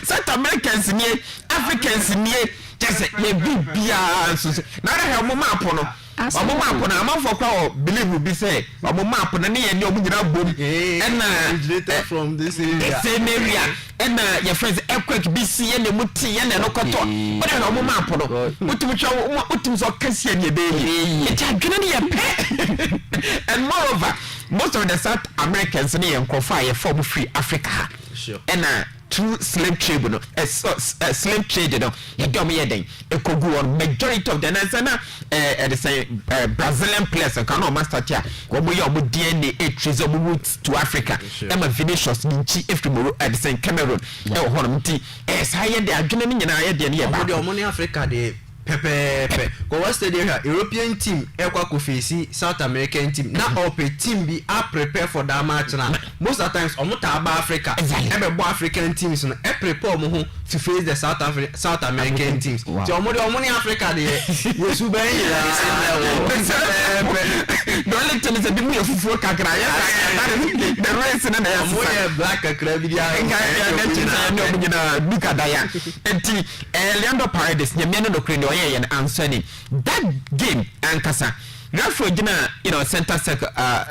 South Americans nie Africans nie just ye bibia so na re mo map no omo map na amafo kwa o believe be say omo map na ne ye ne omo nyina bom and originated from this area same area and your friends earthquake BC ye ne muti ye ne no koto but na omo map no mutum twa mutum so kase ne be ye it adwene ne ye pe and moreover most of the South Americans ne ye nkofa ye form free Africa sure and through slave trade no slave trade no ye dom ye den ekogu on majority of the nation the say Brazilian players can no master tia go mo ye omo DNA trace omo roots to Africa e ma Vinicius nchi efrimoro at the same Cameroon e ho no mti sa ye de adwene ni nyina ye de ne ye ba omo ni Africa de pepe go what stay there European team ekwa ko face South American team na ope team be are prepare for that match na most of the times omo ta ba Africa ebe bo African teams no e prepare omo ho to face the South American teams so omo ni Africa de yesu ben ila no let tell us be me fufu kakra ya the race na ya omo ye black kakra bi dia omo nyina duka daya enti Leandro Paredes nyame no kre and answering that game ankasa referee gina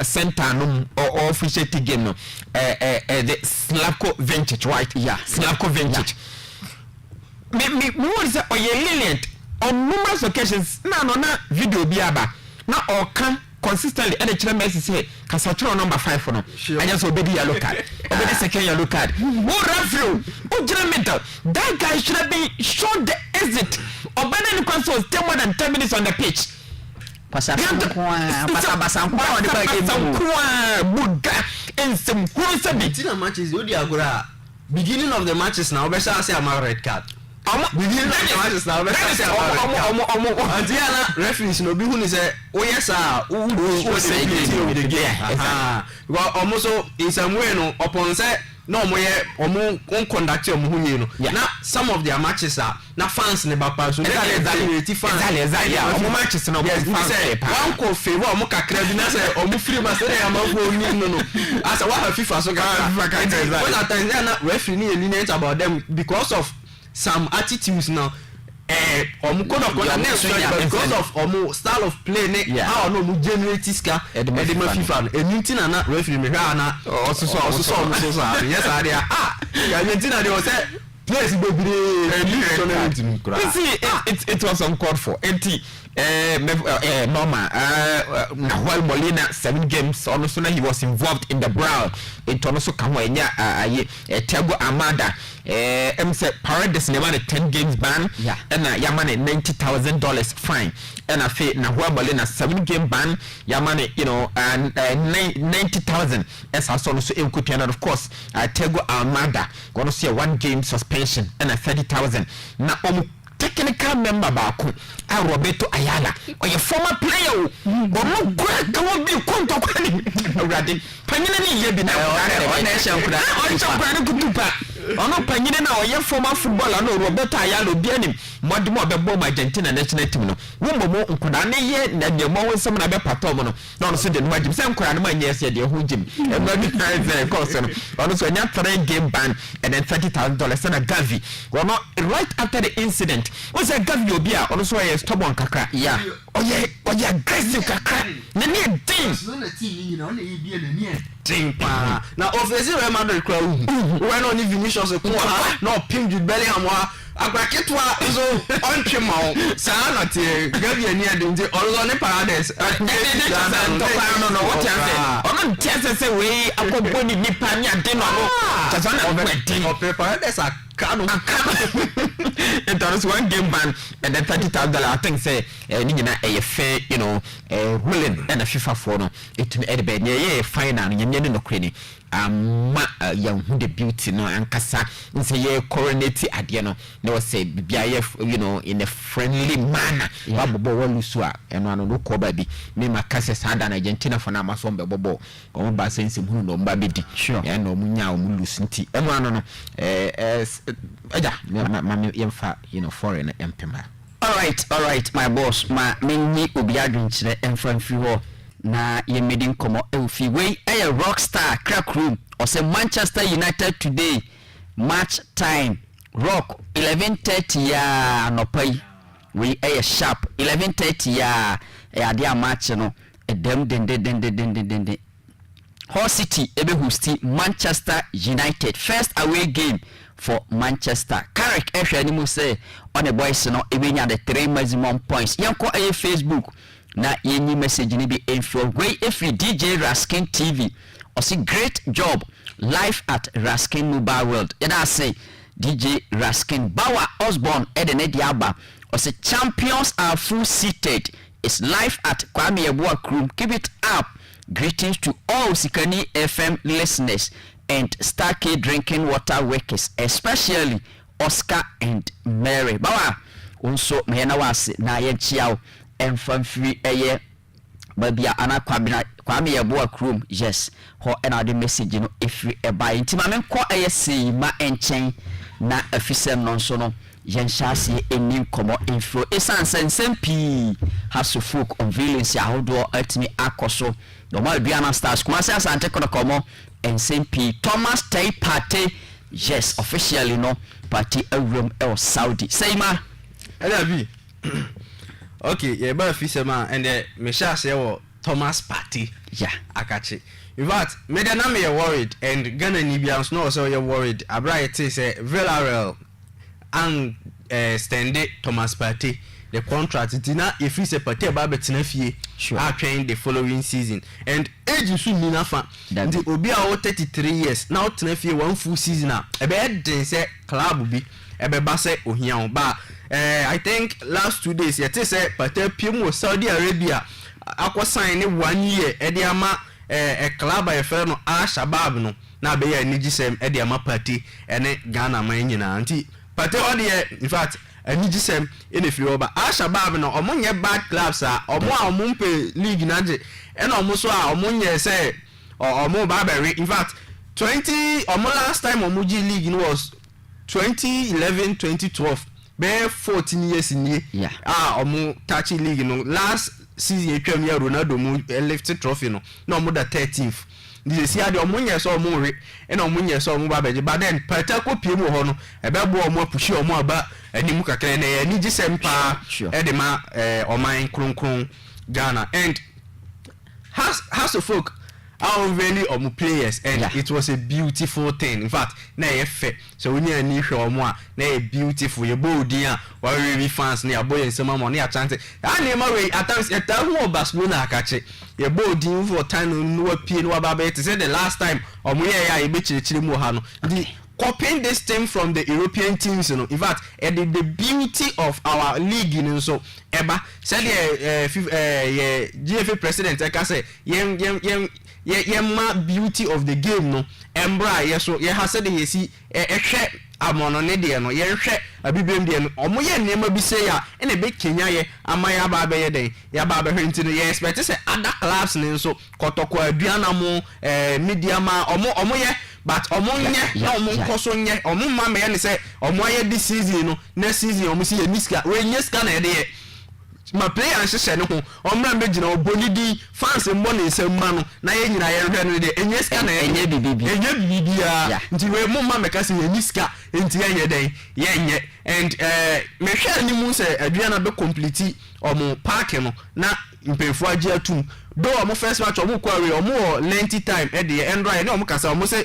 center no or officiating game no the Slavko Vintage right Slavko Vintage me what is lenient on numerous occasions na video bi aba na or can consistently and the Messi say Casatro number 5 no I just obey yellow card obey the second yellow card who referee who judgmental that guy should have been shown the exit obey the console stay more than 10 minutes on the pitch basa kwa odi ba game kwa buga ensem who sabi tina matches odi agora beginning of the matches now be say am red card beginning of the matches now be say Antiana referees no bi hu ni say o yes o say the game because almost in some way no upon say no omo conduct omo hu ye no na some of their matches are na fans ne bapa so exactly fans omo matches no fans one ko favor omo kakra bi na say omo free ma say am go ni no as what FIFA so when na referee ni lenient about them because of some attitudes now code of conduct because of style of play ne how no generate ska edema FIFA anything na referee me hwa na so yes are there ya anything na dey say place bebre it was uncalled for Mama Nahuel Molina 7 games also he was involved in the brawl it also come Thiago Amada say Paredes never 10 games ban and Yamane $90,000 fine and I feel Nahuel Molina 7 game ban Yamane and 90,000 as also input and of course Thiago Amada gonna see a 1 game suspension and a 30,000 na technical member baako Roberto Ayala or your former player omo great come be konto kwani awrade panyina ni ye bi na ona shankura on kutupa ono panyina na oye former footballer no Roberto Ayala obi anim modimo obebo Argentina national team no wombo mo nkoda ne ye na de mo wonsem na be patom no na ono so de no magim se nkora no manye se de ho jim e no di prize course no ono so nya 3 game ban and then $30,000 na Gavi ono right after the incident was a Gavi obi a ono so ye stubborn kakra oye aggressive kakra na ne din so na team ni na ona ye bia na ne din pa na offensive Real Madrid crowd when on Vinicius ko ha no ping Jude Bellingham wa agbaketwa so ontwema o saa na te Gavi ani ade nti ono ne Paredes no what you say ono tiase say we akobbo ni nipa ni ade no chasa na wedding o Paredes akano it was 1 game ban and then $30,000 I think say ni nyina fair ruling and a FIFA for no it e be ye final nyanya no kreni amma ya hu the beauty no ankasa nse ye coronate ade no they was say bia ye in a friendly manner babobo walusu a eno ano no ko ba bi me makase sada na Argentina for na maso mbe bobo o ba sense hu no mba bedi ya no munya o mulusu nti eno ano no ma yemfa foreign empema all right my boss ma menni obi adwenkyere emfamfi ho na ye medin komo eufi we rockstar crack room or say Manchester United today match time Rock 11:30 ya anopai we a sharp 11:30 ya ade match no edem den Hull City ebe hosti Manchester United first away game for Manchester. Carrick ehwe ni mu say on the boys no ebe nya the 3 maximum points. Yanko aye Facebook na yenyi message ni bi info way if DJ Raskin TV or see great job live at Raskin Mobile World. And I say DJ Raskin Bawa Osborne Edene Diaba or say champions are full seated. It's live at Kwame Ebuak Room. Keep it up. Greetings to all OSIKANI FM listeners and Starkey drinking water workers, especially Oscar and Mary. Bawa also mehena wase na ye chiao emfamfiri eye babia ana Kwame Ebuak Room. Yes, ho ena the message no ifri eba intima menko eye sei ma enchen na afisem no so no yenshasi enim komo info esan sempi haso folk unveilance ahodo atimi akoso normal biana stars kuma say asante kono and sempi Thomas Tay party yes officially no party awrum el Saudi sayma LB okay ye ba fisema and me sha say wo Thomas party yeah akachi in fact me da na me worried and Ghana ni bians no so you worried abra it say Villarreal and stende Thomas Partey the contract dina if he say Partey ba betina fie are train the following season and age so ni nafa the obi a 33 years now tena fie one full season e be den say club bi e be ba say ohia ba I think last 2 days yet say Partey pim Saudi Arabia akwa sign ni 1 year e de ama a club a fe no Al Shabab no na be ya ni gisem e de ama Partey ene Ghana man nyina anti Partey on the in fact ani gisem ene firi oba Al Shabab no omonye bad clubs a omumpe league naje ena omuso a omonye say omo ba be in fact 20 last time omuji league no was 2011 2012 be 14 years in yeah omo touch league no last season etwam ya Ronaldo mu lift trophy no na omo da 13th the see ade omunye so omo re na omunye so omo ba beje but then Partey ko pie mu ho no e be bo omo apushi omo aba animu kakra na ya ni gisem pa e de ma oman kronkron Ghana and has of folk are really omo players and it was a beautiful thing in fact na ye fe so we ni hwe omo a na ye beautiful ye boldin a wa really fans na aboye nsema mo na ya chance ani ma we attempts eta hu Barcelona akache ye boldin for time no apie no ba be say the last time omo ye ya ye be chirichiri mu ha no the copying this team from the European teams you know in fact the beauty of our league you know so eba said the GFA president I can say ma beauty of the game no embra yeso ye ha said ye si ehwe amono ne de no ye hwe abibem de no omo ye nema bi say ya ene be Kenya ye amaya ba be ye den ya ba be hwe ntino ye expect say other clubs ne so kotoko aduana mo media ma omo ye but omonye na omonkoso nye omumma me ne say omoye this season no next season omusi ye niska we nyeska na de ye ma player nhye ne ho omra me gina obonidi fans mbo ne nsemma no na ye nyina ye hwe no de enyeska na enye bibia nti we mumma me ka say ye niska nti ye den ye nye and me hwe ni mu say aduana be complete omo park no na mpemfu agi atum do omo first match omo kware omo lengthy time e de endra ne omo kasa omo say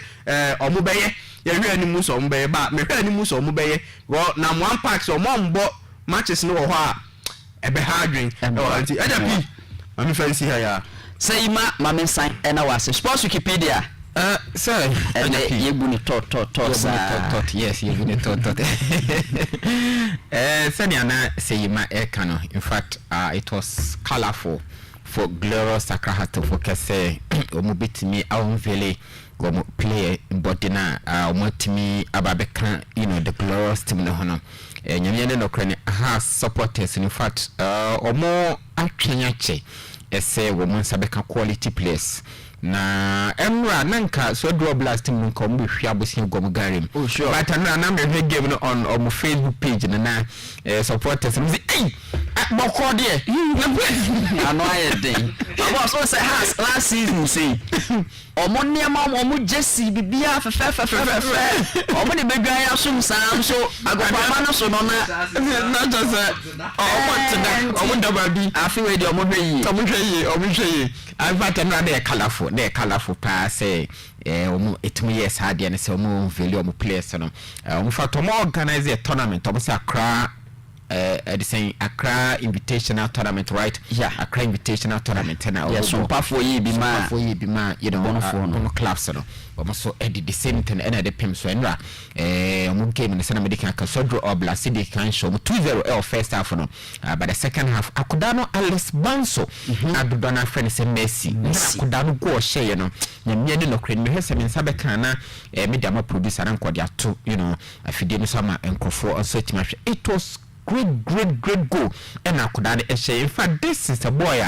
omo beye ye hwe ni mu so omo beye ba me hwe ni mu so omo beye na one pack so omo mbo matches no wo ho a ebe hardwin anti adapi mami fancy haya say ma sign ena was sports Wikipedia sir ye bu ni tot yes ye bu ni tot senior na say ma ekano in fact it was colorful for glorious Sakrahato for kase omo bitimi awonvele go play bodina omo timi ababeka you know the glorious team no hono nyamye no krane has supporters in fact omo atwenyache ese wo monsa beka quality players na emra nanka so draw blast team nko mbo hwia bosin gom garim but na me game no on Facebook page na supporters me say boko de ano ayedin abo so say has last season say omo niam omo jesi bibia fefe omo de bedwa ya sum sam so agopama no so no na just omo tena omo dababi afi we de omo hwe I thought another colorful pass omo etumi yes hard and say omo value omo players no omo fa to organize a tournament omo say Accra the same Accra invitational tournament, right? Yeah, Accra invitational tournament now. Yes, so for you be ma you know no clubs no so did the same thing and the pim so enra mo game in the Sana Medical Kasodro or Blasidi can show 2-0 first half no but the second half Akudano Alice Banso adudona friend say Messi Akudano go share no nyame no kren me hese me nsabe kana media ma producer an kwade ato you know afide no sama enkofo also timahwe. It was great goal and Akudano in fact this is a boy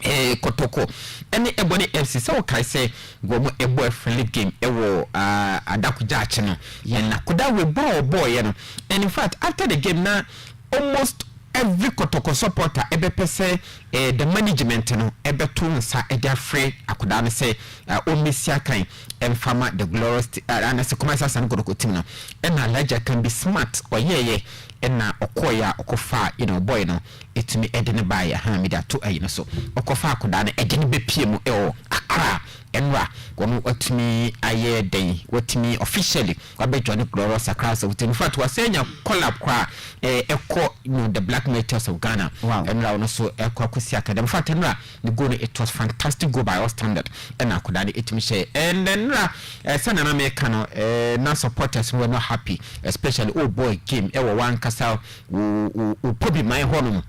Kotoko any ebony FC so kai say go mo ebo friendly game ewo adakuja ache no and Nakuda we boy you know. And in fact after the game now almost every Kotoko supporter ebe pese the management no ebe to nsa e dia free Akuda no say omisia kan emfama the glorious and as commercial san Kotoko team no and Alaja can be smart or yeah na okoya okofa you know boy no etumi edene buy ha me da to ayi no so okofa Akuda no edene be pie mu Accra enwa kono otumi aye den wotumi officially wabejo ne glorious Accra so in fact wasenya collab kwa eko you know the black metals of Ghana enwa no so eko akosi academy in fact enwa the goal it was fantastic goal by all standard and Akuda no etumi share and then sana na me kano na supporters were not happy especially boy game one kasa wo probably my honum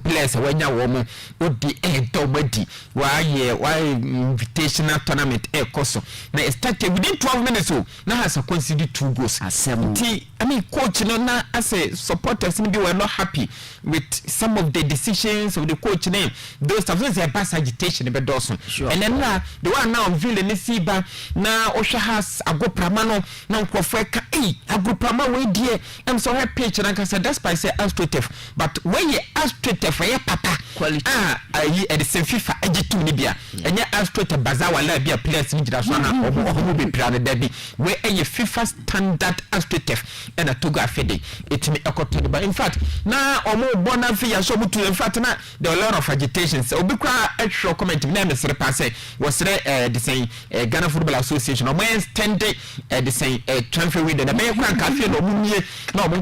players wanya womo odi domadi why invitational tournament koso na started within 12 minutes na has conceded 2 goals asem I mean coach no na as a supporters maybe were not happy with some of the decisions of the coach name those stuff is a bad agitation be doson and then the one now ville ne siba na ohwe has agoprama no na nkofo ka agoprama we die am so happy na kasa despite say astroctive but when you astroctive for papa quality ayi at the same FIFA agitu ni bia enye astroctive bazawa la bia players ni jira so na obo be plan da bi we enye FIFA standard astroctive and a toga fede it me ekoto ba in fact na omo bona fia so mutu in fact na there a lot of agitation so obi kwa extra comment na me sere pass was the same Ghana Football Association omo stand the same transfer window na me kwa ka fie no mumie na omo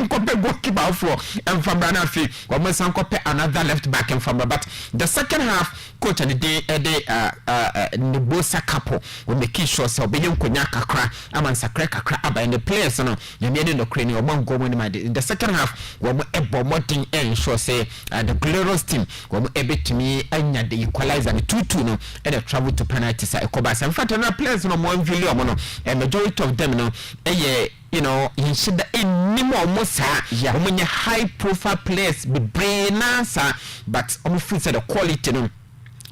nkope goalkeeper for and from Ghana fie omo san kope another left back and from but the second half coach and the Nibosa couple we make sure so be nkonya kakra amansa kakra aba and the players no nyame no crane o mango mo in the second half we ebo modern ensure say the glorious team we ebetumi anya the equalizer the 2-2 no and they travel to penalties ekobasa in fact no players no mo envili omo no majority of them no you know in should anymore mosa omunye high profile players be brain answer but omo feel say the quality no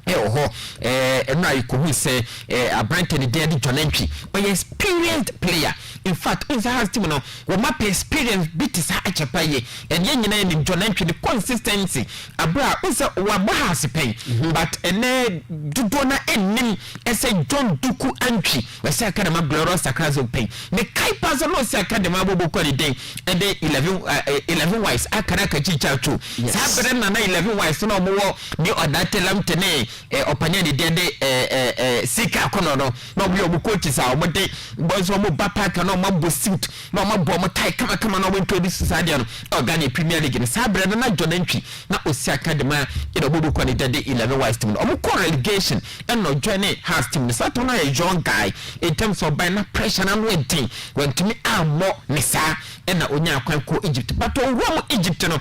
na ikohu say a Brighton dey John Entry but experienced player in fact in has team no we map experience bit is achepaye and nyina ni John Entry the consistency abra unsa wa bahas pen but ene dudona enim say John Duku Entry we say academy glorious Accra pen me kai pass no say academy bobo ko dey and 11 wise akara ka chicha tu sabre na 11 wise no mo ni odatelam tene opanya de sika kono no no bi obu coach sa o de boys o mo bapa ka no mo bosit no mo bo mo tai kama no went to this stadium Ghana Premier League ni sabre na John Entry na osi academy bobo ko de 11 wise team no mo ko relegation and no join has team so to na a young guy in terms of by na pressure na waiting when to me amo nisa and na onya kwan ko Egypt but o wo Egypt no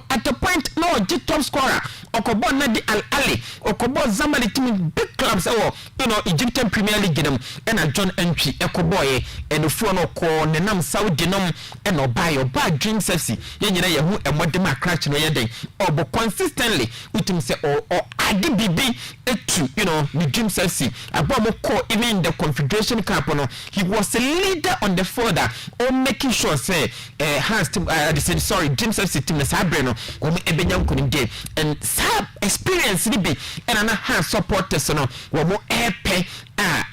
at the point no top scorer okobo na di Al Ahly okobo Zamalek team big clubs you know Egyptian Premier League them and a John Entry ekoboye and ofuo no ko nenam Saudi nom and obuy dream sexy ye nyina ye hu emodem crash no ye den obo consistently utim say or ade bibi etu the Dreams FC abomoko even in the Confederation Cup he was a leader on the field making sure say has team Dreams FC team na sabre no wo ebenya nkonimde and sab experience ni bi and ana has supporters no wo mo epe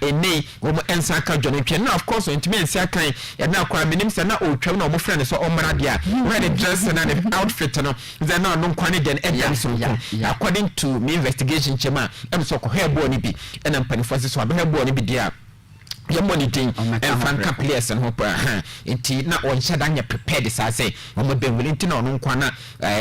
ene wo mo ensa ka John Ntwe na of course ntimi ensa kan ya na kwa minim se na otwam na mo friend so omra dia where the dress na the outfit no ze na no nkwane den edem so according to me investigation chema em so ko hebo ni bi ena mpanifo se so abehebo ni bi dia your money thing and franka players and hope enti na on shada nya prepared sa say omo be willing to no nkwana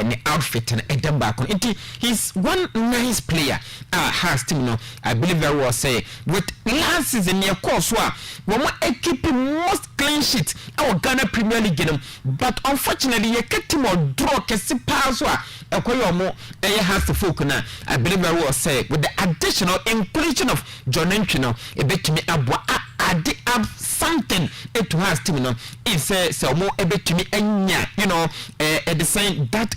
ni outfit and edem back on enti he's one nice player has team no I believe very well say with last season near course wa womo keep most clean sheet our Ghana Premier League them but unfortunately you get him or draw kesi pass wa ekoyo mo has the folk na I believe very well say with the additional inclusion of John Ntwe no e betimi abwa add up something it has to if say so more ebetumi enya at the same that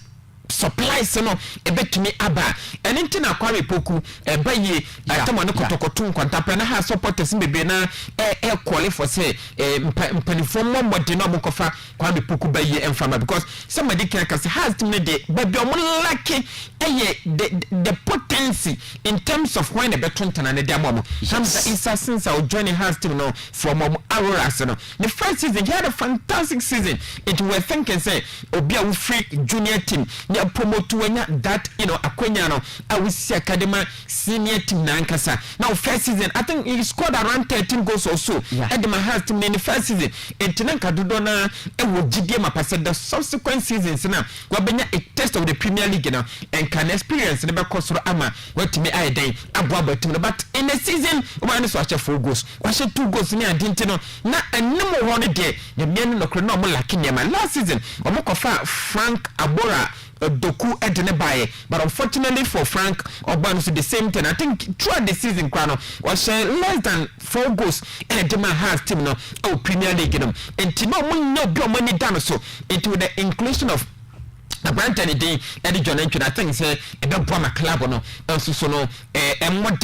supplies no ebetumi aba enti na Kwame Poku baye atama no kotokoto nkwantapa na ha supporters bebe na qualify say mpanifo mmode no bokofa Kwame Poku baye emfama because somebody can say has team de baby o lucky the potency in terms of when the betonta na de amomo Hamza Issa since our joining has team no from Aurora no the first season he had a fantastic season it were thinking say obi a free junior team promote wenya that akwenya no awisi academy senior team na nkasa now first season I think he scored around 13 goals or so edema has team in the first season entinanka dodo na ewo gidie mapase the subsequent seasons na wabenya a test of the Premier League na and can experience ne be kosoro ama watimi aiden aboabo team but in the season one so acha 4 goals wacha 2 goals ni adinti no na enemo ho ne de ne mienu no kro no mo lakini ma last season omokofa Frank Abora Doku edene baye but unfortunately for Frank Obano so the same thing I think throughout the season kwano was less than 4 goals and the man has team no Premier League no and no money no money down so into the inclusion of Brandon Day and John Ntwe I think say e be boa club no so no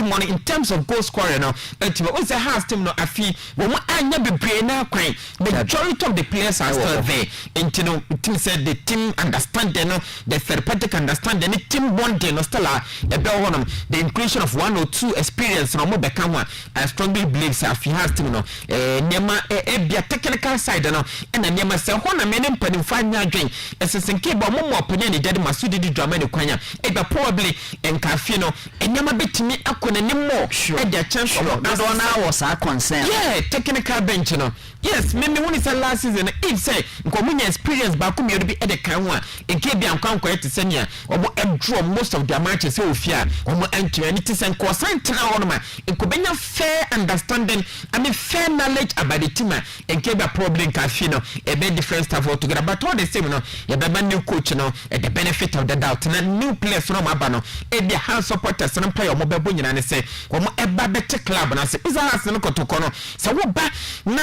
money in terms of goal scoring no enti we say has team no afi wo mo anya bebre na kwan majority of the players are still there enti no team said the team understanding no the therapeutic understanding the team bonding no still e be ho no the inclusion of 1 or 2 experience no mo be kan ho I strongly believe say afi has team no nema bia technical side no and nema say ho na me ne mpanimfa anya adwen esesenke bo mo opinion ni dead masudi di drama ni kwanya eba probably enkafi no enyama betimi akona ni mo e dia chance of na was a concern technical bench no yes me woni say last season if say nkomunya experience ba ko me bi e de kan ho a enke bia nkwankwa ete senia omo draw most of their matches say ofia omo entwe ni tisen ko santra ho ma nkobenya fair understanding I mean fair knowledge about the team enke bia problem kafi no e be different stuff altogether but all the same no ye be new coach no the benefit of the doubt na new players no maba no e be hand supporters no play omo bebo nyina ne se omo eba bete club na se isa has no kotoko no se wo ba na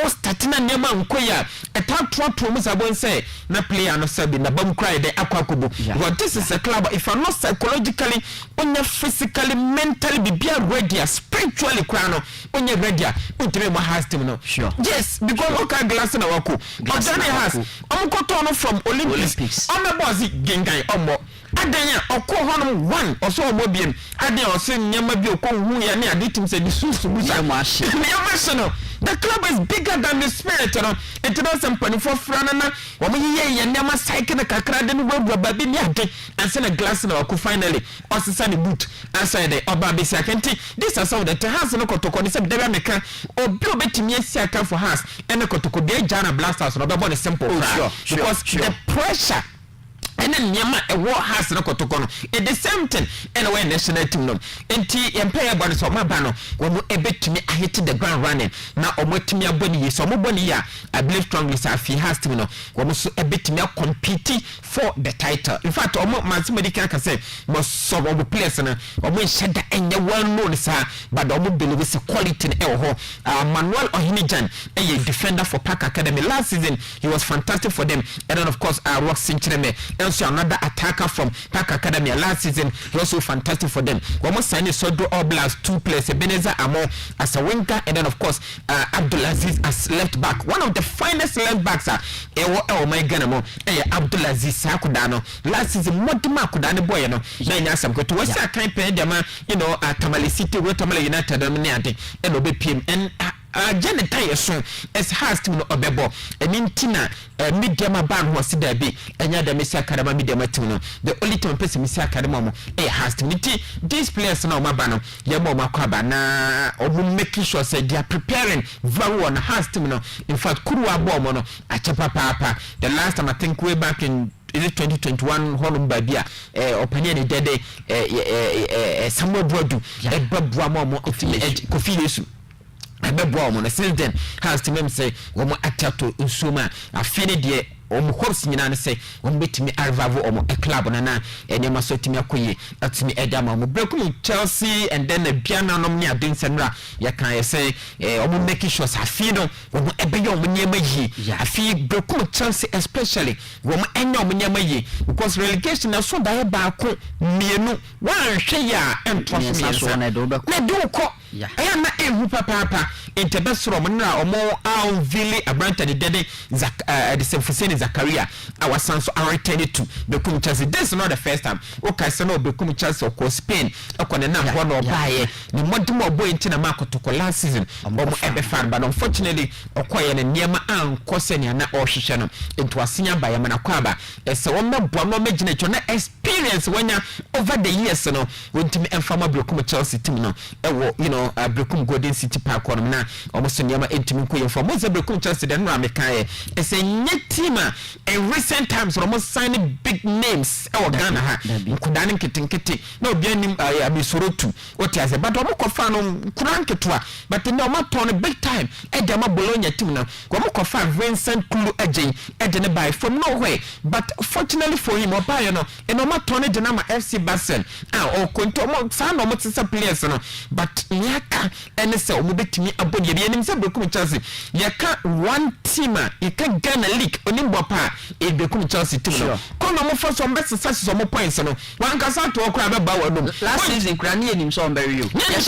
o start na nema nkoya etatro mu sabon say na player no sabi na bam cry de akwakobo because this is a club if I'm not psychologically onya physically mentally be ready spiritually cry no onya ready untime mo has team no sure yes because okay glass na wako Ogani has omkoto no from Olympics on boss gengan omo adanya okọ honum 1 oso omo biem adanya oso nyama bi okọ hu ya ne adetim se di susu busa mashi no the club is bigger than the spirit no it doesn't put for frana na omo ye nyama cycle na kakra de no wabu babi ni ade anse na glass na wako finally osisa ne boot answer the oba be second this is some that has no kotoko ni se de ba meka obi obetimi asiaka for has ene kotoko de jana blasters no be born simple because the pressure and then nyama e war has no kotoko no it the same thing anyway national team no enti empire body so maba no wo ebetumi ahit the ground running na omotumi aboni yi so moboni ya I believe strongly say fi has team no wo so ebetumi compete for the title in fact omo mansi medical can say most so omo players na omo sheda enye well known sa but omo believe say quality e ho Manuel Ohinijan a defender for Park Academy last season he was fantastic for them and then of course Rock Sinchireme also another attacker from Park Academy last season. He also fantastic for them. One signed Sodro All Blacks 2 players, Ebenezer Amo as a winger, and then of course Abdulaziz as left back. One of the finest left backs my Ganamo, Abdulaziz Sakudano. Last season, Motima Kudane boy, no, Nanyasam go to West Kind Pedama, Tamale City, Tamale United, and OBPM, and Janet Tyson as has to Obebo, and Intina, Midiama Ban was there be, and Yada Missa Kadama Midiama Tuno. The only time person Missa Kadamo, has to meet these players now, Mabano, Yamo Makabana, or making sure they are preparing very one has to know. In fact, Kurua Bomono, Achapa Papa, the last time I think way back in 2021 Holland Babia opinion dede Samuel Brodu Ebabwamo Kofi Yesu Ebabwamo since then has to me say womo atato nsuma afine de horse nyina ne say betimi arvavo a club na enema so timi akoye atimi edama mo brekum Chelsea and then a piano nom ne adin senra ya kan say make sure safi no womo ebeyo mo nyema yi afi brekum Chelsea especially womo enyo mo nyema yi because relegation na so da ba ko mienu wan hwe ya entoso so na do ko aya na ehu papa intebesro mo na omo Ville Abranta de dede the Sefuseni Zakaria our son so are returning to Bekum Chelsea. This is not the first time okay so no Bekum Chelsea or Spain akone na ho no baye ni modimo boy ntina mako to last season omo ebe fan but unfortunately okoye ne niema ankose ne na ohwehwe no into asinya baye mana kwaba ese wo mebo no magina cho na experience wanya over the years no wontimi emfama Bekum Chelsea team no ewo Bekum Golden City Park on na omo so niema entimi ko yefo mo ze Bekum Chelsea den no amekaye ese nye team in recent times almost signing big names Ghana ha nkudane nketinketi na obi anim abisorotu otiase but omo kofa no kuranketua but no omo turn big time edema Bologna team na omo kofa Vincent Kulu agent edene by from nowhere but fortunately for him obaye no eno omo turn de na ma FC Basel o konto omo sa no omo tsa players no but yaka ene se omo betimi abodi ye nim se Bekum Chelsea yaka one team e ka Ghana League onimbo pa e Bekum Chelsea team no kono mo for some best success some points no wan kasa to okra be ba wadum last season kra ne enim so omberry you enim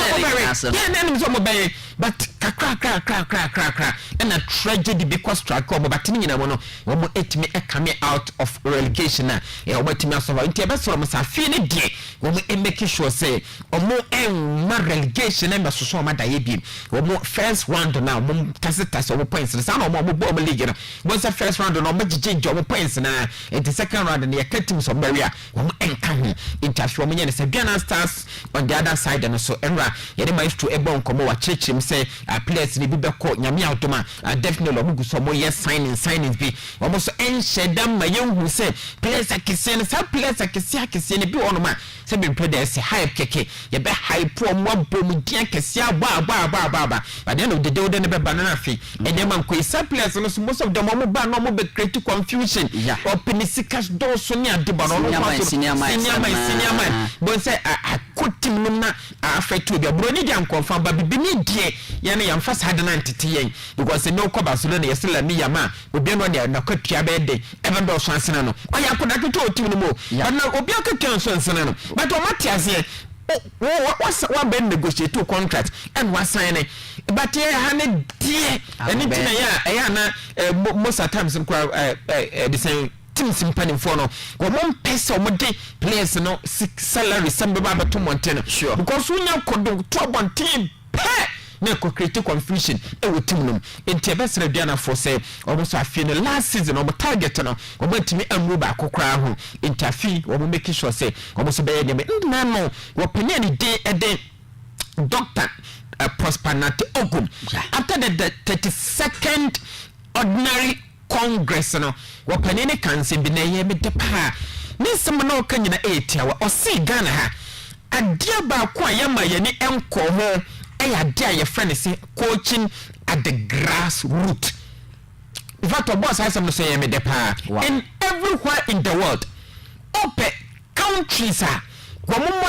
so omberry but kra and a tragedy because track omo batini nyina mo no omo etimi e come out of relegation na e omo etimi asofa nti e be so mo sa fi ne die omo e make sure say omo en ma relegation na me so so ma da ye bi omo first round na omo tase omo points na na omo bo omo league na was the first round no omo gije omo points na in the second round na ye team so beria omo enka ho interfere omo nyane say Ghana Stars on the other side and so enra ye dey maestro ebon komo wa chechim say players ni bi be ko nyame automa definitely omo gu so mo yes signings bi omo so enshedam ma yenhu say players akise sa players akise ni bi onoma say be play say hype keke ye be hype omo bom dia kese ba but then of the day ne be banana fi and dem man ko sa players no so most of them omo ba no omo be create confusion open sikas do so ni adeba no senior man bon say akotim no na afetu be bro ni dia confirm ba bibi ni die ye na yam fast hard na ntete yen because no ko Barcelona ye sela mi yama obi no na kwatua be de even do so ansena no oya ko da keto otim no mo but na obi akatua so ansena no but o matiase what been negotiate to contract and was signing but yeah dear anything na most of times the same team simpani for no one pesa omode players no salary some baba to Montana sure because we now could do 12 team na ko create confusion e wo team no enti ebesere duana for say almost afie no last season omo target no omo timi anu ba kokra ho enti afie omo make sure say omo so be dem na no wo panya ni dey eden Dr. Prosper Nate Ogum after the 32nd ordinary congress no wo panya ni kanse bi na ye me de pa ni sem no ka nyina etia wa osi Ghana ha adia ba ko ayama ye ni enko ho your friend is coaching at the grassroots. In fact, our boss has something to say and everywhere in the world, open countries are Wammo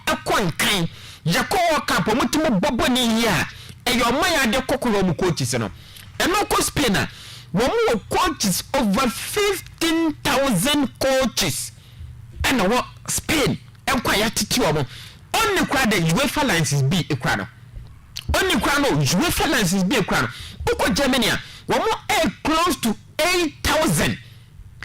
a quankai, Jacoa Cap, Mutimo Boboni here, and your Maya de Kokoro coaches, and no co spinner. One coaches over 15,000 coaches. And what Spain and quiet to only crowd the UEFA licenses be a crown. Only crown UEFA licenses be a crown. Uko Germany, one more close to 8,000.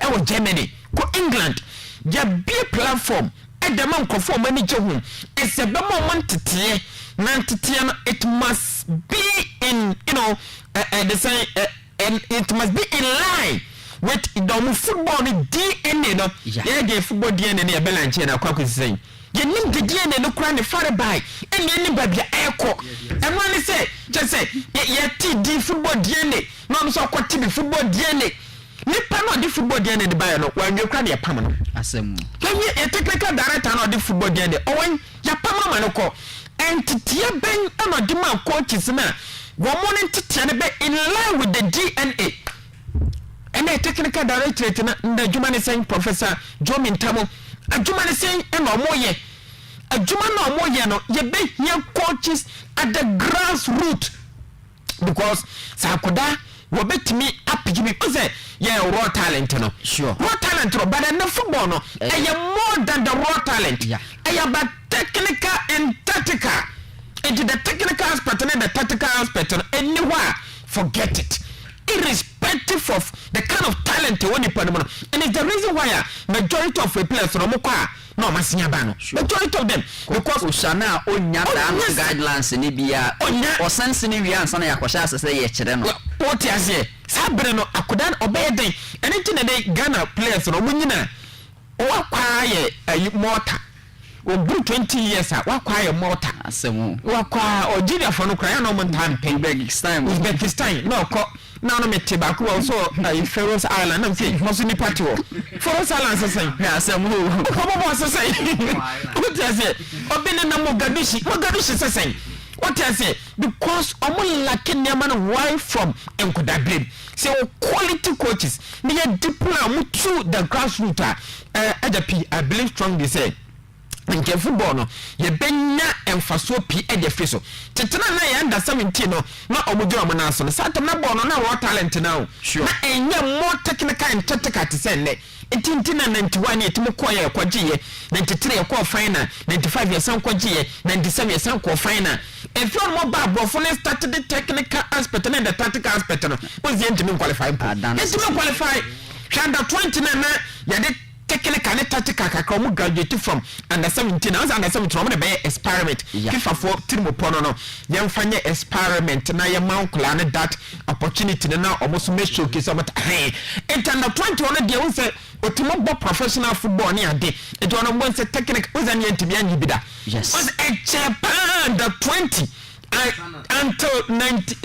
Our Germany, go England, there be a platform. And the man conform manager home. It's a moment to tear. It must be in, the same, and it must be in line with the football DNA. No, yeah, the football DNA. Balance and a saying. You need the DNA no crown the far by, and anybody echo. And when they say, just say, yeah, TD football DNA, not so quite TD football DNA. Nipa no di football DNA the buy no when you cry ya pam no asem can you a technical director no di football DNA o wen ya pam ma no ko entity ben no di man coaches na wo mo ne tete ne be in line with the DNA and a technical director na ndajuma ne saying Professor Joe Mintamo adjuma ne saying e no mo ye adjuma no mo ye no ye be here coaches at the grassroots because sakoda wo betimi apigi because yeah raw talent no sure raw talent no but in the football no more than the raw talent yeah but technical and tactical into the technical aspect and the tactical aspect anywhere forget it irrespective of the kind of talent you want to put and it's the reason why majority of the players from no masinya ba no majority of them because usana onya da guidelines ni bia o sense ni wi ansa na yakosha asese ye kire no what you say sabre no akodan obeden anything na Ghana players no munyina o akwaye mortar o bru 20 years wakwaye mortar asemu wakwa o jida for no kra no montan Uzbekistan no ko na no meti ba ko so Faroes Island na say mo so ni party o Faroes Island say asemu ko mo so say what you say obene na Mogadishu say what I say because omo lack nyaman why from enkodabrem say quality coaches me deploy to the grassroots I believe strongly say nke football no ye benya emfaso pi e de fiso tetena na ye under 17 no na omujo amana so sata na ball no na raw talent now sure na enye more technical and tactical to say ne intina 91 etimo koye kwagiye 93 ko final 95 years an kwagiye 97 years an ko final if you more bad bro for started the technical aspect and the tactical aspect no was the entime qualify entime qualify under 20 na ya de technical and tactical kakra graduate from under 17 and under 17 no be experiment FIFA for timo pono no yem fanye experiment na ye mankula na that opportunity na almost make showcase about it under 20 on dey say otimo bo professional football ni ade it one one say technical was an yentimi anyibida yes was a Japan the 20 until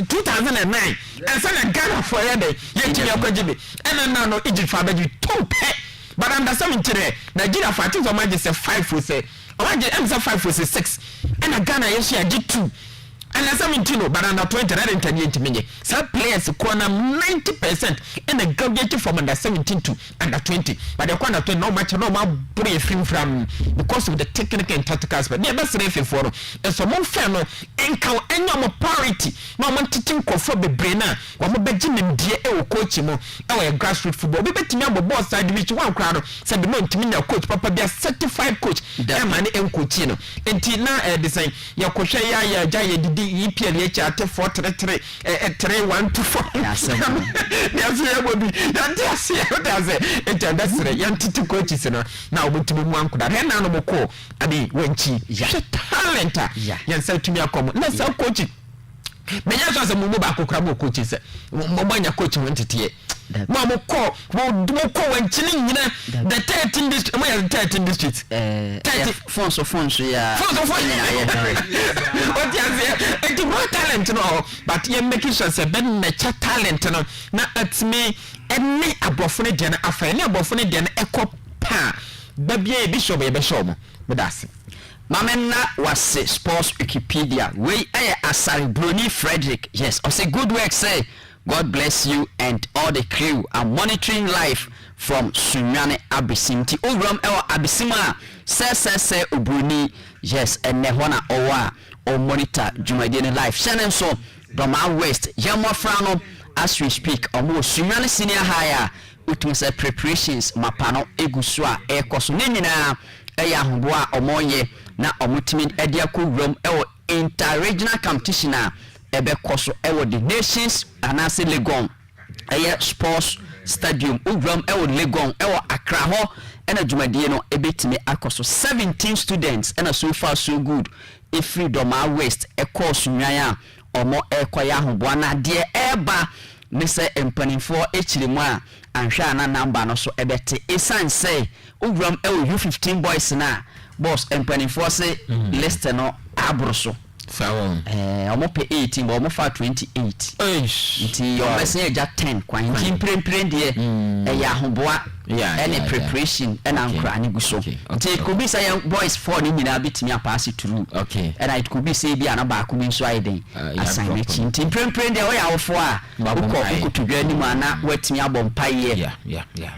2009 and so Ghana for ye dey yentimi akwajibe and now no Egypt for be two pay. But under 17, Nigeria for things on my just 5 for say, I just 5 for 6, and a Ghana yes I did 2. And as 17, but under 20, I didn't tell you to me. Some players corner 90% in the graduate from under 17 to under 20. But the corner 20 no much no more briefing from because of the technical and tactical aspect. Yeah, that's referee for and so more fan encounter any more parity. No man teaching for the brainer. One more begin in the coaching more our grassroots football. We bet me about both side which one crowd said the man to me coach papa be a certified coach. That man and coaching. Until now design your coach ya jaya EPL at 433 3124. Yes, yes, will be that's the young titi coaches now with to be one could have no more call Adi when she talent yan say to me a common let's sell coaching. Many as a mobile crab coaches Mobile coach went to Mama call when chilling the 13 district, where 13 districts, 30 phones of phones, yeah. What you say? More talent, no, but you're making sure say ben nature talent, no. Now it's me and me above Diana, a friend above Diana, echo pa, baby, bishop, but that's it. Mamena was sports Wikipedia. We Asari Bruni Frederick. Yes, I say good work, say. God bless you and all the crew are monitoring live from Sunyane Abisimti. Ugram ewa Abisima say Ubruni. Yes, and Nehwana Owa or monitor Jumadine live. Shannon so Doma West, Yamo Frano, as we speak omo Sunyane senior high utumi say preparations mapano eguso a ekoso ne nyina eya ahoboa omoye na omutimi ede akowuram ewo inter-regional competition a ebekoso ewo the nations anase Legon sports stadium ugram ewo Legon ewo Accra ho ena dwumadie no ebetimi akoso 17 students ena so far so good Freedom West course Sunyane omo ekoya ahoboa na de eba ne se empanifo echirimu a anhwa na number no so ebete esan say ugram ewo U15 boys na boss empanifo se list no abroso omo pe 18 but omo fa 28 nti obese eja 10 kwan nti prempren de eya ahoboa any preparation and ankra ni guso nti it could be say boys 4 ni nyina bitimi apase through and it could be say bi anaba ko bi so aiden assignment nti prempren de oya wofo a uko tudwa ni mu ana watimi abompaye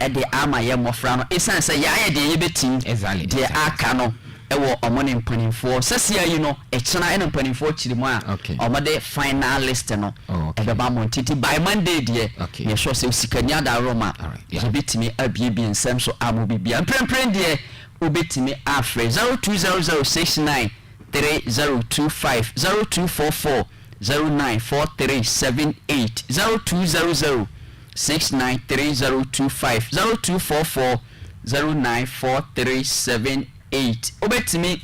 e de ama ye mofra no esan say ya de ye betim de aka no ewo omone mpanimfo sesia yi no echena ene mpanimfo chirimu a omode final list no ebeba montiti by Monday de ye sure say OSIKANI ada Roma ebetimi abiebi nsem so amobibia prempren de obetimi afre 0200693025 0244 094378 0200693025 0244 094378 obetimi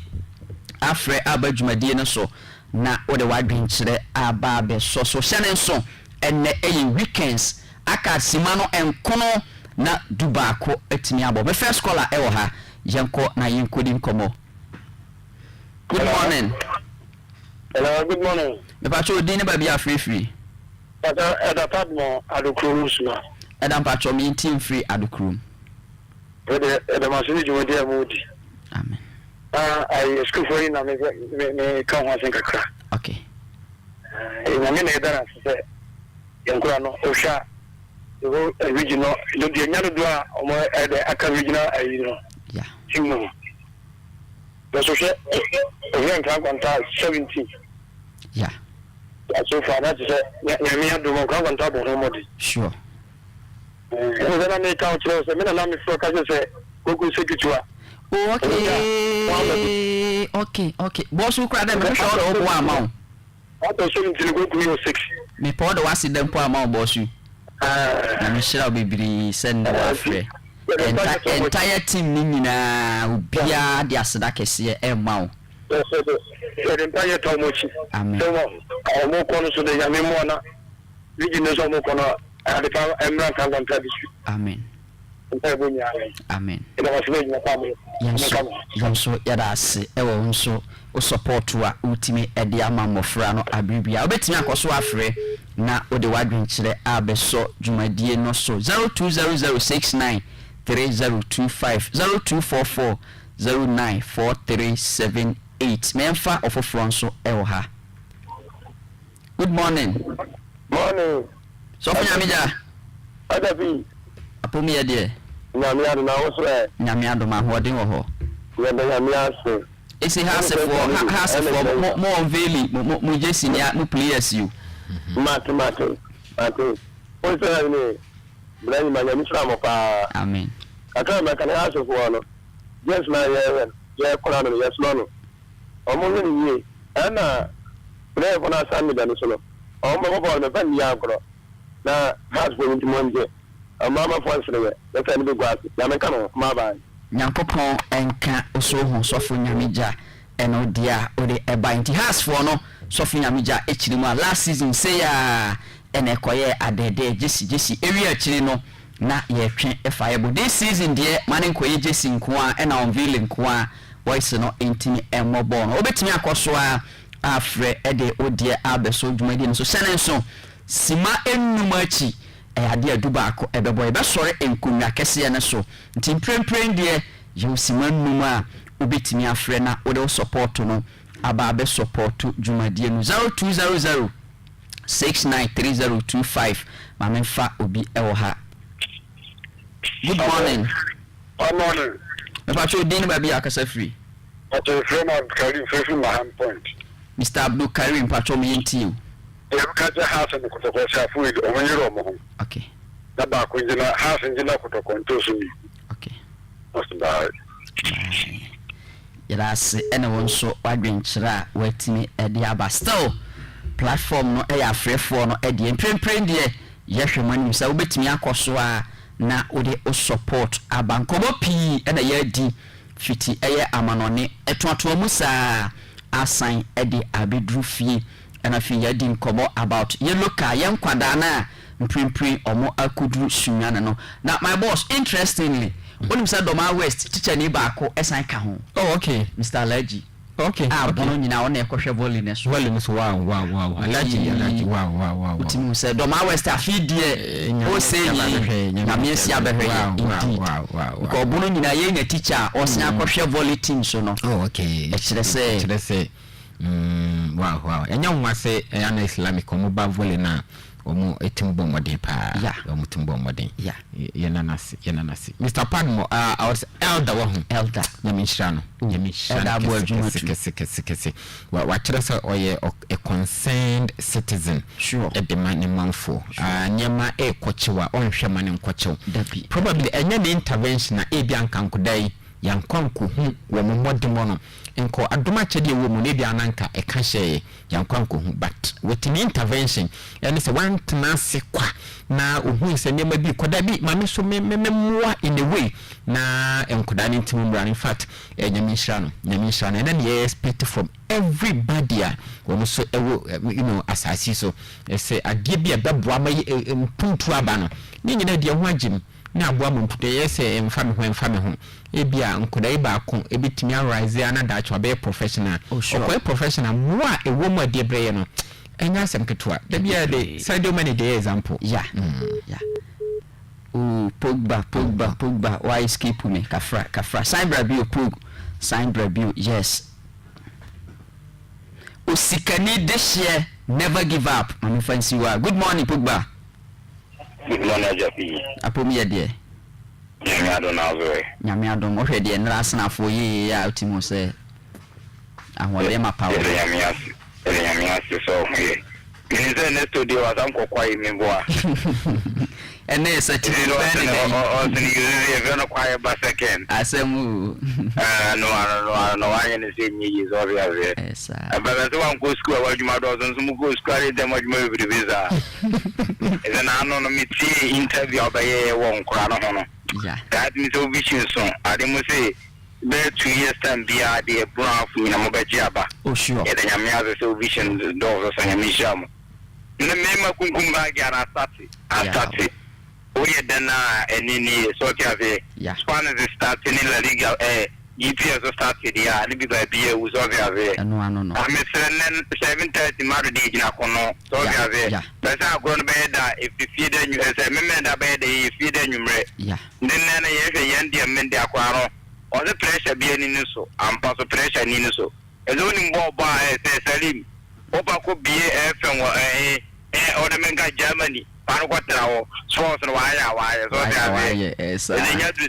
afre abadwumadie no so na ode wadwenkyere aba be so hyene so enne weekends aka simano enkono na dubako etimi abo be first caller ewo ha yenko na yinkodi nkomo. Good morning. Hello, good morning. Me pacho di ne ba bia free Eda Padmo Adokrum suma. Eda pacho mi team free Adokrum. Eda masini jumadi amudi. Amen. I school for you na me kan wa sen kakra. Okay. Na me na edara se yankura no osha the original do the nyado do a omo ede aka original ayi no. Yeah. Tingo. The social event kan 17. Yeah. So far that is me do mo kan bo no modi. Sure. Na me ka o chiro se me na me fro ka se gogo sekitwa. Okay. Boss who cried them show the old amount. I to show until go to 6. Me pour the was them poor amount boss you. Na me shall be send the free. Entire team ni na ubia dia seda kese e ma o. The entire tomochi. Amen. So mo kono so de yame mo na. Region so mo kono adika emra kan kan tradition. Amen. Amen. Yanso yada ase ewo nso o support wa ultimi ede ama mofra no abribia obetimi akoso afre na ode wadwenkyere abeso dwumadie no so 0200693025 0244 094378 memfa ofofro nso ewo ha. Good morning. Morning. So nyamija Adabi apomi ye de nyamiado na wo so nyamiado ma hoden wo ho ye be nyamiaso esi hase for mo unveil mo jesi ni mo players you mate o so ni brani ma nyami sra mo pa amen aka me kan hase for no yes na ye kora no yes no o mo ni ye ana play for na sami da no so no o mo bo me ban ya kro na has for nti mo nje mama fonsrewe the kind of glass ya me kan ma ba nyankopon enka osohu sofo nyamija eno dia ode eba nti has for no sofo nyamija echirimu last season say ya ene koye adede jesi ewi achiri no na ye twen efaebo this season de mane nkoye jesi nkoa ena unveil nkoa voice no entimi emmobo no obetimi akoso a afre ede odie abeso dwumadi no so sene so sima ennumachi ade adubako ebebo ebesore enkunwa kese ne so nti prempren de yosima nnuma obetimi afre na ode support no aba abe support dwumadie no 0200 693025 mamemfa obi ewo ha. Good morning. Good morning. Pacho din ba bia akasa free. Pacho Fremont Karim Fefu Maham Point. Mr. Abdul Karim Pacho me nti. Kaja house and Kotoko food over your okay. The back with the house and the Kotoko and okay. What's about Yɛrase ɛna wɔn nso wadwenkyerɛ a watimi ɛde aba still platform no ɛyɛ afrɛfoɔ no ɛde mprempren deɛ yɛhwɛ mu anim sɛ wobɛtumi akɔ so a na wode o support aba nkɔmmɔ pii ɛna yɛadi fiti ɛyɛ amanɔne ɛtoatoa mu saa asan ɛde abɛduru fie ɛna fi yɛadi nkɔmmɔ about yellow car yɛn kwadaa na mprempren ɔmo akɔduru sunyane no na my boss interestingly When you said Doma West, teacher Nibako, Esan Kaho. Oh, okay, Mr. Allergy. Okay, Bono, you know, on a kosher voliness. Wow. Allergy, wow. Timu said Doma West, I feed dear, oh, say, Namiesia Berry. Wow. Bono, you know, a teacher, or Sna kosher volley team, so no. Oh, okay, let's say, wow. And young was say, an Islamic mobile volley now. Omo etimbo modern pa omo timbo modern yenanasi Mr. Padmo I was elder elder nyamishano kese wa chirasa oye a concerned citizen sure e demand manfo nyama e kwachiwa onhwe mane nkwachiw probably enye the intervention na e bia nkankudai yankwanku hu wo modemo no enko adoma chede wo mu ne bia nanka e ka hye yankwanku hu but with the intervention and say one tenase kwa na ohu se nyama bi koda bi mame so memmoa in a way na enkoda ne ntimu bra in fact nyamishra no and then you expect from everybody when so you know asasi so say adie bia beboa ma mpuntu aba no ni nyina de ho agim na aboa mpuntu say emfa me ho ebia nkoda iba ko ebitimi arise ana da chwa be professional okwa professional mo a ewo mu ade breye no enya asem ketwa da bia de side many day example yeah. Pogba why skip me kafra sign brabio yes OSIKANI this year never give up I'm fancy wa good morning Pogba. Good morning Jafi apomi ade Nyame adom ohwe de nra asnafo ye ya utimo se ahode ma power Nyame ase so ye minze ne studio asanko kwa imeboa ene sa ti o sini ye no kwa ba second asemu no wanye ne se nyi zo bia bia aba so wan go school wa juma do so mu go school de ma juma bi visa eze na no miti interview abaye won kura no hono that means vision so ade mo say be 2 years time bia de brown fu na mo beji aba oh sure e de nyame aze so vision do so nyame sham na me ma kunkum ba gara start oye dana enini so tiave Spanish start in La Liga EPS started ya ni bi ba bia u so tiave no I'm 7:30 madu di na kono so tiave but I go no be da if feed the you say me da be da feed the numre then na ye fe yan dia men dia kwaro o the pressure bi ani ni so am pass pressure ni so ezo ni mbo ba Salim opa ko bi FM o de menga Germany paro kwatrawo sports no waya so tiave enya du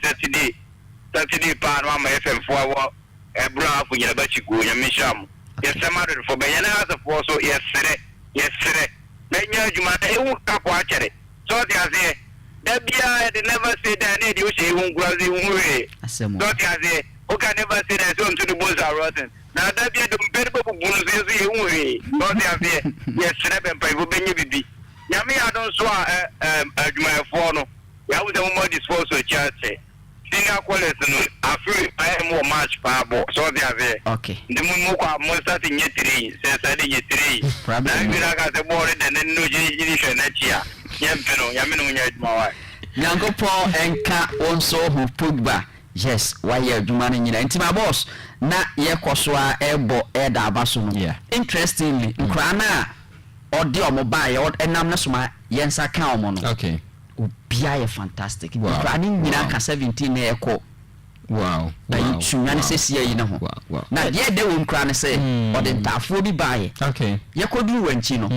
Saturday pa no ma FM fo wo ebra afu nyina ba chigo nyame sham yes samado fo be yana asa fo so yes sere benya juma e wu ka ko akere so ti ase da bia they never say that na di o she wu ngwazi wu we so ti ase o can never say that so to the bones are rotten na da bia do mpere ko bunu so wu we so ti ase yes sere be mpa bo benye bibi nyame ya don so adwuma fo no ya wu ze mo disposal chance senior college no afri I am more match pabo so they are okay the mu kwa mo start nye 3 se sade nye 3 na ngira ka se bore de no ji hwe na chia yempeno ya me no nya adwuma wa nyangopo enka onso hu Pogba yes why adwuma no nyina ntima boss na ye koso a ebo eda abaso no interestingly nkra na odi omoba ye enam na soma yensa ka omo no okay obia ye fantastic nkra ni nyina ka 17 na eko wow na yunyane sesi yi na ho na de wo nkra ne se odi ntafo bi baaye okay ye koduru wanchi no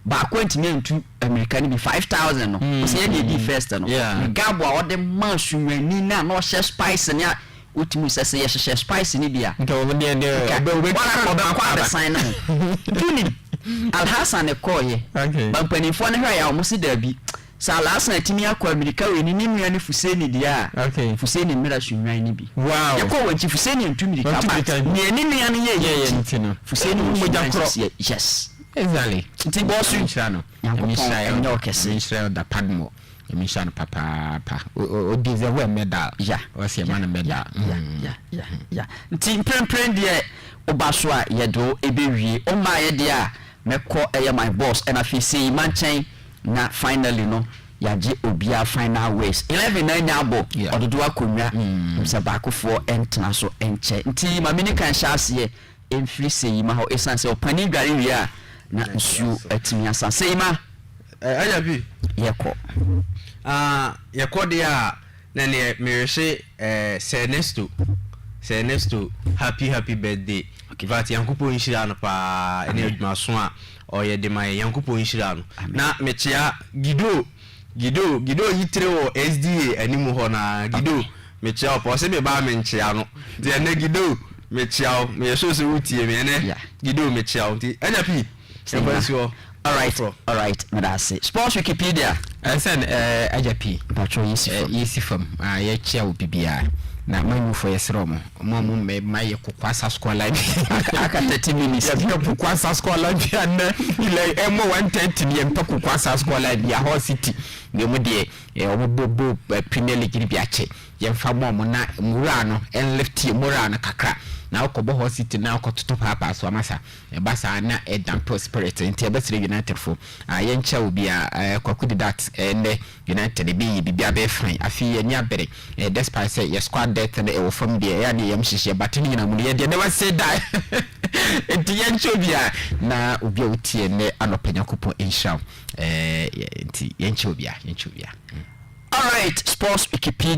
ba kwantimi antu American bi 5000 no se ye di first no gabo a odi man sunwani na no share spice ne ultimi se ye share spice ni bia nto wo ne be kwa sign no tuni Al Hassan ekoye bampanifo ne hwa ya omo se dabi sa last night mi akwa America we ni nua ne Fuseni dia Fuseni mira sunwan ni bi wow yakọ wanchi Fuseni ntumiri ka ba ne ni nua ne ye ntino Fuseni mo jakro yes exactly nti boss nchira no Israel okese Israel da padmo emission papa o deserve medal o se man medal yeah nti prempren de obaso a yedo ebewie o ma ye de a mekọ my boss and afi say manchen na finally no yaje obia final ways 11 na nyabo ododo akonwa mse baakofo entna so enche nti ma mini kan hyase emfiri sei ma ho esanse opani dware wi a na nsu atimi asan sei ma aya bi yekọ yekọ de a na ne mehwe say next to happy birthday vat yankupo inshira no pa ene adwumaso a oye de mai yankupo inshira no na mechia gido yitre wo SDA animu ho na gido mechia opo se me ba me nchia no de na gido mechia me yeso se wutie me ne gido mechia nti anya pi yebasio all right madase sports Wikipedia send ajapi patro yisi fam ya chia ubibia na manyu for yesromo momu me maye kukwasa score line aka 30 minutes ya kukwasa score line na ile emo 130 ni empa kukwasa score line ya Hull City ngemu de obobo Premier League ni biache yemfa mo na murano en left murano kakra na okobo Hull City na okototo papa so amasa basa na damp spirit nti ebesire United fo yencha obi a kwakudi that ne United be bibia be fine afi ye nya bere despite say your squad death na e wo fam de ya ne yam hihye batini nyina mu ye de never say die nti yencha obi a na obi a utie ne anopanya kupo insha nti yencha obi a all right sports Wikipedia